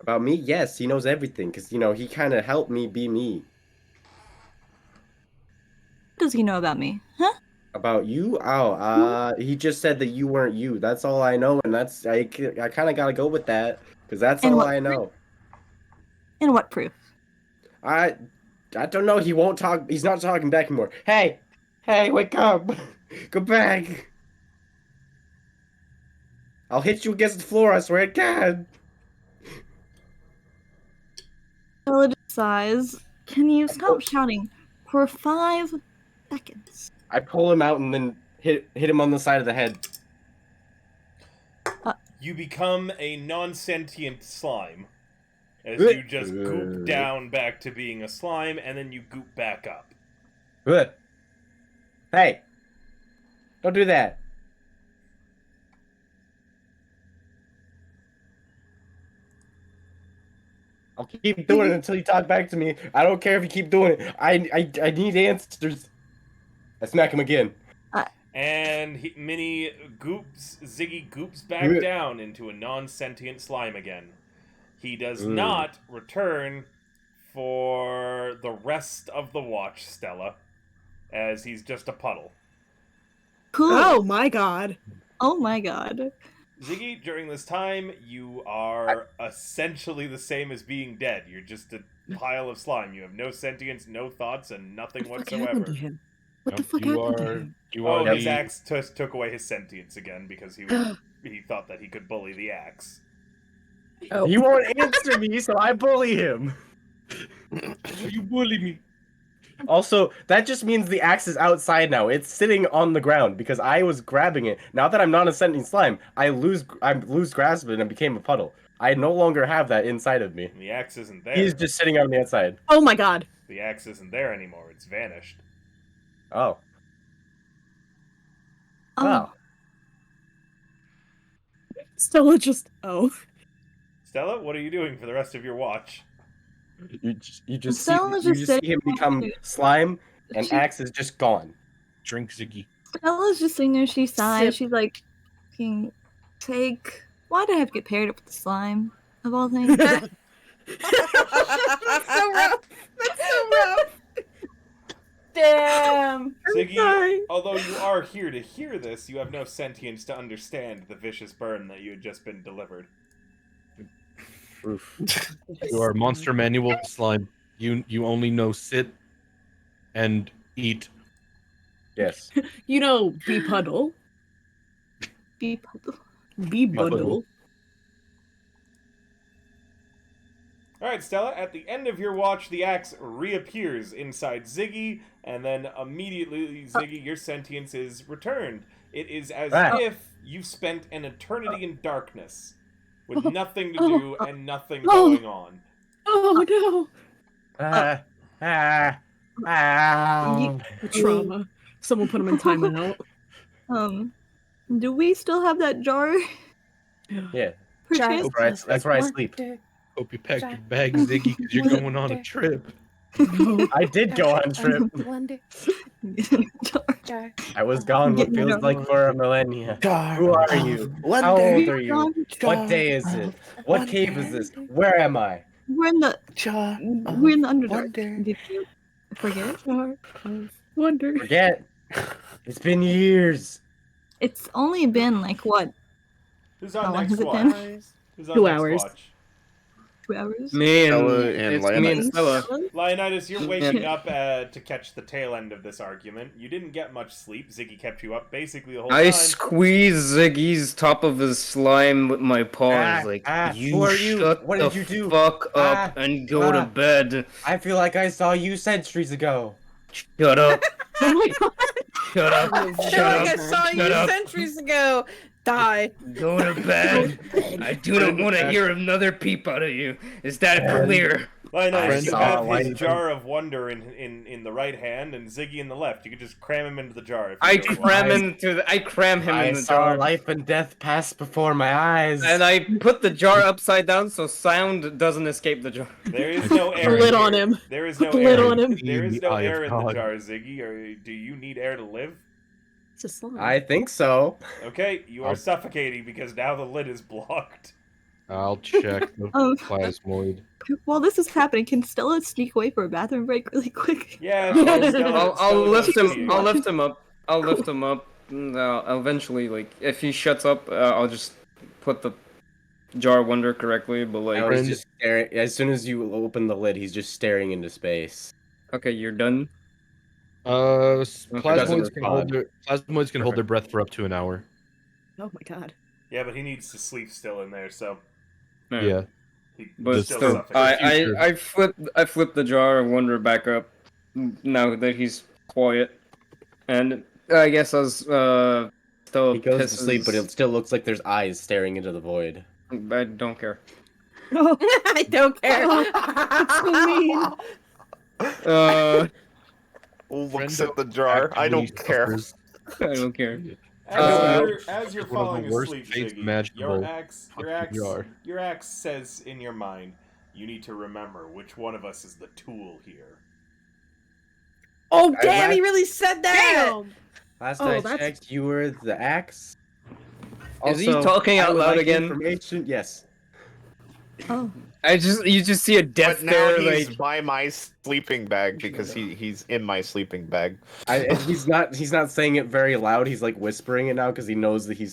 About me? Yes, he knows everything. Because, he kind of helped me be me. What does he know about me? Huh? About you? Oh, he just said that you weren't you. That's all I know. And I kind of got to go with that. Because that's And all what I know. And what proof? I don't know. He won't talk. He's not talking back anymore. Hey, wake up. Go back. I'll hit you against the floor, I swear to God. Stella sighs. Can you stop shouting for 5 seconds? I pull him out and then hit him on the side of the head. You become a non-sentient slime. As you just goop down back to being a slime, and then you goop back up. Good. Hey. Don't do that. I'll keep doing it until you talk back to me. I don't care if you keep doing it. I need answers. I smack him again. And Ziggy goops back down into a non-sentient slime again. He does not return for the rest of the watch, Stella, as he's just a puddle. Cool. Oh my god. Oh my god. Ziggy, during this time, you are essentially the same as being dead. You're just a pile of slime. You have no sentience, no thoughts, and nothing What whatsoever. happened to him? What the Nope, fuck you happened to are him? you are His the axe took away his sentience again because he thought that he could bully the axe. Oh. He won't answer me, so I bully him. you bully me. Also, that just means the axe is outside now. It's sitting on the ground because I was grabbing it. Now that I'm not a sentient slime, I lose grasp of it and became a puddle. I no longer have that inside of me. The axe isn't there. He's just sitting on the outside. Oh my god. The axe isn't there anymore. It's vanished. Oh. Oh. Wow. Stella just Stella, what are you doing for the rest of your watch? You just Stella's see, you just just see him sitting become there. slime, and She- axe is just gone. Drink Ziggy. Stella's just sitting there, she sighs, Sip. she's like, fucking take. Why do I have to get paired up with the slime? Of all things. That's so rough. That's so rough. Damn. Ziggy, although you are here to hear this, you have no sentience to understand the vicious burn that you had just been delivered. Oof. You are monster manual slime. You only know sit and eat. Yes. You know, be puddle. Be puddle. Be puddle. Alright, Stella, at the end of your watch, the axe reappears inside Ziggy, and then immediately, Ziggy, your sentience is returned. It is as if you've spent an eternity in darkness, with nothing to do and nothing going on. Oh no. Ow. Trauma. Someone put him in timeout. Do we still have that jar? Yeah. Perchance? That's where I sleep. Hope you packed your bag, Ziggy, because you're going on a trip. I did go on a trip. I was gone what feels like for a millennia. Who are you? How old are you? What day is it? What cave is this? Where am I? We're in the Underdark. Did you forget? Wonder. Forget. It's been years. It's only been like what? Who's on How long next has it watch? been? Who's on 2 next hours. watch? 2 hours? Me and, Stella and it's me and Leonidas. Stella. Leonidas, you're waking up to catch the tail end of this argument. You didn't get much sleep. Ziggy kept you up basically the whole I time. squeeze Ziggy's top of his slime with my paws, who like, are you you? shut What the did you do? fuck up and go to bed. I feel like I saw you centuries ago. Shut up. Oh my god. Shut up. I feel Shut like I up. saw you Shut up. centuries ago. Die. Go to bed. I do not want to hear another peep out of you. Is that clear? Leonidas, you saw have his lightning. jar of wonder in the right hand and Ziggy in the left. You could just cram him into the jar. If you I really want. cram him I in the saw jar. life and death pass before my eyes. And I put the jar upside down so sound doesn't escape the jar. There is no air. Lid in on here. him. There is no Lid air. on him. There is The no eye of air in the God. jar, Ziggy. Or do you need air to live? It's a slime. I think so. Okay, you are suffocating because now the lid is blocked. I'll check the Oh. plasmoid. While this is happening, can Stella sneak away for a bathroom break really quick? Yeah, I'll lift him. I'll lift him up. I'll lift him up. And, eventually, like, if he shuts up, I'll just put the jar of wonder correctly. But like, Now he's just staring. As soon as you open the lid, he's just staring into space. okay, you're done. Plasmoids can hold respond. their breath for up to an hour. Oh my god. Yeah, but he needs to sleep still in there, so Alright. Yeah. he But still still, suffocates. I flip the jar of wonder back up now that he's quiet, and I guess as still He goes pisses, to sleep, but it still looks like there's eyes staring into the void. I don't care. I don't care. Looks at the jar. I don't care. I don't care. As you're One of the falling worst asleep, faced Ziggy, magical your axe says in your mind, you need to remember which one of us is the tool here. Oh damn! He really said that. Damn. Last Oh, I that's- checked, you were the axe. Is he talking I out would loud like again? Information? Yes. Oh. You just see a death But now stare, he's like by my sleeping bag because he's in my sleeping bag. He's not saying it very loud. He's like whispering it now because he knows that he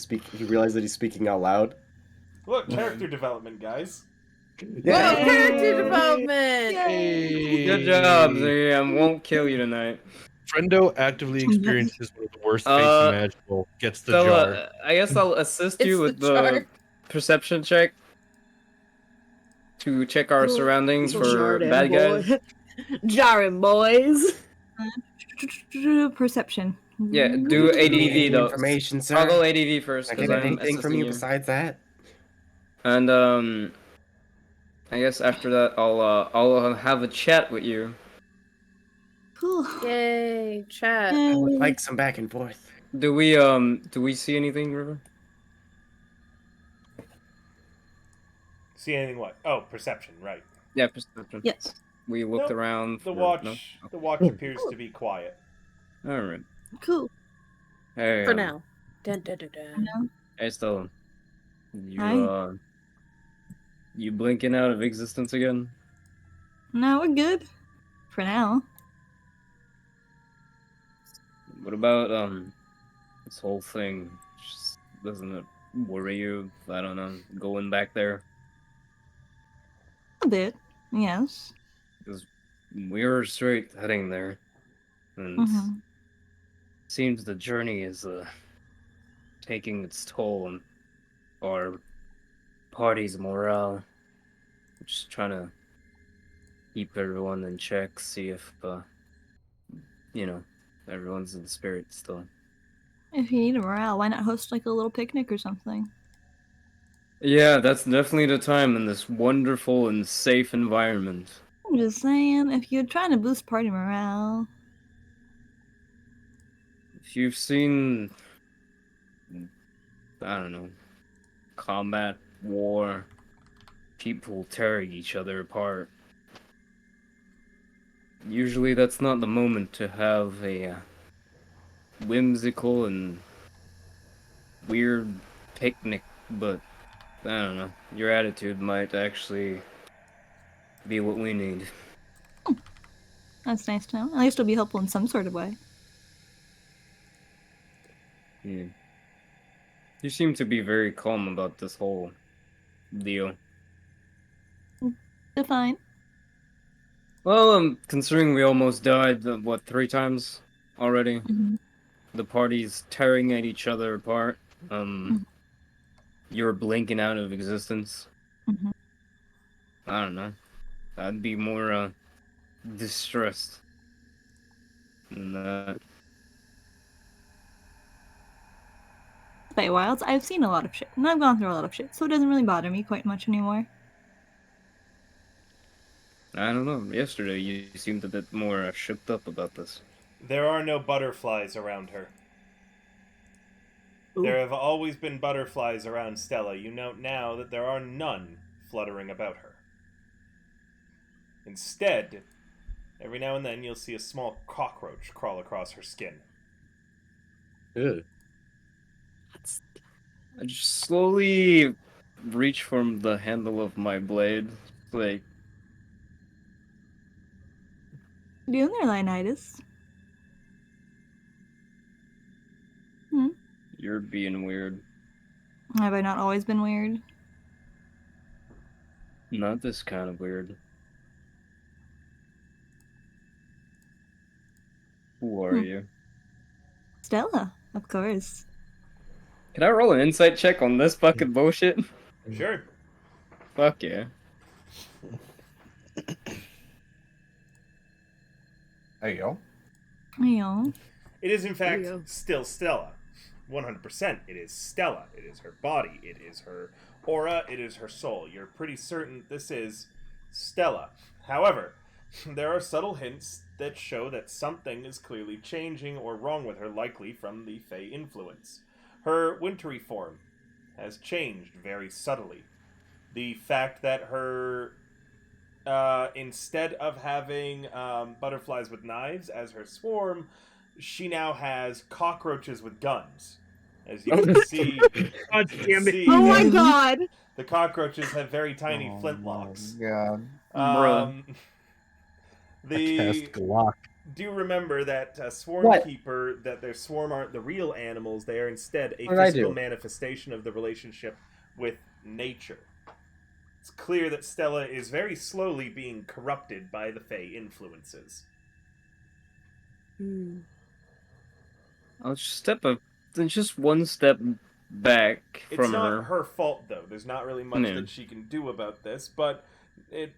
realizes that he's speaking out loud. Look, character development, guys. Well, Yeah. character development. good job, Zam. Won't kill you tonight. Friendo actively experiences one of the worst fates imaginable. Gets the jar. So, I guess I'll assist It's you the with the jar. perception check to check our surroundings for Jarring bad guys. boy. Jarring boys. Perception. Yeah, do Any ADV though. information, sir? I'll go ADV first Can I because get I'm anything from assisting you you. besides that? And I guess after that I'll have a chat with you. Cool. Yay, chat. I would like some back and forth. Do we see anything, River? See anything? What? Oh, perception. Right. Yeah, perception. Yes. We looked Nope. around. The for- watch. no? The watch appears to be quiet. All right. Cool. Hey. For now. Dun, dun, dun, dun. No. Hey, Stella. You Hi. you blinking out of existence again? No, we're good. For now. What about this whole thing? Just, doesn't it worry you? I don't know. Going back there, A bit. Yes. because we were straight heading there, and Mhm. seems the journey is taking its toll on our party's morale. Just trying to keep everyone in check, see if everyone's in the spirit still. If you need a morale, why not host like a little picnic or something? Yeah, that's definitely the time in this wonderful and safe environment. I'm just saying, if you're trying to boost party morale. If you've seen, I don't know, combat, war, people tearing each other apart, usually that's not the moment to have a whimsical and weird picnic, but I don't know, your attitude might actually be what we need. That's nice to know. At least it'll be helpful in some sort of way. Yeah. You seem to be very calm about this whole deal. Define. Well, considering we almost died, 3 times already? Mhm. The party's tearing at each other apart. Mhm. You're blinking out of existence. Mhm. I don't know. I'd be more, distressed than that. By Wilds, I've seen a lot of shit, and I've gone through a lot of shit, so it doesn't really bother me quite much anymore. I don't know. Yesterday you seemed a bit more shook up about this. There are no butterflies around her. There have always been butterflies around Stella. You note now that there are none fluttering about her. Instead, every now and then you'll see a small cockroach crawl across her skin. Ew. I just slowly reach from the handle of my blade, like, Doing there, Leonidas. you're being weird. Have I not always been weird? Not this kind of weird. Who are you? Stella, of course. Can I roll an insight check on this fucking bullshit? Sure. Fuck yeah. There you go. Yeah. It is, in fact, you go. still Stella. 100%. It is Stella. It is her body. It is her aura. It is her soul. You're pretty certain this is Stella. However, there are subtle hints that show that something is clearly changing or wrong with her, likely from the Fey influence. Her wintry form has changed very subtly. The fact that her, instead of having butterflies with knives as her swarm, she now has cockroaches with guns. As you can see, God damn it. Oh my god! the cockroaches have very tiny Oh, flintlocks. God. Um, I cast the Glock. do remember that Swarm What? Keeper, that their swarm aren't the real animals. They are instead a What did I physical do? manifestation of the relationship with nature. It's clear that Stella is very slowly being corrupted by the Fey influences. I'll just one step back It's from not her. her fault, though. There's not really much Yeah. that she can do about this, but being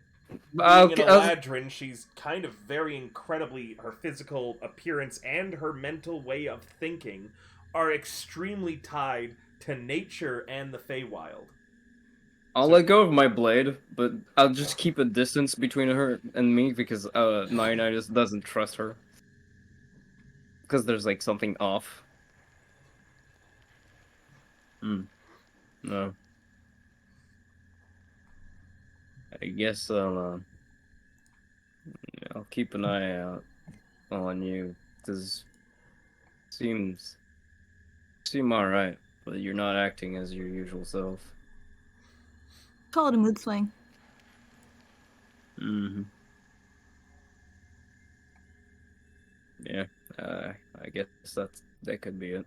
I'll- an I'll- Eladrin, she's kind of very incredibly, her physical appearance and her mental way of thinking are extremely tied to nature and the Feywild. I'll let go of my blade, but I'll just keep a distance between her and me because Nine just doesn't trust her. Because there's like something off. No. I guess I'll keep an eye out on you. Cause seem alright, but you're not acting as your usual self. Call it a mood swing. Mm-hmm. Yeah, I guess that could be it.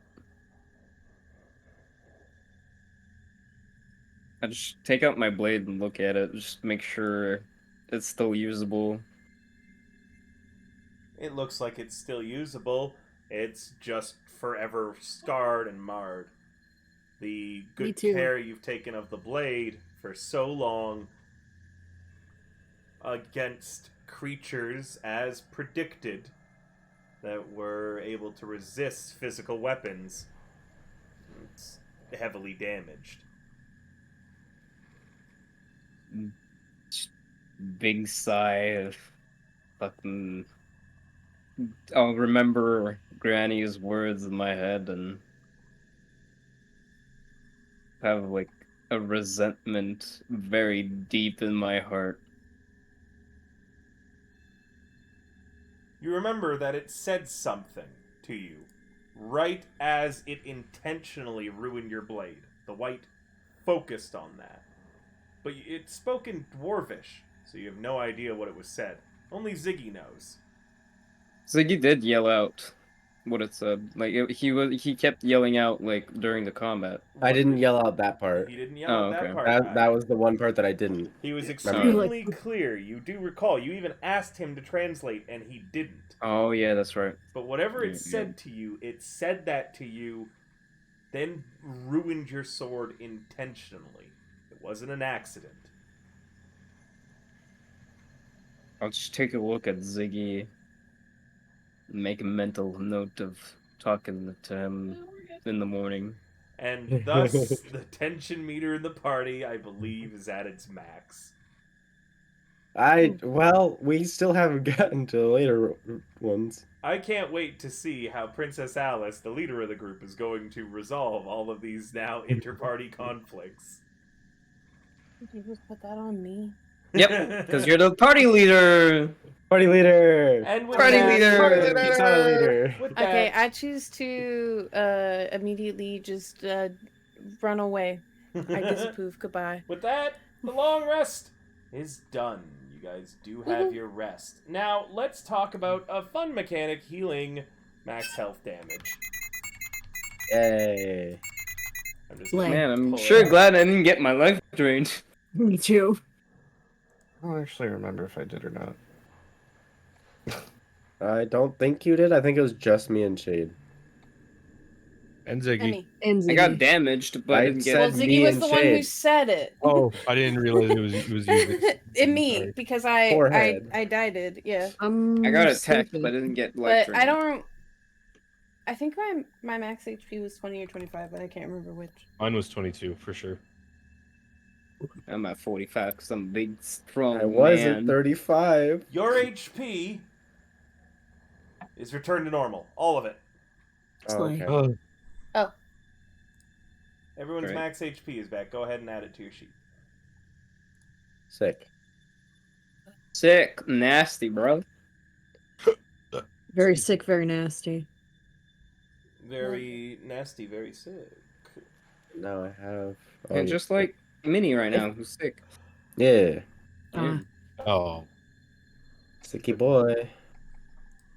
I just take out my blade and look at it, just make sure it's still usable. It looks like it's still usable. It's just forever scarred and marred. The good too. care you've taken of the blade for so long against creatures as predicted that were able to resist physical weapons, it's heavily damaged. Big sigh of fucking. I'll remember Granny's words in my head and have like a resentment very deep in my heart. You remember that it said something to you right as it intentionally ruined your blade. The white focused on that. But it spoke in Dwarvish, so you have no idea what it was said. Only Ziggy knows. Ziggy did yell out what it said. Like he kept yelling out like during the combat. I didn't yell out that part. He didn't yell Oh, out that okay. part. That was the one part that I didn't. He was Remember? extremely clear. You do recall. You even asked him to translate, and he didn't. Oh yeah, that's right. But whatever it Yeah. said to you, it said that to you, then ruined your sword intentionally. It wasn't an accident. I'll just take a look at Ziggy and make a mental note of talking to him in the morning. And thus, the tension meter in the party, I believe, is at its max. Well, we still haven't gotten to the later ones. I can't wait to see how Princess Alice, the leader of the group, is going to resolve all of these now inter-party conflicts. Did you just put that on me? Yep, because you're the party leader. Party leader. And with Party that, leader! Party leader! Party leader. With that, Okay, I choose to immediately just run away. I disapprove. Goodbye. with that, the long rest is done. You guys do have your rest. Now, let's talk about a fun mechanic healing max health damage. Yay. I'm just Slay. Man, I'm pull it sure out. glad I didn't get my life drained. Me too. I don't actually remember if I did or not. I don't think you did. I think it was just me and Shade. And Ziggy. Emmy. And I got Ziggy. damaged, but I I didn't get. Well, said Ziggy me was and the one who Shade. said it. Oh, I didn't realize it was you. And me, Sorry. because I Forehead. died, yeah. I got attacked, sleeping. but I didn't get life But drained. I don't. I think my max HP was 20 or 25, but I can't remember which. Mine was 22 for sure. I'm at 45 because I'm a big, strong I was man. at 35. Your HP is returned to normal. All of it. Oh, okay. Oh, Everyone's Great. max HP is back. Go ahead and add it to your sheet. Sick. Sick, nasty, bro. Very sick, very nasty. Very nasty, very sick. Now I have. And just like Minnie right now, who's sick. Yeah, Yeah. Oh, sicky boy.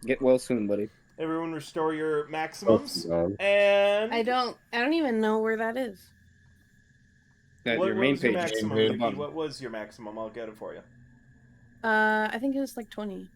Get well soon, buddy. Everyone restore your maximums. Gone. And I don't even know where that is. At what your main was your page. maximum, Main Yuki? page. What was your maximum? I'll get it for you. I think it was like 20.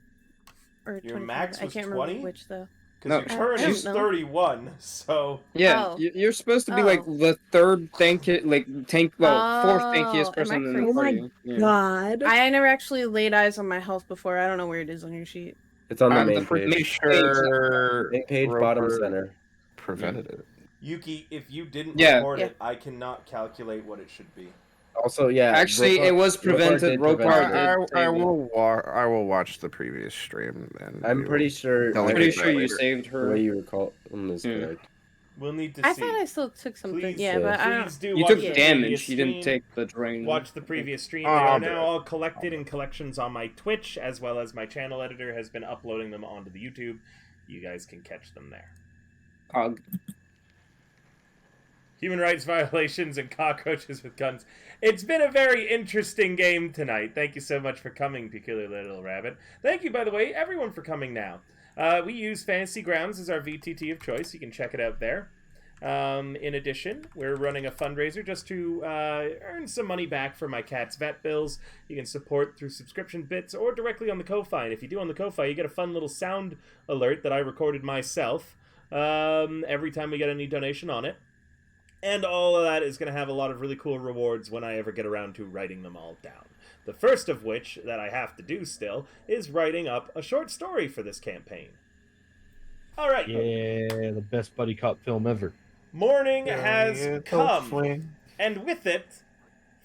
Or Your 25. max I was can't 20? remember which though. Because No, your current I is don't know. 31, so... Yeah, Oh. you're supposed to be like the third fourth tankiest am I person in the crazy? Oh my party. Yeah. god. I never actually laid eyes on my health before. I don't know where it is on your sheet. It's on the I'm main the page. Pretty sure Main page, bottom Roper center. prevented it. Yuki, if you didn't Yeah. report Yeah. it, I cannot calculate what it should be. Also, yeah. Actually, it was prevented. Ropar did I save it. will watch the previous stream. And I'm we pretty will sure. delegate Pretty that sure you later. saved The her. way you recall is Yeah. correct. We'll need to I see. thought I still took something. Please, yeah, but I don't. Please do You watch took the damage. previous You didn't stream. take the drain. Watch the previous stream. They I'll are do now it. all collected in collections on my Twitch, as well as my channel editor has been uploading them onto the YouTube. You guys can catch them there. Cog. Human rights violations and cockroaches with guns. It's been a very interesting game tonight. Thank you so much for coming, Peculiar Little Rabbit. Thank you, by the way, everyone for coming now. We use Fantasy Grounds as our VTT of choice. You can check it out there. In addition, we're running a fundraiser just to earn some money back for my cat's vet bills. You can support through subscription bits or directly on the Ko-Fi. And if you do on the Ko-Fi, you get a fun little sound alert that I recorded myself every time we get any donation on it. And all of that is going to have a lot of really cool rewards when I ever get around to writing them all down. The first of which, that I have to do still, is writing up a short story for this campaign. All right. yeah, the best buddy cop film ever. Morning has come, hopefully. and with it,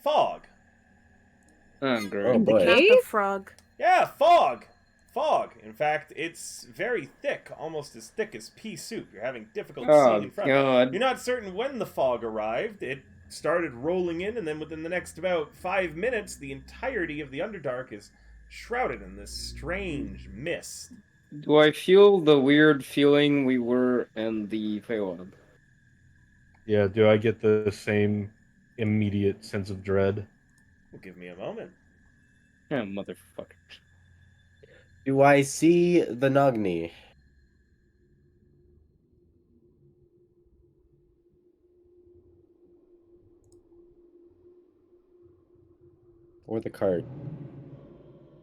fog. Oh, great. Oh boy. Not the frog. Yeah, fog. Fog. In fact, it's very thick, almost as thick as pea soup. You're having difficulty seeing Oh, in front. God. You're not certain when the fog arrived. It started rolling in, and then within the next about 5 minutes, the entirety of the Underdark is shrouded in this strange mist. Do I feel the weird feeling we were in the Feywild? Yeah, do I get the same immediate sense of dread? Well, give me a moment. Yeah, motherfucker. Do I see the Nogni? Or the cart?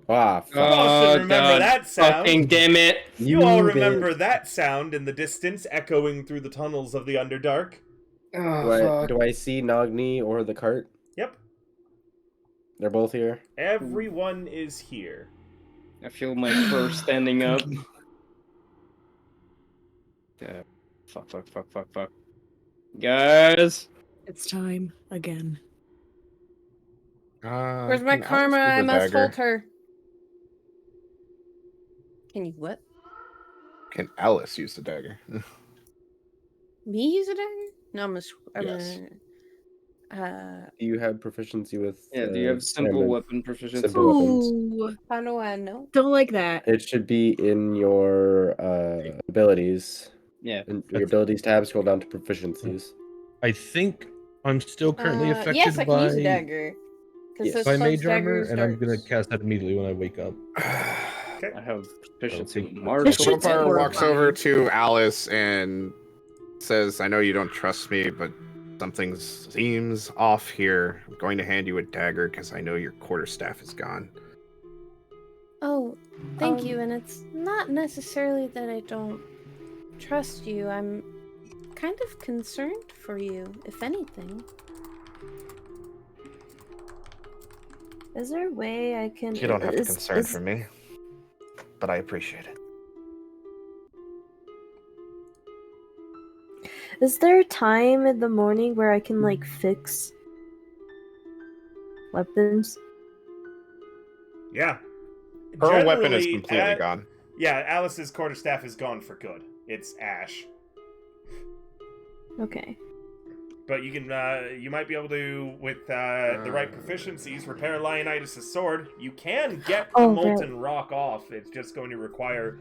Ah, fuck. all should remember God that sound. Fucking damn it! You all bitch. remember that sound in the distance, echoing through the tunnels of the Underdark. Oh, Do I see Nogni or the cart? Yep. They're both here. Everyone is here. I feel my fur standing up. Yeah. Fuck. Guys! It's time again. Where's my Can Alice karma? use I the must dagger? hold her. Can you what? Can Alice use the dagger? Me use a dagger? No, I'm Yes. gonna. Do you have proficiency with? Yeah, do you have simple Hammond? weapon proficiency? Simple weapons. Ooh, How do I know? don't like that. It should be in your abilities. Yeah. In your abilities tab, scroll down to proficiencies. I think I'm still currently affected yes, I can by, use a dagger. 'Cause Yes. those by slugs, mage armor, daggers, and I'm gonna darts. cast that immediately when I wake up. I have proficiency with Okay. martial. This shit's Ropar horrifying. walks over to Alice and says, I know you don't trust me, but something seems off here. I'm going to hand you a dagger because I know your quarterstaff is gone. Oh, thank you. And it's not necessarily that I don't trust you. I'm kind of concerned for you, if anything. Is there a way I can? You don't have to is- concern is- for me, but I appreciate it. Is there a time in the morning where I can like fix weapons? Yeah. Her weapon is Generally, completely gone. Yeah, Alice's quarterstaff is gone for good. It's ash. Okay. But you can, you might be able to, with the right proficiencies, repair Leonidas' sword. You can get the Oh, molten rock off. It's just going to require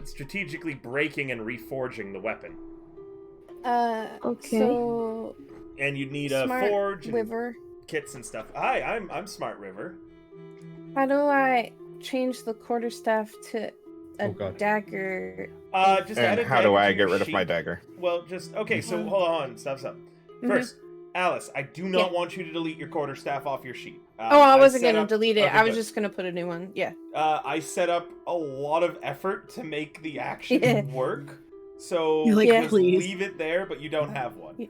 strategically breaking and reforging the weapon. Okay. So And you'd need a Smart forge and River. kits and stuff. Hi, I'm Smart River. How do I change the quarterstaff to a Oh, God. dagger? Just add And a how dagger do I to your get rid of my sheet. dagger? Well, just okay. So Mhm. hold on, stop. First, Alice, I do not Yeah. want you to delete your quarterstaff off your sheet. Oh, I wasn't set gonna up- delete it. okay, I was good. just gonna put a new one. Yeah. I set up a lot of effort to make the action Yeah. work. So You're like, just please. leave it there, but you don't have one.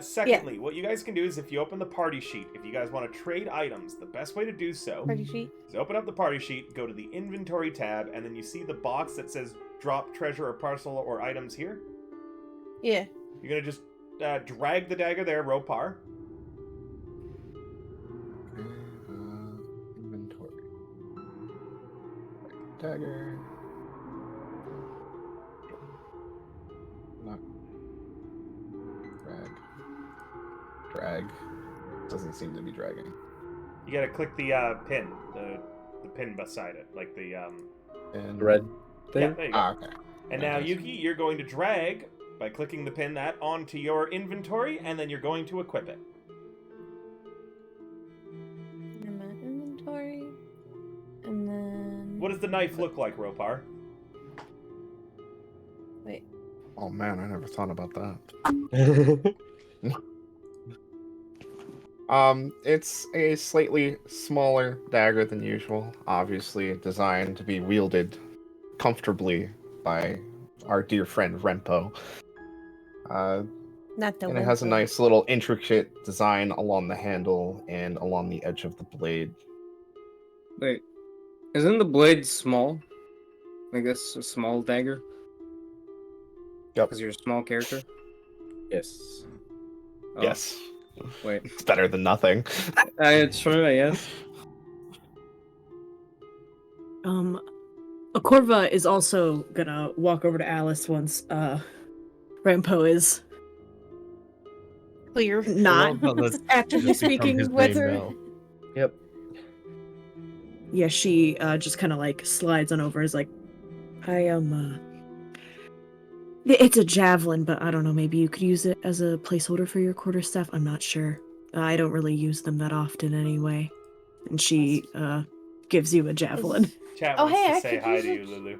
Secondly, what you guys can do is if you open the party sheet, if you guys want to trade items, the best way to do so Party sheet. is open up the party sheet, go to the inventory tab, and then you see the box that says drop treasure or parcel or items here. Yeah. You're going to just drag the dagger there, Ropar. Inventory. Dagger. Not. Drag. Doesn't seem to be dragging. You got to click the pin, the pin beside it, like the And Red thing? Yeah, there you go. Okay. And now, Fantastic. Yuki, you're going to drag by clicking the pin that onto your inventory, and then you're going to equip it. In my inventory. And then. What does the knife look like, Ropar? Wait. Oh man, I never thought about that. It's a slightly smaller dagger than usual, obviously designed to be wielded comfortably by our dear friend Renpo. Not the And one. it has a nice little intricate design along the handle and along the edge of the blade. Wait, isn't the blade small? I guess a small dagger? Yep. Because you're a small character? Yes. Oh, Yes. Wait. It's better than nothing. It's true, I guess. Akorva is also gonna walk over to Alice once Rampo is Clear. not Well, that's actively just become speaking his with name her. now. Yep. Yeah, she just kind of like slides on over. Is like, I am. It's a javelin, but I don't know. Maybe you could use it as a placeholder for your quarterstaff. I'm not sure. I don't really use them that often anyway. And she gives you a javelin. Chat Oh, wants hey, to I say could hi use to you, it. Lulu.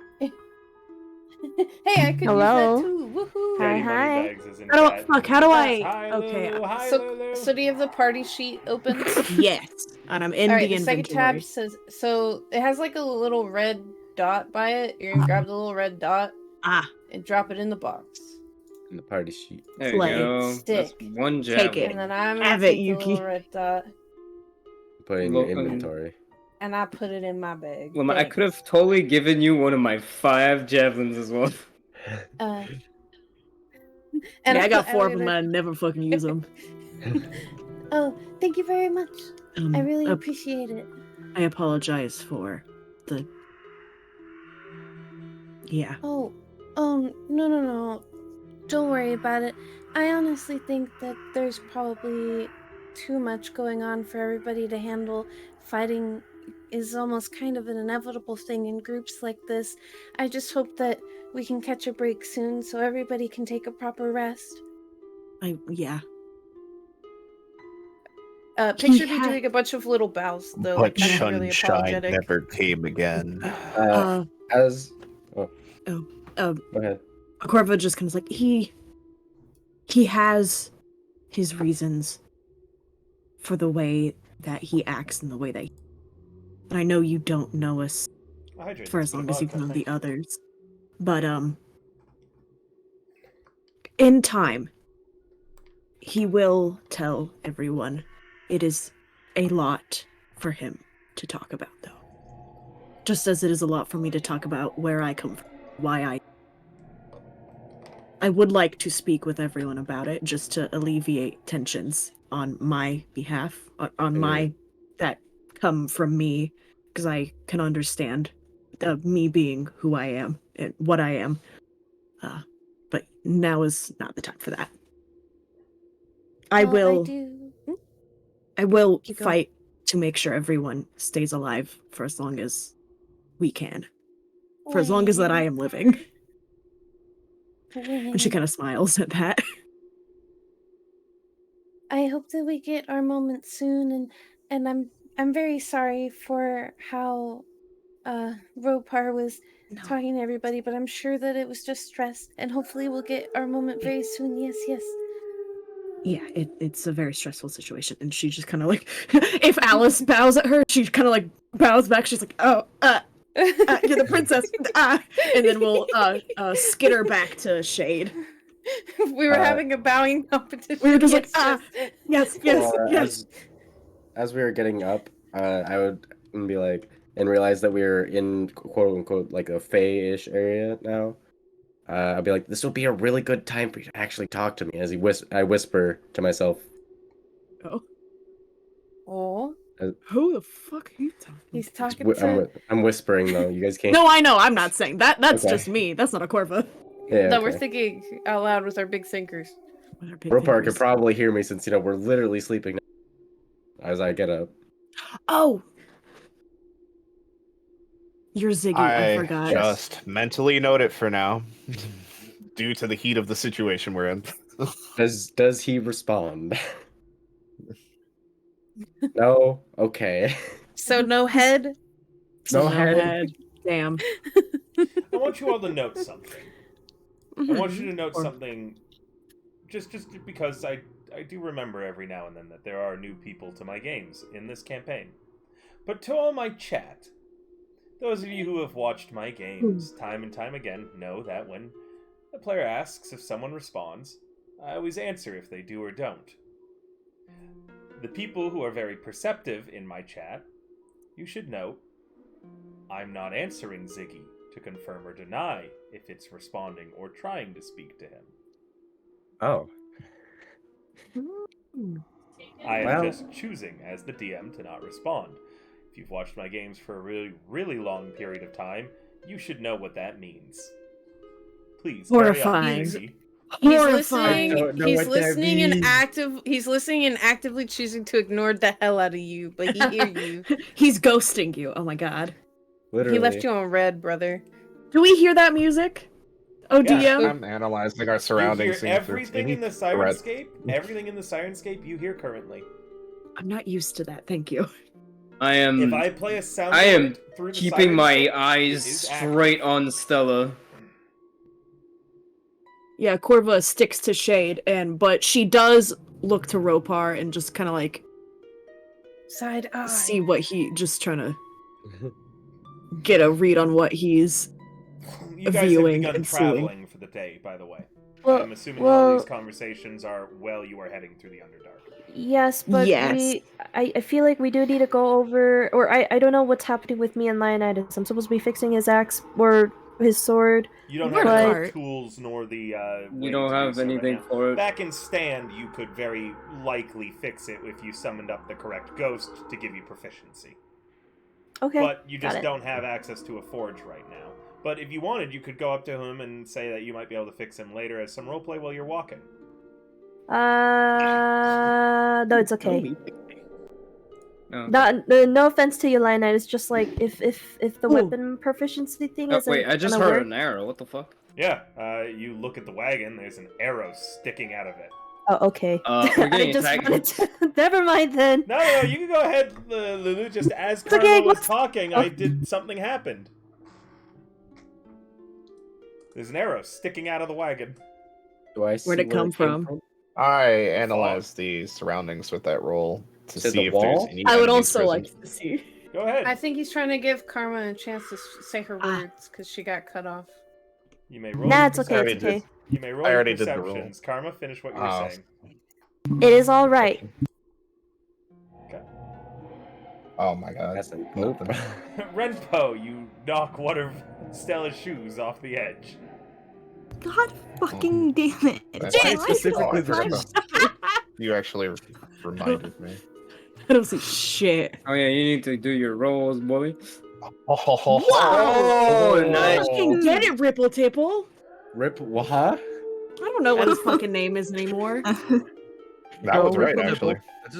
Hey, I could Hello? use that too. Woohoo! Daddy hi. Moneybags is in How chat. do, fuck, how do I? Hi, Okay, Lulu. Hi, So, Lulu. so do you have the party sheet open? yes, and I'm in All right, the the second inventory. tab says so. It has like a little red dot by it. You're gonna grab the little red dot Ah, and drop it in the box, In the party sheet. There you Play. go. That's Stick. one Take javelin. it. and then I'm gonna Have it, take the Yuki. little red dot Put it in your Well, inventory. and I put it in my bag. Well, I Thanks. could have totally given you one of my 5 javelins as well. And yeah, I got 4 of would- them and I never fucking use them. Oh, thank you very much. I really appreciate it. I apologize for the. Yeah. Oh, no. Don't worry about it. I honestly think that there's probably too much going on for everybody to handle. Fighting is almost kind of an inevitable thing in groups like this. I just hope that we can catch a break soon so everybody can take a proper rest. Yeah. Picture me had- doing a bunch of little bows, though. But Like, I'm really sunshine apologetic. never came again. As go ahead. Akorva just kind of like he has his reasons for the way that he acts and the way that and I know you don't know us Hydrate. for as It's been long a as you vodka, know thank the others. But in time he will tell everyone. It is a lot for him to talk about, though. Just as it is a lot for me to talk about where I come from, why I would like to speak with everyone about it, just to alleviate tensions on my behalf, on my that come from me, because I can understand me being who I am and what I am. But now is not the time for that. I will Keep going. fight to make sure everyone stays alive for as long as we can. For as long as that I am living. And she kind of smiles at that. I hope that we get our moment soon, and I'm very sorry for how Ropar was talking to everybody, but I'm sure that it was just stress, and hopefully we'll get our moment very soon. Yes, yes. Yeah, it's a very stressful situation, and she just kind of like, if Alice bows at her, she kind of like bows back. She's like, "Oh, you're the princess," and then we'll skitter back to Shade. We were having a bowing competition. We were just like, yes, yes. As we were getting up, I would be like, and realize that we were in quote unquote like a Fey-ish area now. I'd be like, this will be a really good time for you to actually talk to me. As I whisper to myself. Oh. Who the fuck are you talking? He's talking to. I'm whispering though. You guys can't. No, I know. I'm not saying that. That's Okay. just me. That's not a Corva. Yeah. No, we're thinking out loud with our big thinkers. Ropar could probably hear me since we're literally sleeping now as I get up. Oh. You're Ziggy. I forgot. Just mentally note it for now, due to the heat of the situation we're in. Does he respond? No. Okay. So no head. No head. Damn. I want you all to note something. I want you to note something, just because I do remember every now and then that there are new people to my games in this campaign. But to all my chat, those of you who have watched my games time and time again know that when a player asks if someone responds, I always answer if they do or don't. The people who are very perceptive in my chat, you should note, I'm not answering Ziggy to confirm or deny if it's responding or trying to speak to him. Oh. I am just choosing as the DM to not respond. If you've watched my games for a really, really long period of time, you should know what that means. Please, horrifying. He's listening. He's listening and actively choosing to ignore the hell out of you, but he hear you. He's ghosting you. Oh my god. Literally. He left you on red, brother. Do we hear that music? Oh, Yeah. DM. I'm analyzing our surroundings. You hear everything in the Sirenscape. Everything in the Sirenscape you hear currently. I'm not used to that. Thank you. I am. If I play a sound, I am through the keeping my Sirenscape, eyes it is straight on Stella. Yeah, Corva sticks to Shade, but she does look to Ropar and just kind of like side eye. See what just trying to get a read on what he's You guys viewing have begun and traveling seeing. for the day, by the way. Well, I'm assuming all these conversations are while you are heading through the Underdark. Yes, but I feel like we do need to go over, or I don't know what's happening with me and Leonidas. I'm supposed to be fixing his axe or his sword. You don't have the tools nor the You don't have anything for it. Back in Stand, you could very likely fix it if you summoned up the correct ghost to give you proficiency. Okay. But you just don't have access to a forge right now. But if you wanted, you could go up to him and say that you might be able to fix him later as some roleplay while you're walking. No, it's okay. No. No offense to you, Lionite. It's just like if the weapon proficiency thing isn't. Wait, I just heard an arrow. What the fuck? Yeah, you look at the wagon. There's an arrow sticking out of it. Oh, okay. We're getting attacked. Never mind then. No, you can go ahead, Lulu. Just as Karma was talking, something happened. There's an arrow sticking out of the wagon. Where'd it come from? I analyzed the surroundings with that roll to see if there's any. I would enemies also present. like to see. Go ahead. I think he's trying to give Karma a chance to say her words because she got cut off. You may roll. Nah, it's okay. It's okay. You may roll I your already did the roll. perceptions. Karma, finish what you were saying. It is all right. Okay. Oh my god. That's Nothing. Renpo, you knock one of Stella's shoes off the edge. God fucking damn it. That's specifically for You actually reminded me. I don't see shit. Oh yeah, you need to do your rolls, boy. Oh, nice. Fucking get it, Ripple Tipple. Huh? I don't know what his fucking name is anymore. That was right, actually.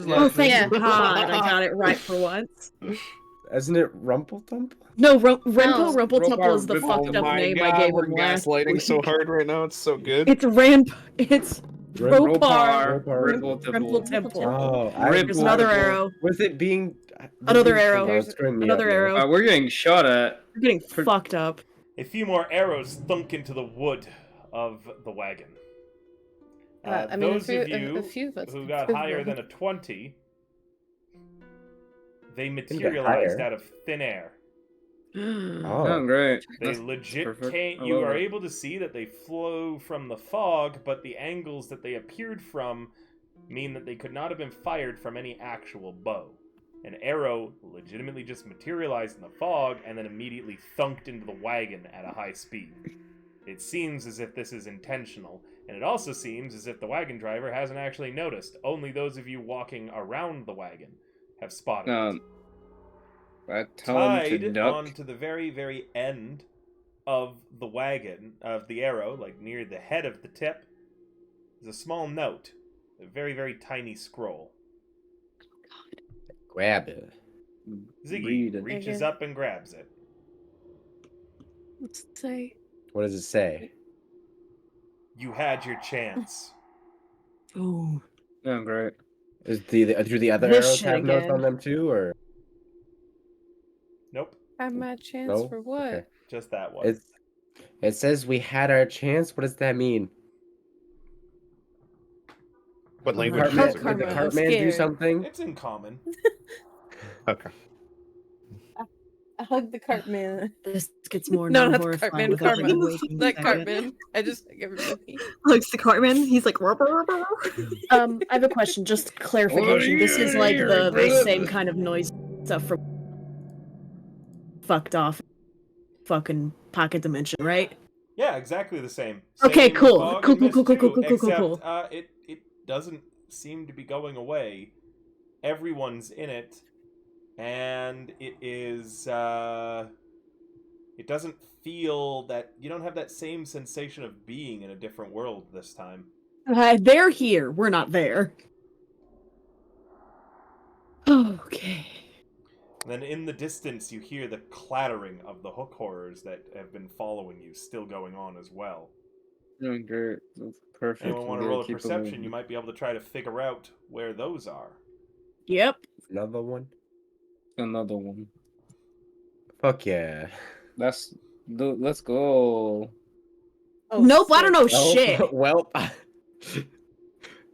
Oh, thank God, I got it right for once. Isn't it Rumpletump? No, Rumpletumple is the Oh fucked up my name God, I gave we're him last gaslighting week. so hard right now. It's so good. It's Ropar. Ripple Ripple Temple. Temple. Oh, There's another arrow. Was it being Another arrow. There's Another arrow. We're getting shot at. We're getting fucked up. A few more arrows thunk into the wood of the wagon. I mean, Those of you a few of us who could got prove higher wrong. than a 20, they materialized higher. out of thin air. Oh, Oh, great. They That's legit perfect. can't. I You love are it. able to see that they flow from the fog, but the angles that they appeared from mean that they could not have been fired from any actual bow. An arrow legitimately just materialized in the fog and then immediately thunked into the wagon at a high speed. It seems as if this is intentional, and it also seems as if the wagon driver hasn't actually noticed. Only those of you walking around the wagon have spotted it. I tell him to Tied duck. on to the very, very end of the wagon, of the arrow, like near the head of the tip, is a small note. A very, very tiny scroll. grab it. Ziggy Read it. reaches Okay. up and grabs it. What's it say? What does it say? You had your chance. Oh. Oh, great. Do the other This arrows shit have notes again. on them too, or Nope, Have my chance no? for what? Okay. just that one. It says we had our chance. What does that mean? What Oh, language Cartman- is it? Cartman. Did the I'm Cartman do scared. something? It's in common. Okay. I hug the Cartman. This gets more and No, more not the horrifying Cartman. with every Cartman. waking Not second. Cartman. I just hug everybody. Looks to Cartman. He's like, rubber, rubber. I have a question, just clarification. This is like the same kind of noise stuff from fucked off fucking pocket dimension, right? Yeah, exactly the same. Okay, Same cool. fog Cool, and cool, mist cool, cool, too, cool, cool, cool, except, cool. it doesn't seem to be going away. Everyone's in it, and it is, it doesn't feel that, you don't have that same sensation of being in a different world this time. They're here. We're not there. Okay. And then in the distance, you hear the clattering of the hook horrors that have been following you still going on as well. Oh, great. That's perfect. Anyone want to We gotta roll a keep it perception? moving. You might be able to try to figure out where those are. Yep. Another one? Another one. Fuck yeah. Let's go. Oh, Nope, I don't know Well, shit. well,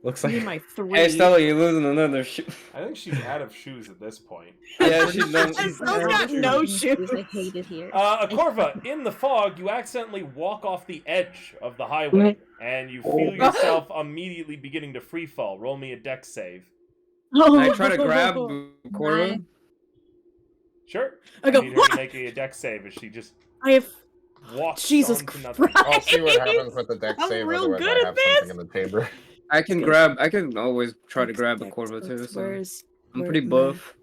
looks Give me like my three. Hey, Stella, you're losing another shoe. I think she's out of shoes at this point. Yeah, she's done. She's got no shoes. I hate it here. Akorva, in the fog, you accidentally walk off the edge of the highway, and you feel yourself immediately beginning to free fall. Roll me a dex save. Oh. I try to grab Corva. Sure. I go, need her to make a dex save as she just I have. walks Jesus onto nothing. Christ. I'll see what happens with the deck I'm save. real Otherwise, good I at have this. something in the chamber. I can always try to grab a Corva too. So I'm pretty buff.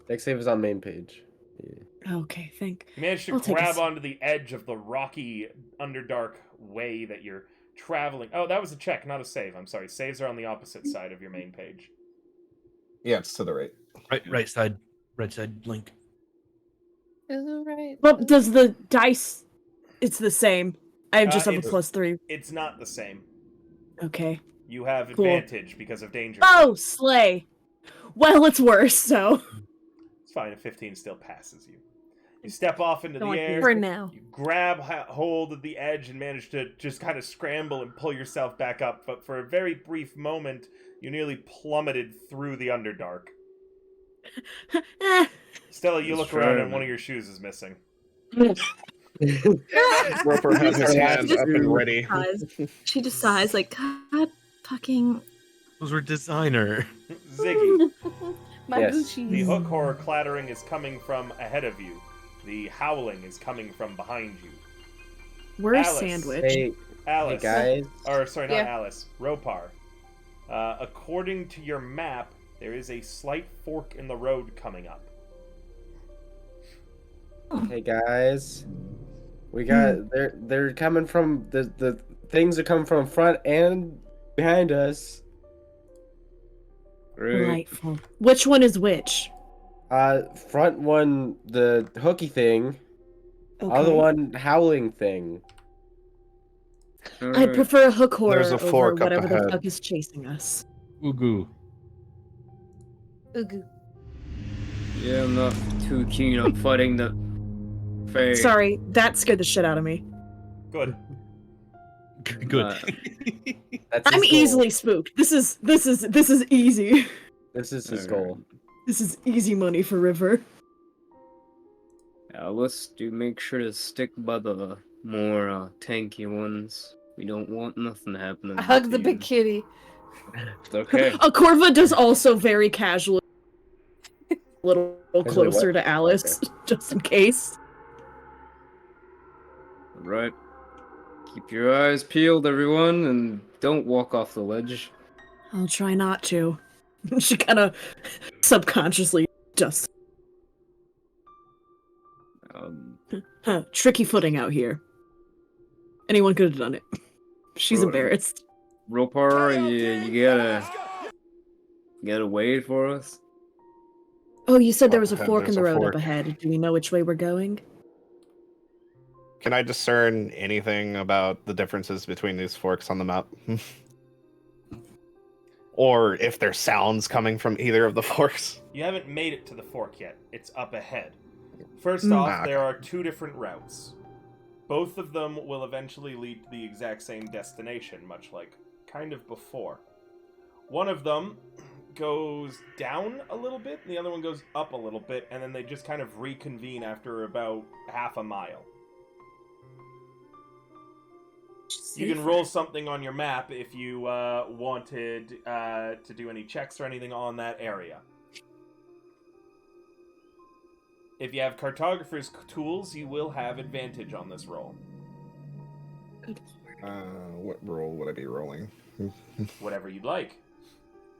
deck save is on main page. Yeah. Okay, thank. You manage to I'll take a grab s- onto the edge of the rocky, underdark way that you're traveling. Oh, that was a check, not a save. I'm sorry. Saves are on the opposite side of your main page. Yeah, it's to the right. Right side link. Is it right? Well, does the dice? It's the same. I just have a it's- +3. It's not the same. Okay. You have Cool. advantage because of danger. Oh, slay. Well, it's worse. So. It's fine. A 15 still passes you. You step off into Don't the like air. For now. You grab hold of the edge and manage to just kind of scramble and pull yourself back up. But for a very brief moment, you nearly plummeted through the Underdark. Eh. Stella, you It's look around true. and one of your shoes is missing. Roper has his hand up and ready. She just sighs like, God fucking. Those were designer. Ziggy, My Yes. Gucci. the hook horror clattering is coming from ahead of you. The howling is coming from behind you. Where's Alice. Sandwich? Hey, Alice, guys. or sorry, not Yeah. Alice, Ropar. According to your map, there is a slight fork in the road coming up. Hey guys. We got they're coming from the things are coming from front and behind us. Great. Delightful. Which one is which? Front one the hooky thing, Okay. other one howling thing. I Alright. prefer a hook horror There's a over fork up whatever the ahead. fuck is chasing us. Ugu. Ugu. Yeah, I'm not too keen on fighting the Fae. Sorry, that scared the shit out of me. Good. Good. That's I'm his goal. easily spooked. This is easy. This is his Alright. goal. This is easy money for River. Let's make sure to stick by the more tanky ones. We don't want nothing happening. I hug to the big you. kitty. It's okay. A Corva does also very casually a little Casually closer what? to Alice, just in case. Right. Keep your eyes peeled, everyone, and don't walk off the ledge. I'll try not to. She kind of subconsciously just tricky footing out here. Anyone could have done it. She's Well, embarrassed. Ropar, you gotta wait for us. Oh, you said there Up was a ahead, fork in there's the a road fork. up ahead. Do we know which way we're going? Can I discern anything about the differences between these forks on the map? Or if there's sounds coming from either of the forks? You haven't made it to the fork yet. It's up ahead. First Mm. off, there are two different routes. Both of them will eventually lead to the exact same destination, much like kind of before. One of them goes down a little bit, and the other one goes up a little bit, and then they just kind of reconvene after about half a mile. You can roll something on your map if you wanted to do any checks or anything on that area. If you have cartographer's tools, you will have advantage on this roll. What roll would I be rolling? Whatever you'd like.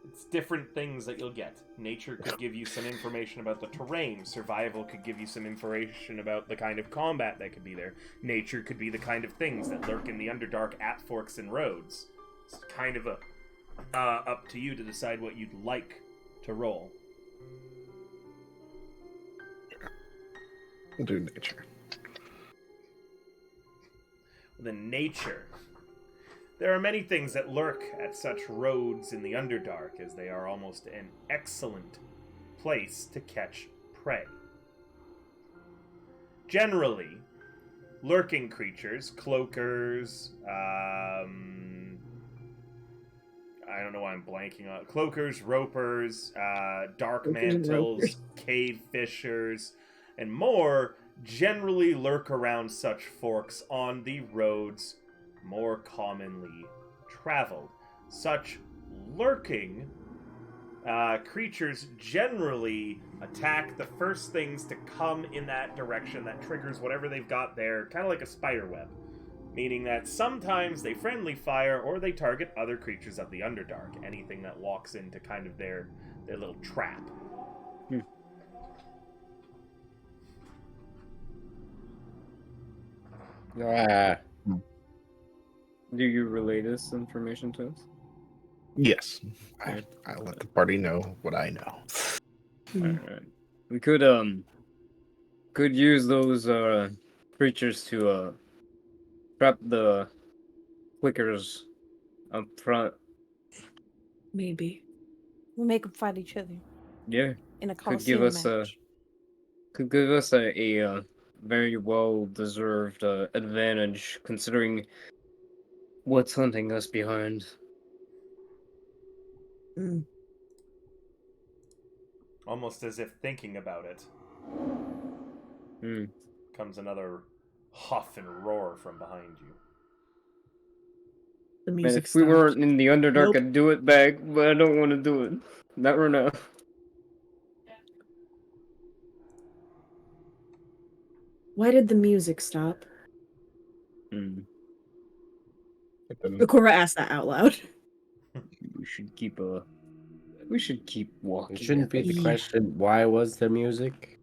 It's different things that you'll get. Nature could give you some information about the terrain. Survival could give you some information about the kind of combat that could be there. Nature could be the kind of things that lurk in the Underdark at forks and roads. It's kind of up to you to decide what you'd like to roll. We'll do nature. Then nature. There are many things that lurk at such roads in the Underdark, as they are almost an excellent place to catch prey. Generally, lurking creatures, cloakers, I don't know why I'm blanking on cloakers, ropers, dark Cloakers and mantles, ropers. cave fishers, and more generally lurk around such forks on the roads more commonly traveled. Such lurking creatures generally attack the first things to come in that direction that triggers whatever they've got there, kind of like a spider web. Meaning that sometimes they friendly fire or they target other creatures of the Underdark, anything that walks into kind of their little trap. Ah, Do you relay this information to us? Yes. I let the party know what I know. Alright. We could use those creatures to trap the clickers up front. Maybe. We'll make them fight each other Yeah. in a Could give coliseum us match. a very well deserved advantage considering what's hunting us behind. Almost as if thinking about it, comes another huff and roar from behind you. The Man, music if we stopped. weren't in the Underdark, Nope. I'd do it back, but I don't want to do it. Not right now. Why did the music stop? Hmm. Bakura asked that out loud. We should keep walking. it shouldn't be the Yeah. question, why was there music?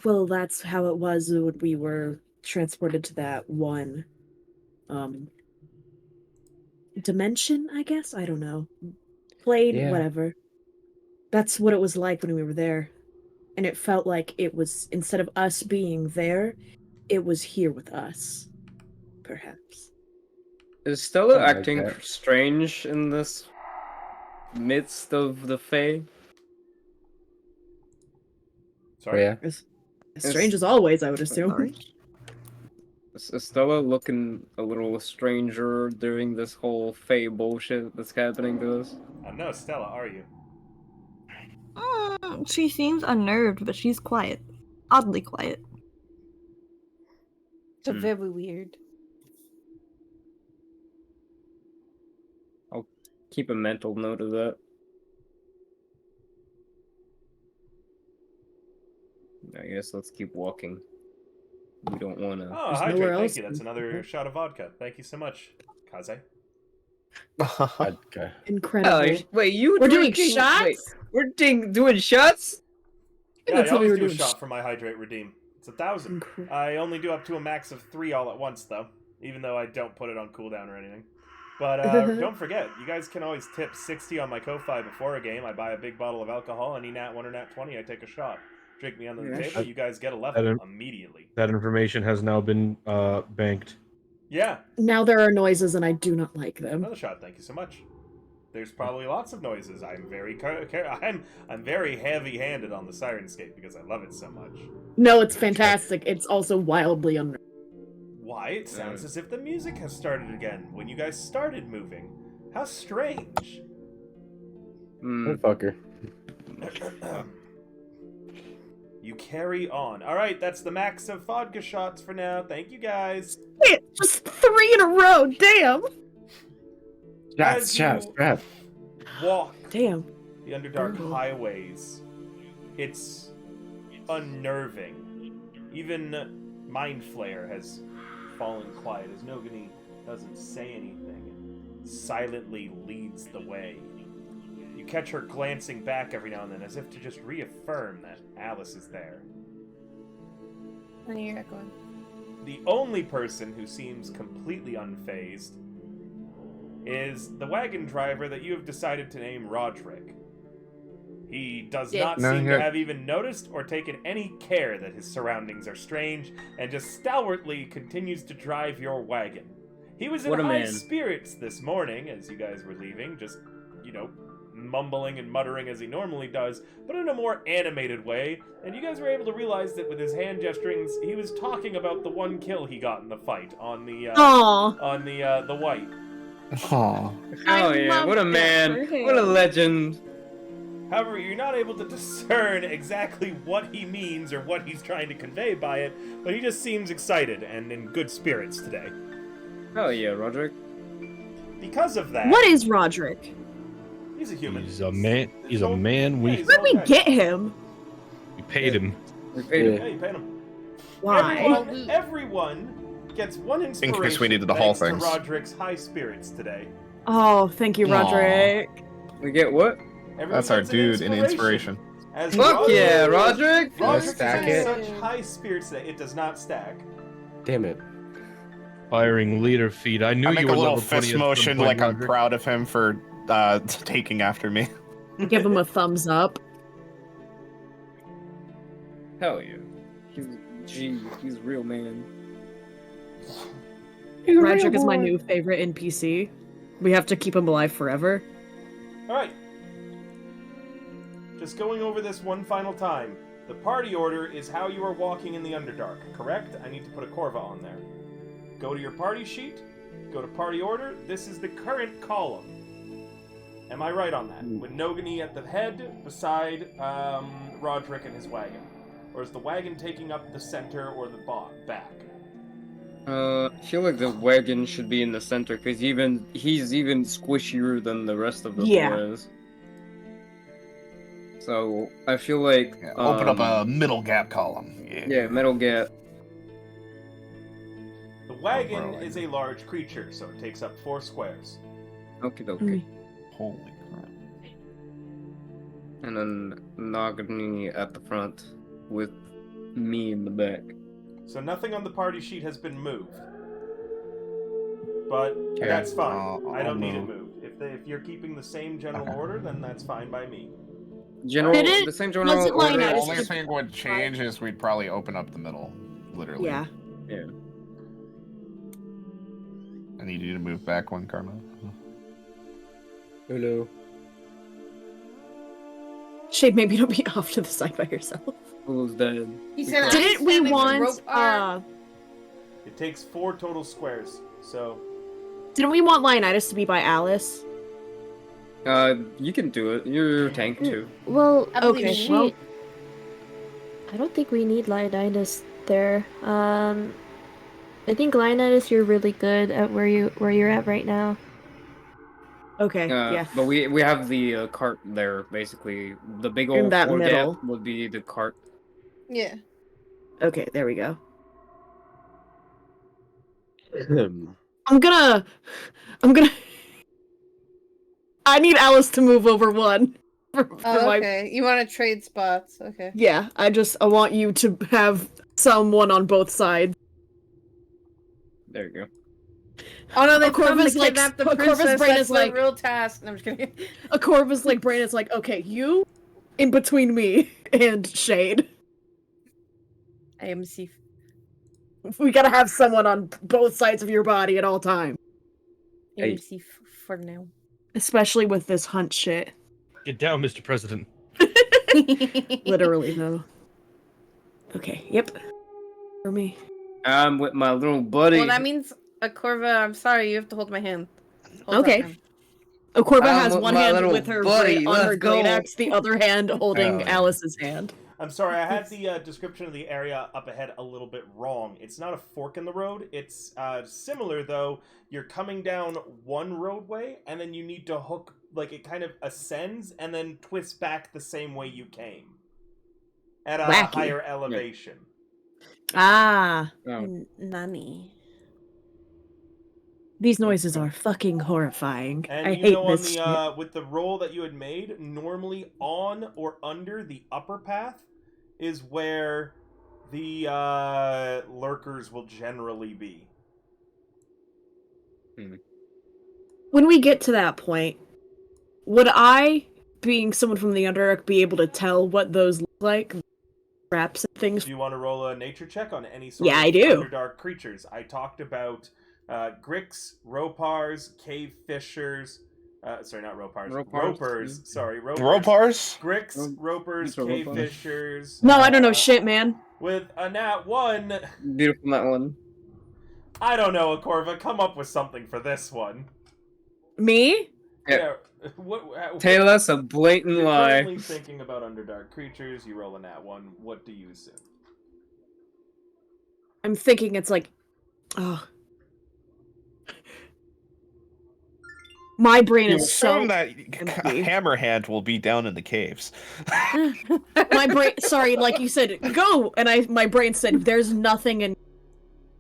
Well, that's how it was when we were transported to that one dimension, I guess? I don't know. Plane, Yeah. whatever. That's what it was like when we were there. And it felt like it was, instead of us being there, it was here with us. Perhaps. Is Stella Something like acting that. strange in this midst of the Fae? Sorry. Yeah. As strange as always, I would assume. Sorry. Is Stella looking a little stranger during this whole Fae bullshit that's happening to us? No, Stella, are you? She seems unnerved, but she's quiet. Oddly quiet. So Hmm. very weird. I'll keep a mental note of that. I guess let's keep walking. We don't want to. Oh, There's hydrate, nowhere thank else you. That's to- another shot of vodka. Thank you so much, Kaze. Okay. Incredible. wait, you We're doing drinking- shots? Wait, we're doing shots? Yeah, That's I what we always were do a doing. shot for my hydrate redeem. It's 1,000. I only do up to a max of 3 all at once, though. Even though I don't put it on cooldown or anything. But don't forget, you guys can always tip 60 on my Ko-Fi before a game. I buy a big bottle of alcohol, any nat 1 or nat 20, I take a shot. Drink me under the Yeah. table, you guys get a level immediately. That information has now been banked. Yeah. Now there are noises, and I do not like them. Another shot, thank you so much. There's probably lots of noises. I'm very I'm very heavy-handed on the Sirenscape because I love it so much. No, it's fantastic. It's also wildly unnerving. Why? It sounds as if the music has started again when you guys started moving. How strange. Motherfucker. You carry on. Alright, that's the max of vodka shots for now. Thank you guys. Wait, just 3 in a row. Damn. As you walk Damn. the Underdark highways, it's unnerving. Even Mind Flayer has fallen quiet as Nogini doesn't say anything and silently leads the way. You catch her glancing back every now and then as if to just reaffirm that Alice is there. I hear it going. The only person who seems completely unfazed is the wagon driver that you have decided to name Roderick. He does not seem to have even noticed or taken any care that his surroundings are strange, and just stalwartly continues to drive your wagon. He was in high spirits this morning as you guys were leaving, just, mumbling and muttering as he normally does, but in a more animated way, and you guys were able to realize that with his hand gesturings, he was talking about the one kill he got in the fight on the white. Aw. Oh yeah, what a man. What a legend. However, you're not able to discern exactly what he means or what he's trying to convey by it, but he just seems excited and in good spirits today. Oh yeah, Roderick. Because of that... What is Roderick? He's a human. He's a man. He's a man. Yeah, Where'd we get him? We paid him. We paid him. Yeah, you paid him. Why? Everyone gets one inspiration In case we needed to haul thanks things. to Roderick's high spirits today. Oh, thank you, Roderick. We get what? Everyone That's our gets an dude in inspiration. As Fuck yeah, Roderick! Roderick stack is it. in such high spirits today, it does not stack. Damn it. Firing leader feed. I knew I you make were a little level 20 at fist some motion point, like I'm Roderick. proud of him for taking after me. Give him a thumbs up. Hell yeah. He's a real man. Roderick is my new favorite NPC. We have to keep him alive forever. Alright. Just going over this one final time. The party order is how you are walking in the Underdark, correct? I need to put a Corva on there. Go to your party sheet, go to party order. This is the current column. Am I right on that? With Nogini at the head, beside Roderick and his wagon. Or is the wagon taking up the center or the back? I feel like the wagon should be in the center because he's even squishier than the rest of the boys. So I feel like Open up a middle gap column. yeah, metal gap. The wagon is a large creature, so it takes up 4 squares. Okay, okay. Holy crap. And then Nagini at the front with me in the back. So nothing on the party sheet has been moved. But Okay. that's fine. I don't I'll need it move. moved. If you're keeping the same general order, then that's fine by me. General, Did it- the same general was it line order. out? The It's only just- thing would change is we'd probably open up the middle, literally. Yeah. Yeah. I need you to move back one, Karma. Hulu. Shade, maybe don't be off to the side by yourself. Who's dead? He said, Didn't we want It takes 4 total squares, so... Didn't we want Leonidas to be by Alice? You can do it. You're a tank too. Well, I believe Okay, you. well, I don't think we need Leonidas there. I think Leonidas, you're really good at where you're at right now. okay, yeah. But we have the cart there basically. The big In old that floor middle. gap would be the cart. Yeah. Okay, there we go. Ahem. I'm gonna I need Alice to move over one. For Oh, my... okay. You want to trade spots? Okay. Yeah, I want you to have someone on both sides. There you go. Oh no, they Corvus, promised to like, kidnap the Corvus' princess. brain That's is the like- real task. No, I'm just kidding. A Corvus like brain is like, okay, you in between me and Shade. I am Sif. We gotta have someone on both sides of your body at all times. I Hey. am Sif for now. Especially with this hunt shit. Get down, Mr. President. Literally, though. Okay, yep. For me. I'm with my little buddy. Well, that means Corva. I'm sorry, you have to hold my hand. Hold Okay. that hand. Akorva I'm has with one my hand little with her buddy, on her let's great go. axe, the other hand holding Oh, yeah. Alice's hand. I'm sorry, I had the description of the area up ahead a little bit wrong. It's not a fork in the road. It's similar, though. You're coming down one roadway, and then you need to hook, like, it kind of ascends and then twists back the same way you came. At a Wacky. higher elevation. Ah, Oh. Nani. these noises are fucking horrifying. And I you hate know, on this shit. the with the roll that you had made, normally on or under the upper path is where the lurkers will generally be. When we get to that point, would I, being someone from the Underdark, be able to tell what those look like? Traps and things? Do you want to roll a nature check on any sort Yeah, of I do. Underdark creatures? I talked about Grix, Ropars, Cave Fishers. Sorry, not Ropars. Ropers. Sorry, Ropers. Ropars? Grix, Ropers, These are Cave Ropars. Fishers. No, I don't know shit, man. With a nat 1. Beautiful that one. I don't know, Akorva. Come up with something for this one. Me? Yeah. What, Tell us a blatant you're lie. currently thinking about Underdark creatures. You roll a nat 1. What do you assume? I'm thinking it's like... Oh. My brain You is so... assume that empty. Hammerhand will be down in the caves. My brain... Sorry, like you said, go! And my brain said, there's nothing in...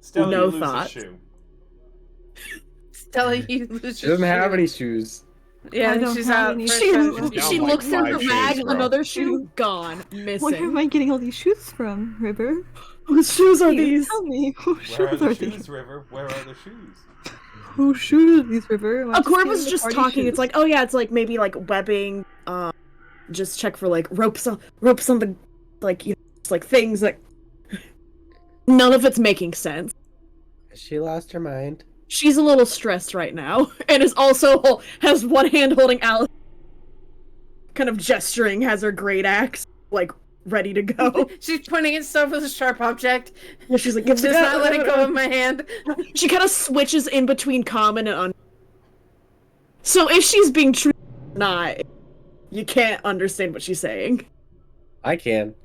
Stella, No you lose thoughts. a shoe. Stella, you lose She your doesn't have shoe. any shoes. Yeah, I don't she's have out. any first She, time to she Down looks like in her 5 bag, shoes, bro. another shoe, gone, Where missing. am I getting all these shoes from, River? Whose shoes are Please these? tell me. Whose Where are shoes the are shoes, these? River? Where are the shoes? Whose shoes are these, River? Am I Akorva's getting the just party talking. shoes? It's like, oh yeah, it's like maybe like webbing. Just check for like ropes on the, like, you know, just like things that. None of it's making sense. She lost her mind. She's a little stressed right now, and is also has one hand holding Alice, kind of gesturing, has her great axe like ready to go. She's pointing at stuff with a sharp object. Yeah, she's like, Just not letting go of my hand. She kind of switches in between common and un. So if she's being true or not, you can't understand what she's saying. I can.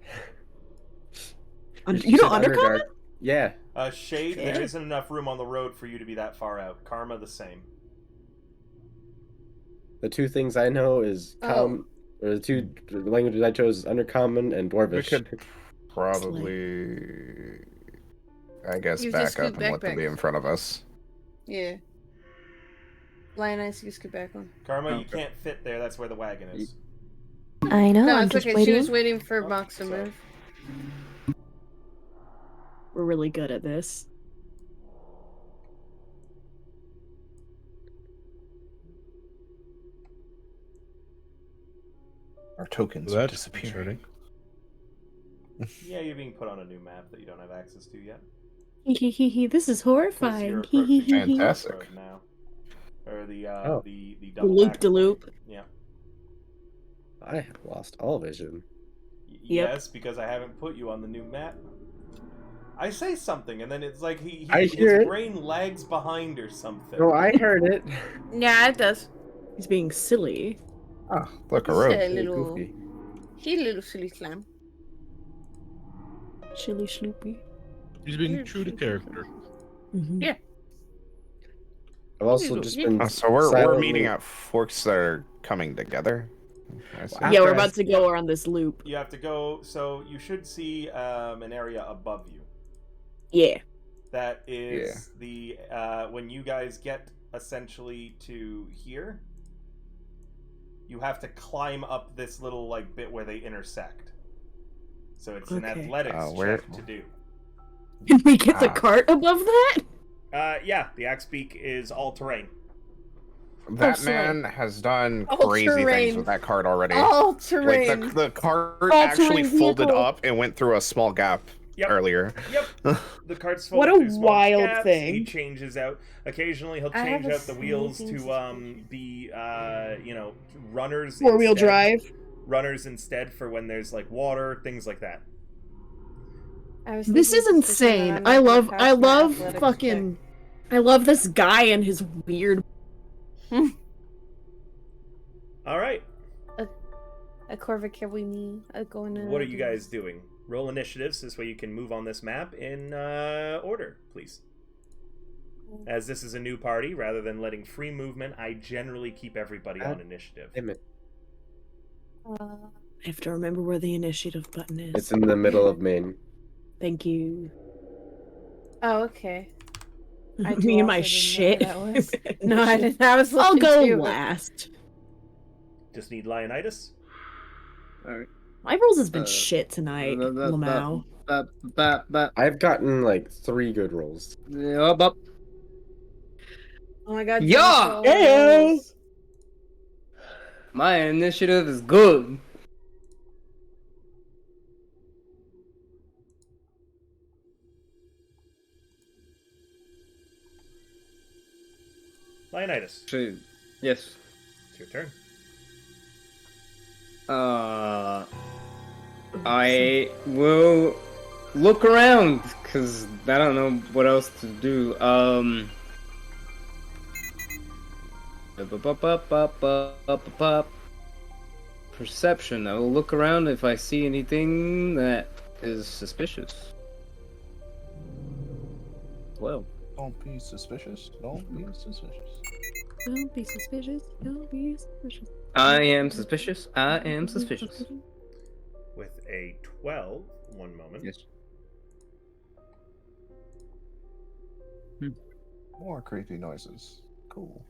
You know said Undercommon? Yeah. Shade, Okay. there isn't enough room on the road for you to be that far out. Karma, the same. The two things I know is or the two languages I chose is Undercommon and We Dwarvish. could probably, I guess, You just back up scoot and let them backpack. be in front of us. Yeah. Lioness, you scoot back one. Karma, you Okay. can't fit there. That's where the wagon is. I know. No, I'm it's just okay. waiting. She was waiting for Oh, Mox to sorry. move. We're really good at this. Our tokens That's disappear. concerning. Yeah, you're being put on a new map that you don't have access to yet. This is Because horrifying. you're approaching the Fantastic. road now. Or the Oh. the The double loop-de-loop. Yeah. I have lost all vision. Yep. Yes, because I haven't put you on the new map. I say something, and then it's like I his hear it. brain lags behind or something. No, I heard it. Yeah, it does. He's being silly. Oh, look, a He's road. a Hey, little, Goofy. he's a little silly clam. Chilly Sloopy. He's being true to character. Mm-hmm. Yeah. I've also just been. So we're silently- meeting at forks that are coming together. I see. Wow. Yeah, we're After I- about to go around this loop. You have to go, so you should see an area above you. Yeah. That is the when you guys get essentially to here, you have to climb up this little like bit where they intersect. So it's an Okay. athletics where- check to do. Can we get the Ah. cart above that? Yeah, the axe beak is all terrain. That sorry. man has done All crazy things terrain. with that cart already. All Like terrain. the cart All actually terrain folded vehicle. up and went through a small gap Yep. earlier. Yep. The cart's full What of a two small wild gaps. thing. He changes out. Occasionally, he'll I have change a out the wheels sneaking to be runners. 4-wheel instead. drive. Runners instead for when there's like water, things like that. This is insane. I love fucking I love this guy and his weird All right. A Corva Kawimi. What are you guys doing? Roll initiatives. This way you can move on this map in order, please. As this is a new party, rather than letting free movement, I generally keep everybody on initiative. Damn it. I have to remember where the initiative button is. It's in the middle of main. Thank you. Oh, okay. I Me and my also didn't shit. know where that was. No, I didn't. I was I'll looking go too, but- last. Just need Leonidas. Alright. My rolls has been shit tonight, Lamau. I've gotten like 3 good rolls. Up. Oh my god. Yeah! Heyo! My initiative is good. Leonidas, Yes. it's your turn. I will look around because I don't know what else to do. Perception. I will look around if I see anything that is suspicious. Well, Don't be suspicious. Don't be suspicious. Don't be suspicious. Don't be suspicious. I am suspicious. I am suspicious. With a 12, one moment. Yes. More creepy noises. Cool.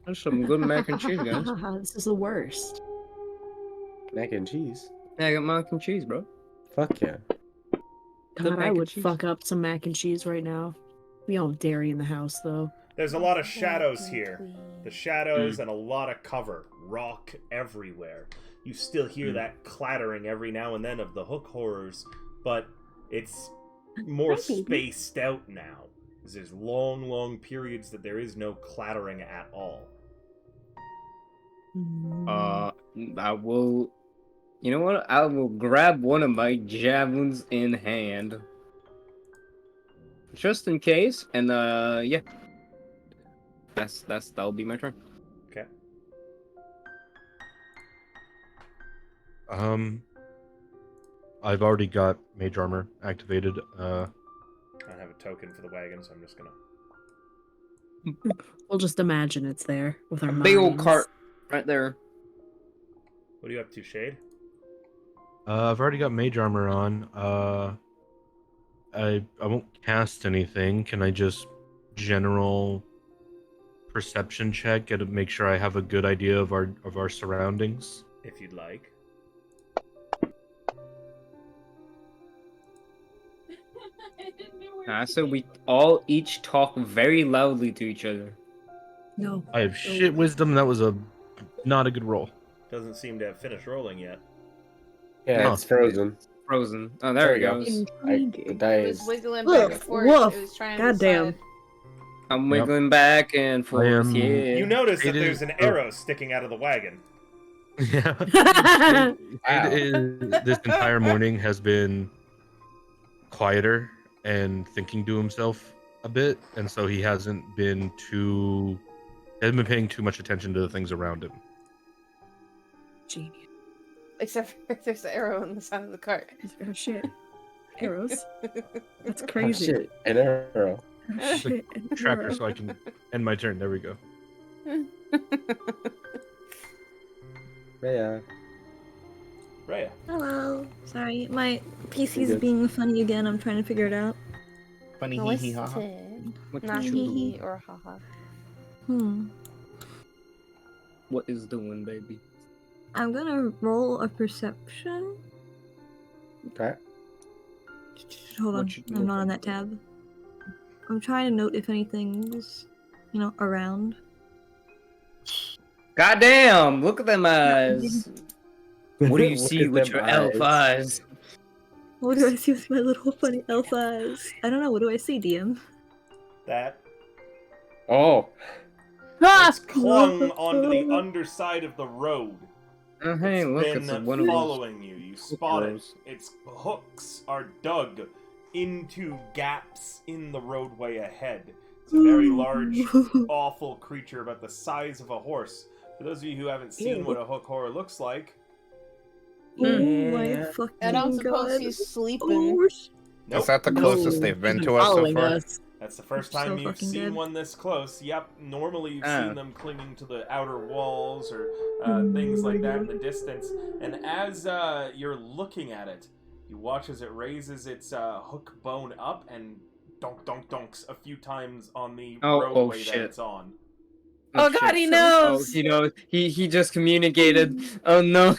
That's some good mac and cheese, guys. This is the worst. Mac and cheese. Yeah, I got mac and cheese, bro. Fuck yeah. God, mac I and would cheese. fuck up some mac and cheese right now. We don't have dairy in the house, though. There's a lot of shadows here. The shadows and a lot of cover. Rock everywhere. You still hear that clattering every now and then of the hook horrors, but it's more Hi, baby. spaced out now. There's long, long periods that there is no clattering at all. I will. You know what? I will grab one of my javelins in hand, just in case. And yeah, that'll be my turn. Okay. I've already got mage armor activated. I don't have a token for the wagon, so I'm just gonna. We'll just imagine it's there with our Big old minds. cart right there. What are you up to, Shade? I've already got mage armor on. I won't cast anything. Can I just general perception check and make sure I have a good idea of our surroundings? If you'd like. I said we all each talk very loudly to each other. No. I have shit wisdom. That was not a good roll. Doesn't seem to have finished rolling yet. Yeah, Huh. it's frozen. frozen. Oh, there it There goes. the Intriguing. die It was is wiggling Woof, back and forth. woof. It was trying Goddamn. to decide. I'm Yep. wiggling back and forth. am- Yeah. You notice that It there's is- an arrow sticking out of the wagon. Yeah. Wow. This entire morning has been quieter and thinking to himself a bit, and so he hasn't been paying too much attention to the things around him. Genius. Except for there's an arrow on the side of the cart. Oh shit. Arrows. That's Oh, crazy. shit. An arrow. Oh, shit. Tracker, so I can end my turn. There we go. Yeah. Rhea. Hello. Sorry, my PC's good. being funny again. I'm trying to figure it out. Funny hee hee ha ha. Twisted. What Not you hee doing? hee or ha ha. What is doing, baby? I'm gonna roll a perception. Okay. Hold on, What you I'm not on doing? that tab. I'm trying to note if anything's, around. Goddamn! Look at them eyes. What do you Look see at with them your elf eyes? What do I see with my little funny elf eyes? I don't know. What do I see, DM? That Oh. it's clung onto the underside of the road. Oh, hey, It's look, been it's one of those. following you. You spot it. arrows. Its hooks are dug into gaps in the roadway ahead. It's a very large, awful creature about the size of a horse. For those of you who haven't seen Ew. what a hook horror looks like, Oh my Yeah. fucking I don't suppose god. he's sleeping. Oh, nope. Is that the closest they've been to us so following far? us. That's the first So time you've fucking seen good. one this close. Yep, normally you've Oh. seen them clinging to the outer walls or things like that in the distance. And as you're looking at it, you watch as it raises its hook bone up and donks a few times on the Oh, roadway that shit. it's on. Oh god, shit. he Oh, knows! he knows. He just communicated. Oh no.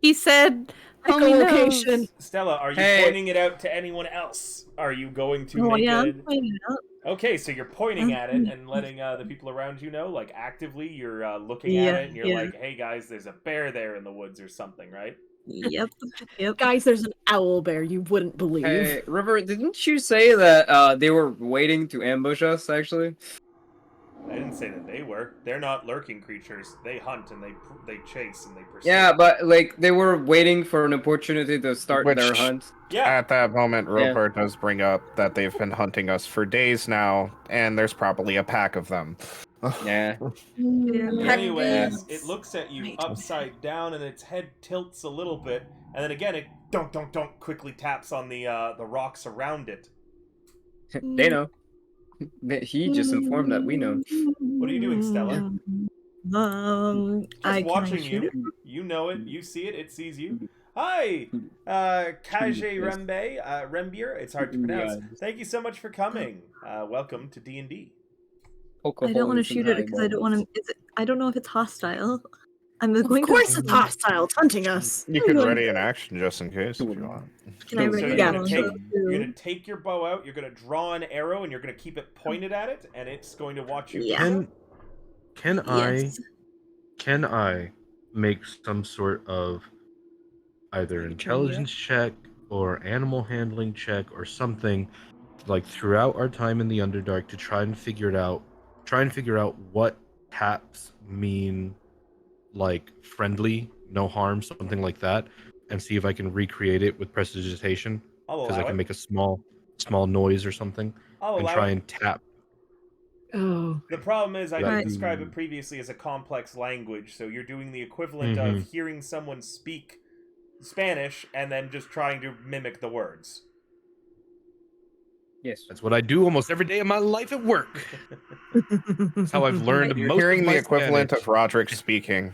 He said, Homie homie location. knows. Stella, are you Hey. pointing it out to anyone else? Are you going to Oh make yeah, it? I'm pointing it out. Okay, so you're pointing at it and letting the people around you know, like actively, you're looking at Yeah, it and you're yeah. like, "Hey guys, there's a bear there in the woods or something," right? Yep. Yep. Guys, there's an owl bear you wouldn't believe. Hey, River, didn't you say that they were waiting to ambush us? Actually. I didn't say that they were. They're not lurking creatures. They hunt and they chase and they pursue. Yeah, but like they were waiting for an opportunity to start their Which- hunt. yeah. At that moment, Yeah. Roper does bring up that they've been hunting us for days now, and there's probably a pack of them. Yeah. Anyways, Pack it looks at you Right. upside down and its head tilts a little bit, and then again it don't quickly taps on the rocks around it. They know. He just informed that we know. What are you doing, Stella? Just Can I watching shoot you. it? You know it. You see it. It sees you. Hi, Kaje Rembier. It's hard to pronounce. Thank you so much for coming. Welcome to D&D. I don't want to shoot it because I don't want to. I don't know if it's hostile. I'm going Of course to. it's hostile. It's hunting us. You can ready an action just in case if you want. Can I So ready you're that gonna one? take Too? you're gonna take your bow out. You're gonna draw an arrow, and you're gonna keep it pointed at it, and it's going to watch you. Yeah. Can Yes. I make some sort of either intelligence check or animal handling check or something like throughout our time in the Underdark to try and figure out what taps mean, like friendly, no harm, something like that, and see if I can recreate it with prestidigitation, I'll because I allow can it. make a small noise or something I'll and allow try it. and tap. Oh. The problem is I Right. did describe it previously as a complex language, so you're doing the equivalent Mhm. of hearing someone speak Spanish and then just trying to mimic the words. Yes. That's what I do almost every day of my life at work. That's how I've learned You're most hearing of the my equivalent Spanish. of Roderick speaking.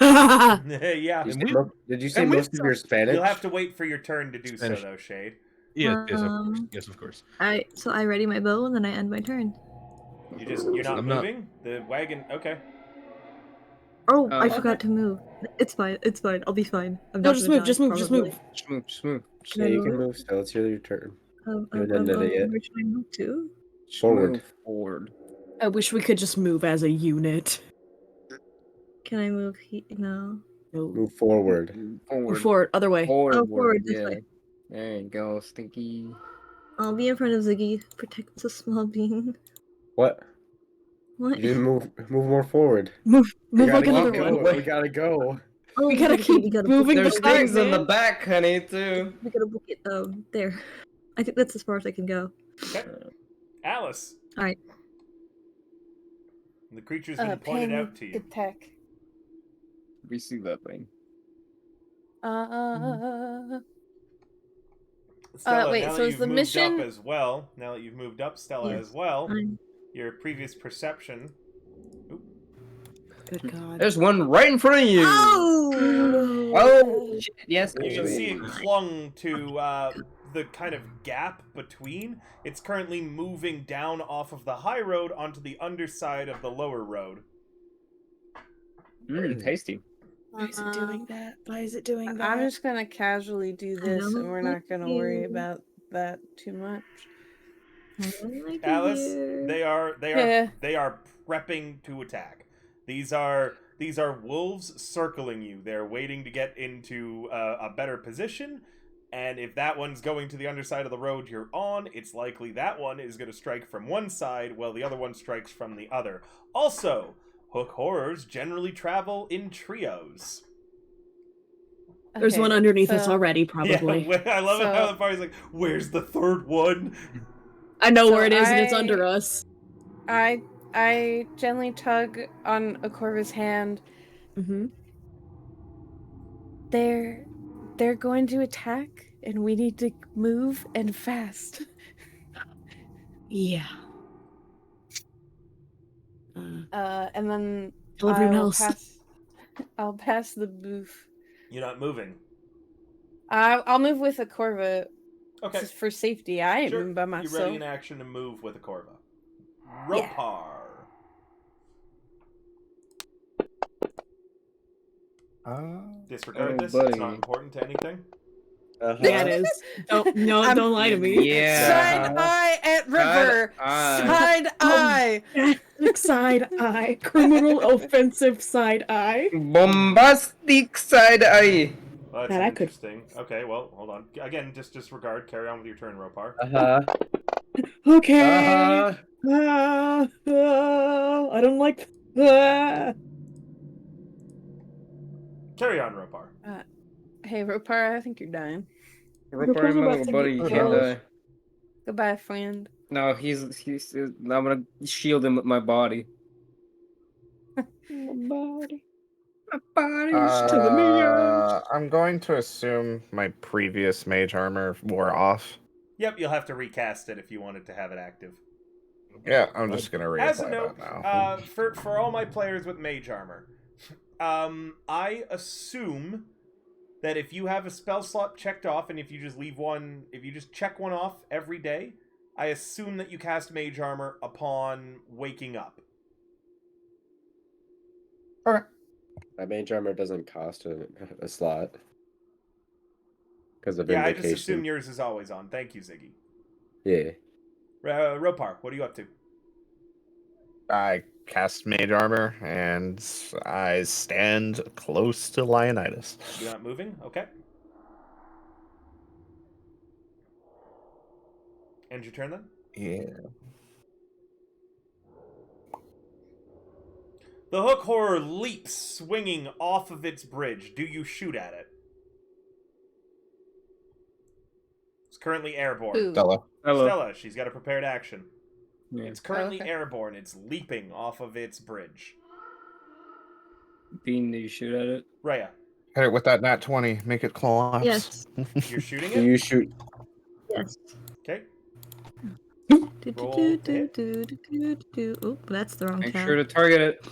Yeah. Did you say and we- most of your Spanish? You'll have to wait for your turn to do Spanish. so, though, Shade. Yes, of course. Um, Yes, of course. So I ready my bow and then I end my turn. You're not I'm not- moving? The wagon, okay. Oh, I Okay. forgot to move. It's fine. It's fine. I'll be fine. I'm No, not just gonna move, die, just move, just probably. move. Just move. Just move. Can Yeah, I you move can it? move still. It's your turn. You haven't done it yet. Where should I move to? Just Forward. move forward. I wish we could just move as a unit. Can I move? No. No. Move forward. Move forward. Other way. forward this yeah. way. There you go, Stinky. I'll be in front of Ziggy. Protect the small bean. What? What? You didn't move more forward. Move We like gotta another keep one. going. We gotta go. Oh, We gotta keep moving There's the cart, things in the man. back, honey, too. We gotta book it. There. I think that's as far as I can go. Okay. Alice. All right. The creature's been pointed out to you. Attack. We see that thing. Stella, wait, now so that is you've the moved mission- up as well, now that you've moved up, Stella, Yes. as well, I'm- your previous perception. Good God. There's one right in front of you. Oh! Oh, shit. Yes. You can see it clung to the kind of gap between. It's currently moving down off of the high road onto the underside of the lower road. Tasty. Why is it doing that? Why is it doing that? I'm just gonna casually do this, and we're not gonna worry you. about that too much. I don't like it Alice, here. they are Yeah. prepping to attack. These are wolves circling you. They're waiting to get into a better position, and if that one's going to the underside of the road you're on, it's likely that one is going to strike from one side while the other one strikes from the other. Also, hook horrors generally travel in trios. There's one Okay, underneath us so- already, probably. Yeah, I love it how So- the party's like, where's the third one? I know So where it is, and it's I- under us. I gently tug on Akorva's hand. Mm-hmm. They're going to attack, and we need to move and fast. Yeah. And then Tell everyone else. I'll pass the booth. You're not moving. I'll move with Akorva Okay. just for safety. I ain't Sure. moving by You're ready myself. in action to move with a Corva. Yeah. Ropar. Disregard Oh, this. It's not buddy. important to anything. Yeah, it is. Don't lie to me. Yeah. Side eye at River. eye. Side eye. Side eye. Criminal offensive side eye. Bombastic side eye. Well, that's That I could- interesting. Okay, well, hold on. Again, just disregard. Carry on with your turn, Ropar. Okay. I don't like. Carry on, Ropar. Hey, Ropar, I think you're dying. Ropar, my little buddy, you can't die. Goodbye, friend. No, he's. I'm gonna shield him with my body. Body. My body's to the mirror. I'm going to assume my previous mage armor wore off. Yep, you'll have to recast it if you wanted to have it active. Yeah, I'm just gonna As a reapply note, that now. for all my players with mage armor, I assume that if you have a spell slot checked off, and if you just check one off every day, I assume that you cast mage armor upon waking up. Okay. My mage armor doesn't cost a slot. Because of Yeah, I invocation. just assume yours is always on. Thank you, Ziggy. Yeah. Ropar, what are you up to? I cast mage armor and I stand close to Leonidas. You're not moving? Okay. End your turn then? Yeah. The hook horror leaps, swinging off of its bridge. Do you shoot at it? It's currently airborne. Ooh. Stella. Hello. Stella, she's got a prepared action. Yeah. It's currently Okay. airborne. It's leaping off of its bridge. Bean, do you shoot at it? Rhea, Hit it with that nat 20. Make it collapse. Yes. you're shooting Do it? you shoot? Yes. Okay. Do, do, Roll do, hit. do, do, do, do, do. Oh, that's the wrong Make tab. sure to target it.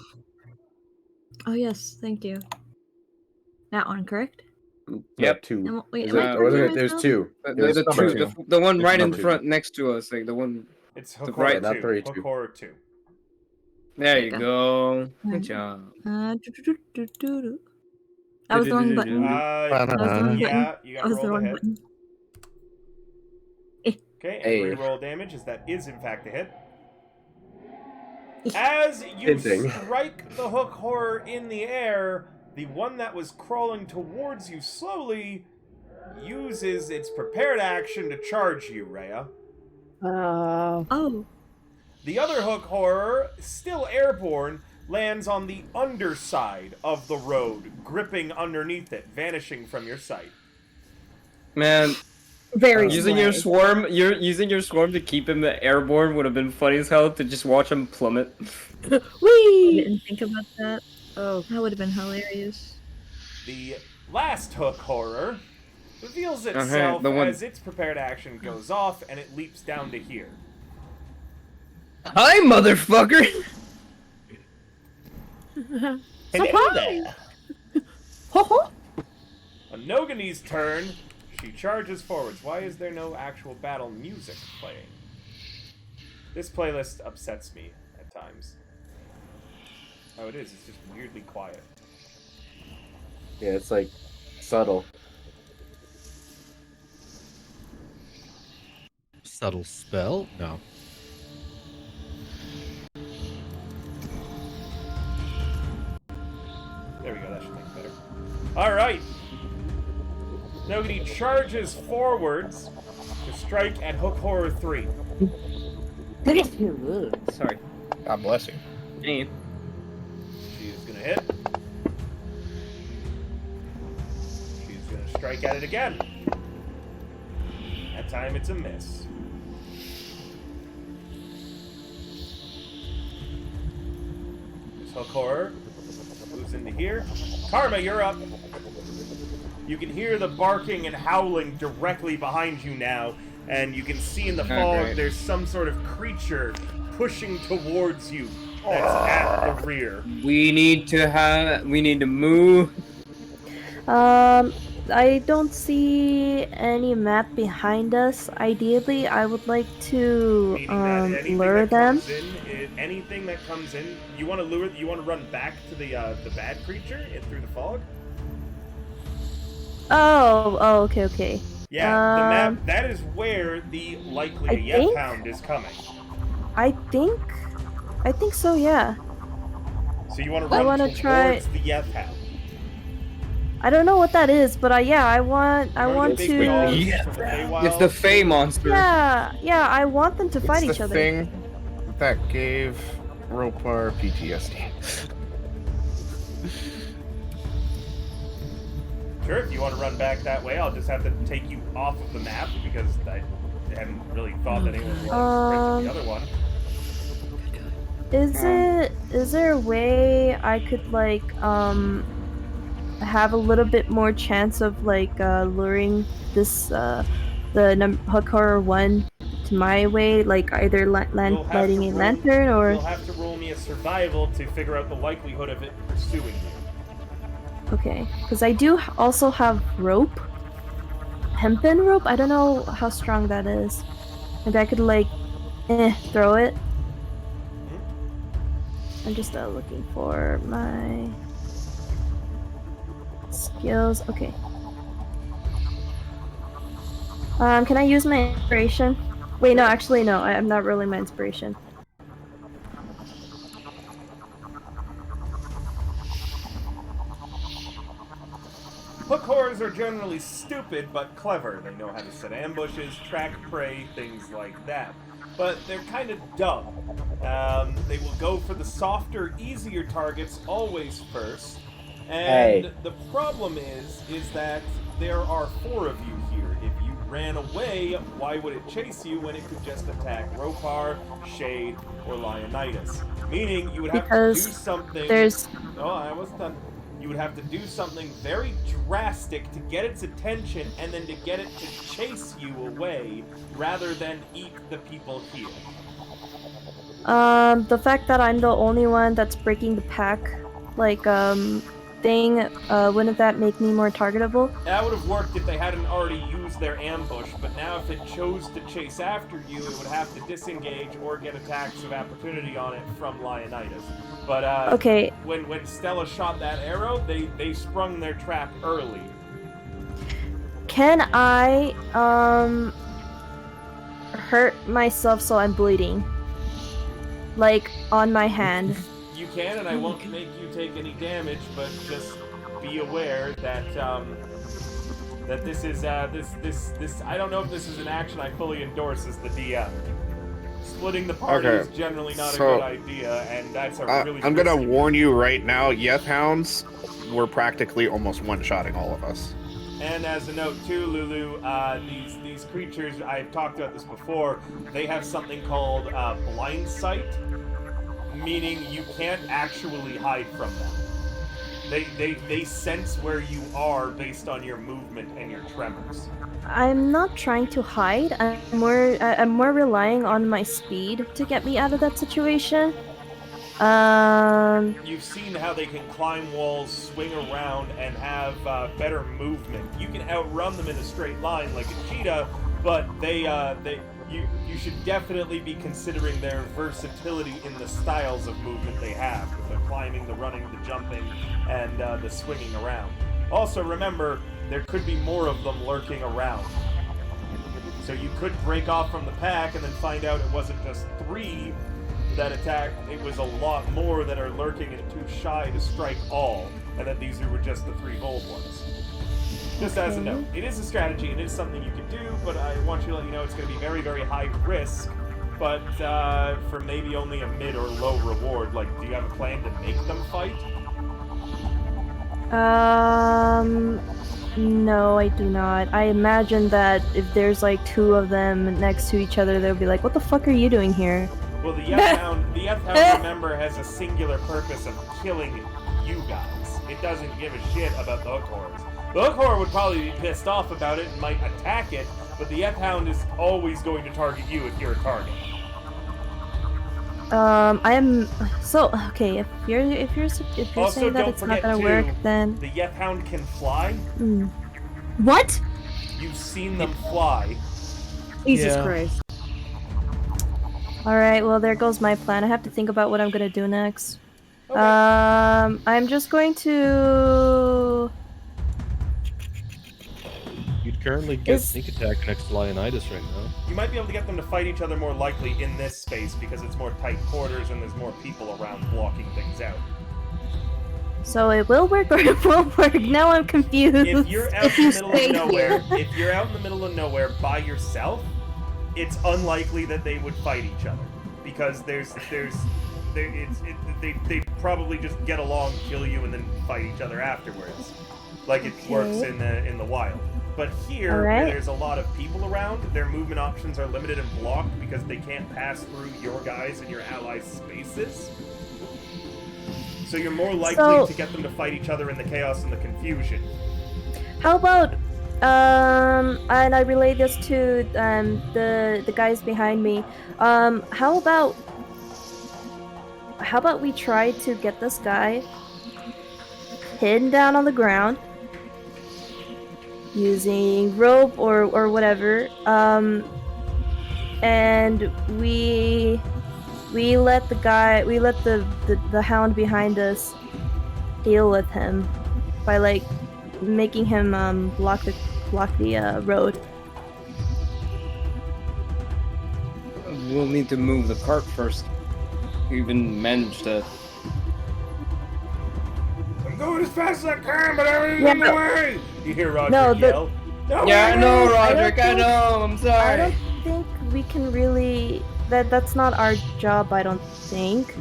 Oh yes, thank you. That one, correct? Yep. Two. Am- wait, Is am I it, talking wasn't to it? There's myself? two. The, There's the, number two, two. the one It's right in number two. front next to us, like the one. It's hook The horror right- not 2. three, Hook two. horror 2. There you Okay. go. Mm. Good job. Do, do, do, do, do, do. That was the wrong button. Uh, That was the wrong yeah, button. you That got was to the roll the wrong hit. button. Okay, and Hey. re-roll damage, as that is in fact a hit. As you Good thing. strike the hook horror in the air, the one that was crawling towards you slowly uses its prepared action to charge you, Rhea. Oh. The other hook horror, still airborne, lands on the underside of the road, gripping underneath it, vanishing from your sight. Man, Very using your swarm, you're using your swarm to keep him airborne would have been funny as hell to just watch him plummet. I Whee! didn't think about that. Oh. That would have been hilarious. The last hook horror reveals itself the one- as its prepared action goes off and it leaps down to here. Hi, motherfucker! Surprise! Ho ho! On Nogani's turn, she charges forwards. Why is there no actual battle music playing? This playlist upsets me at times. Oh, it is. It's just weirdly quiet. Yeah, it's like subtle. Subtle spell? No. There we go. That should make it better. All right. Nogany charges forwards to strike at Hook Horror 3. Sorry. God bless you. Hey. She is going to hit. She's going to strike at it again. That time it's a miss. This Hook Horror moves into here. Karma, you're up. You can hear the barking and howling directly behind you now, and you can see in the fog great. there's some sort of creature pushing towards you that's at the rear. We need to move. I don't see any map behind us. Ideally, I would like to Meaning that anything lure that them. comes in, anything that comes in, you want to lure. You want to run back to the bad creature through the fog. Oh, okay. Yeah, the map. That is where the likely I Yep think- Hound is coming. I think so. Yeah. So you want to I run wanna towards try- the Yep Hound. I don't know what that is, but yeah, I want You wanna get big to. dogs Yeah. from the Feywild? It's the Fey monster. Yeah, I want them to fight It's each the other. thing that gave Ropar PTSD. Sure, if you want to run back that way, I'll just have to take you off of the map because I hadn't really thought that anyone wanted to sprint to the other one. Is there a way I could like have a little bit more chance of like luring this the Hook Horror 1 to my way, like either You'll have lighting to a roll- lantern or You'll have to roll me a survival to figure out the likelihood of it pursuing you. okay, because I do also have rope, hempen rope. I don't know how strong that is. Maybe I could like throw it. I'm just looking for my skills. Okay. Can I use my inspiration? Wait, no, actually, no. I'm not rolling my inspiration. Hook horrors are generally stupid but clever. They know how to set ambushes, track prey, things like that. But they're kind of dumb. They will go for the softer, easier targets always first. And Hey. the problem is that there are 4 of you here. If you ran away, why would it chase you when it could just attack Ropar, Shade, or Leonidas? Meaning you would have to do Because something. there's Oh, I wasn't done. You would have to do something very drastic to get its attention and then to get it to chase you away rather than eat the people here. the fact that I'm the only one that's breaking the pack, like thing, wouldn't that make me more targetable? That would have worked if they hadn't already used their ambush, but now if it chose to chase after you, it would have to disengage or get attacks of opportunity on it from Leonidas. But Okay, when Stella shot that arrow, they sprung their trap early. can I hurt myself so I'm bleeding? Like on my hand. You can, and I won't make you take any damage, but just be aware that that this is this. I don't know if this is an action I fully endorse as the DM. Splitting the party Okay, is generally not a so, good idea, and that's a really. I'm gonna risky- warn you right now, Yeth Hounds were practically almost one-shotting all of us. And as a note too, Lulu, these creatures, I've talked about this before, they have something called blind sight, meaning you can't actually hide from them. They sense where you are based on your movement and your tremors. I'm not trying to hide. I'm more relying on my speed to get me out of that situation. You've seen how they can climb walls, swing around, and have better movement. You can outrun them in a straight line like a cheetah, but you should definitely be considering their versatility in the styles of movement they have, with the climbing, the running, the jumping, and the swinging around. Also, remember, there could be more of them lurking around. So you could break off from the pack and then find out it wasn't just 3 that attacked, it was a lot more that are lurking and too shy to strike all, and that these were just the 3 bold ones. Just as a note, it is a strategy, it is something you could do, but I want you to let you know it's going to be very, very high risk, but for maybe only a mid or low reward. Like, do you have a plan to make them fight? No, I do not. I imagine that if there's like 2 of them next to each other, they'll be like, "What the fuck are you doing here?" Well, the F-Hound, remember, has a singular purpose of killing you guys. It doesn't give a shit about the Hook Horrors. The Hook Horror would probably be pissed off about it and might attack it, but the F-Hound is always going to target you if you're a target. I am so okay. If you're Also, saying that don't it's not forget, gonna too, work, then the F-Hound can fly. what? You've seen them fly. Jesus Christ. All right. Well, there goes my plan. I have to think about what I'm gonna do next. Okay. I'm just going to. You'd currently get Is- sneak attack next to Leonidas right now. You might be able to get them to fight each other more likely in this space because it's more tight quarters and there's more people around blocking things out. So it will work or it won't work. Now I'm confused. If you're out in the middle of nowhere, if you're out in the middle of nowhere by yourself, it's unlikely that they would fight each other because they probably just get along, kill you, and then fight each other afterwards, like it works in the wild. But here, where there's a lot of people around, their movement options are limited and blocked because they can't pass through your guys and your allies' spaces. So you're more likely to get them to fight each other in the chaos and the confusion. How about and I relay this to the guys behind me. How about we try to get this guy pinned down on the ground using rope or whatever, and we let the hound behind us deal with him by like making him block the road. We'll need to move the cart first. We even managed to. I'm going as fast as I can, but everything's in the way! You hear Roderick yell? Yeah, I know, Roderick, I know, I'm sorry. I don't think we can really... That's not our job, I don't think.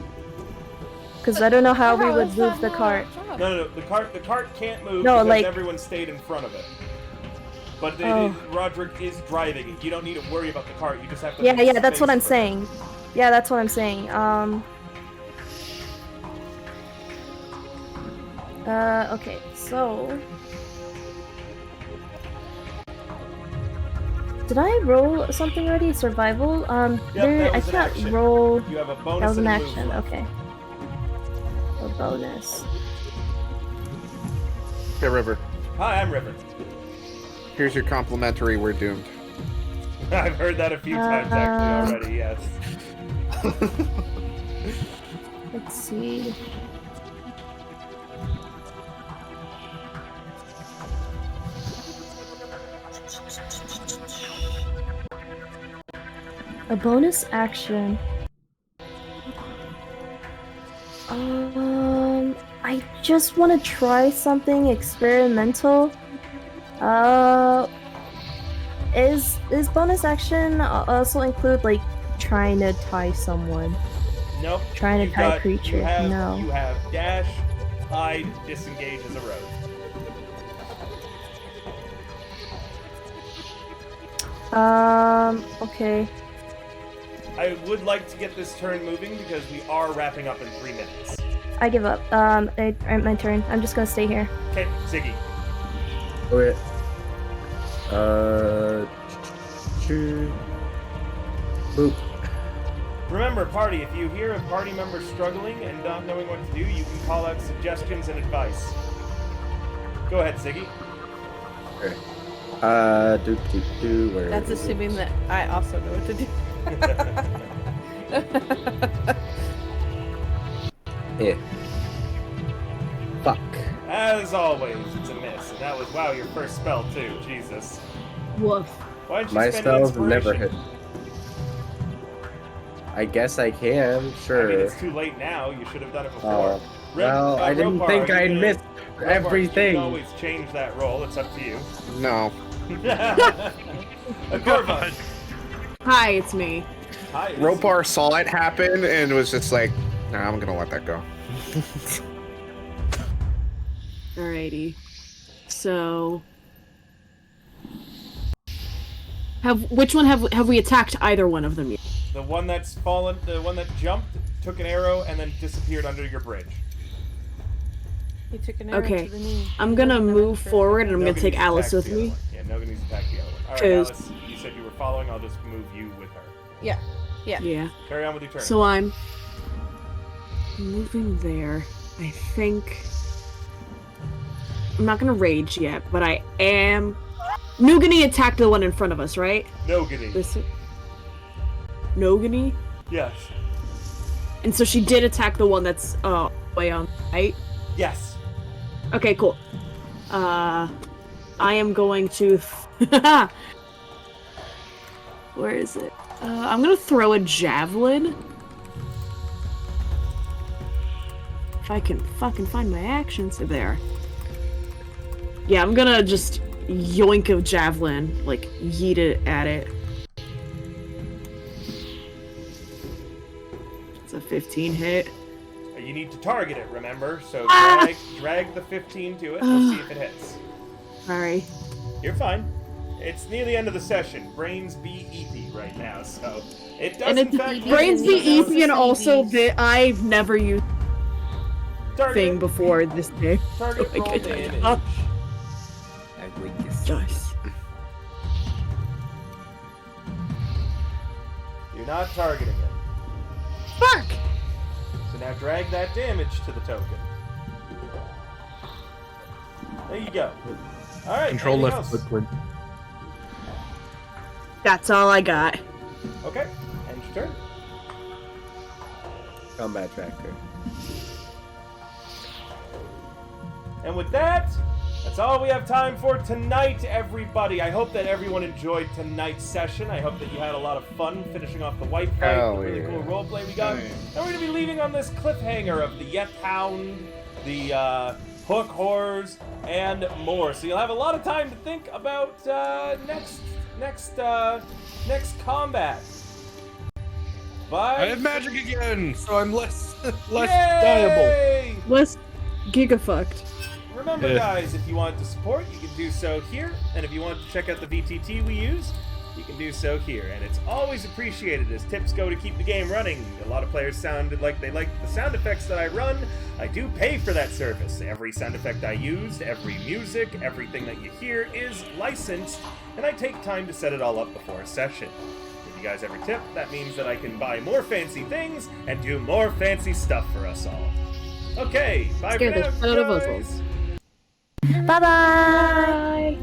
Because I don't know how we would move the cart. No, the cart can't move No, because like- everyone stayed in front of it. But Roderick is driving it. You don't need to worry about the cart, you just have to Yeah, make that's what space I'm for it. saying. Yeah, that's what I'm saying. Okay, so... Did I roll something already? Survival? that I was an can't action. roll... You have a bonus That was an and a move action, left. okay. A bonus. Hey, River. Hi, I'm River. Here's your complimentary "We're doomed." I've heard that a few times actually already, yes. Let's see. A bonus action. I just want to try something experimental. Is bonus action also include like trying to tie someone? Nope. Trying to You've tie a got- creature? You have, No. You have dash, hide, disengage as a rogue. Okay. I would like to get this turn moving because we are wrapping up in 3 minutes. I give up. My turn. I'm just gonna stay here. Okay, Ziggy. Okay. Boop. Remember, party, if you hear a party member struggling and not knowing what to do, you can call out suggestions and advice. Go ahead, Ziggy. Okay. Where That's is assuming it? that I also know what to do. Yeah. Fuck. As always, it's a miss. And that was, wow, your first spell, too. Jesus. Woof. Why did you My spend spells inspiration? never hit. I guess I can, sure. I mean, it's too late now. You should have done it before. Well, I didn't Ropar, think are you I gonna- missed Ropar, everything. You can always change that roll. It's up to you. No. Corva. Hi, it's me. Hi. Ropar saw it happen and was just like, nah, I'm gonna let that go. Alrighty. So, which one have we attacked either one of them yet? The one that's fallen, the one that jumped, took an arrow, and then disappeared under your bridge. He took an arrow Okay. to the knee. I'm gonna move forward and I'm gonna take Alice with me. Yeah, Nobody's attacked the other one. Alright, 'Cause- Alice, you said you were following. I'll just move you with her. Yeah. Yeah. Carry on with your turn. So I'm moving there. I think I'm not gonna rage yet, but I am. Nugani attacked the one in front of us, right? Nogany. This Nogani, Yes. and so she did attack the one that's way on right. Yes. Okay, cool. I am going to. Where is it? I'm gonna throw a javelin. If I can fucking find my actions there. Yeah, I'm gonna just yoink a javelin, like yeet it at it. It's a 15 hit. You need to target it, remember? So Ah! drag the 15 to it. We'll see if it hits. Sorry. You're fine. It's near the end of the session. Brains be eepy right now, so it does And in it's fact. brains be These are eepy, and also CVs. that I've never used Target, thing before this day. target Oh my roll God. damage. Nice. You're not targeting it. Fuck! So now drag that damage to the token. There you go. All right. Control anything left else? click. That's all I got. Okay. End your turn. Combat tracker. And with that, that's all we have time for tonight, everybody. I hope that everyone enjoyed tonight's session. I hope that you had a lot of fun finishing off the white fight, Hell the really yeah. cool roleplay we got. Oh, yeah. And we're going to be leaving on this cliffhanger of the Yet Hound, the Hook Horrors, and more. So you'll have a lot of time to think about next combat. Bye. I have magic again, so I'm less diable. Yay! Let's gigafucked. Remember, Yeah. guys, if you want to support, you can do so here. And if you want to check out the VTT we use, you can do so here. And it's always appreciated as tips go to keep the game running. A lot of players sounded like they like the sound effects that I run. I do pay for that service. Every sound effect I use, every music, everything that you hear is licensed, and I take time to set it all up before a session. If you guys ever tip, that means that I can buy more fancy things and do more fancy stuff for us all. Okay, bye for Scared the now, shit out of us all. guys. Bye bye.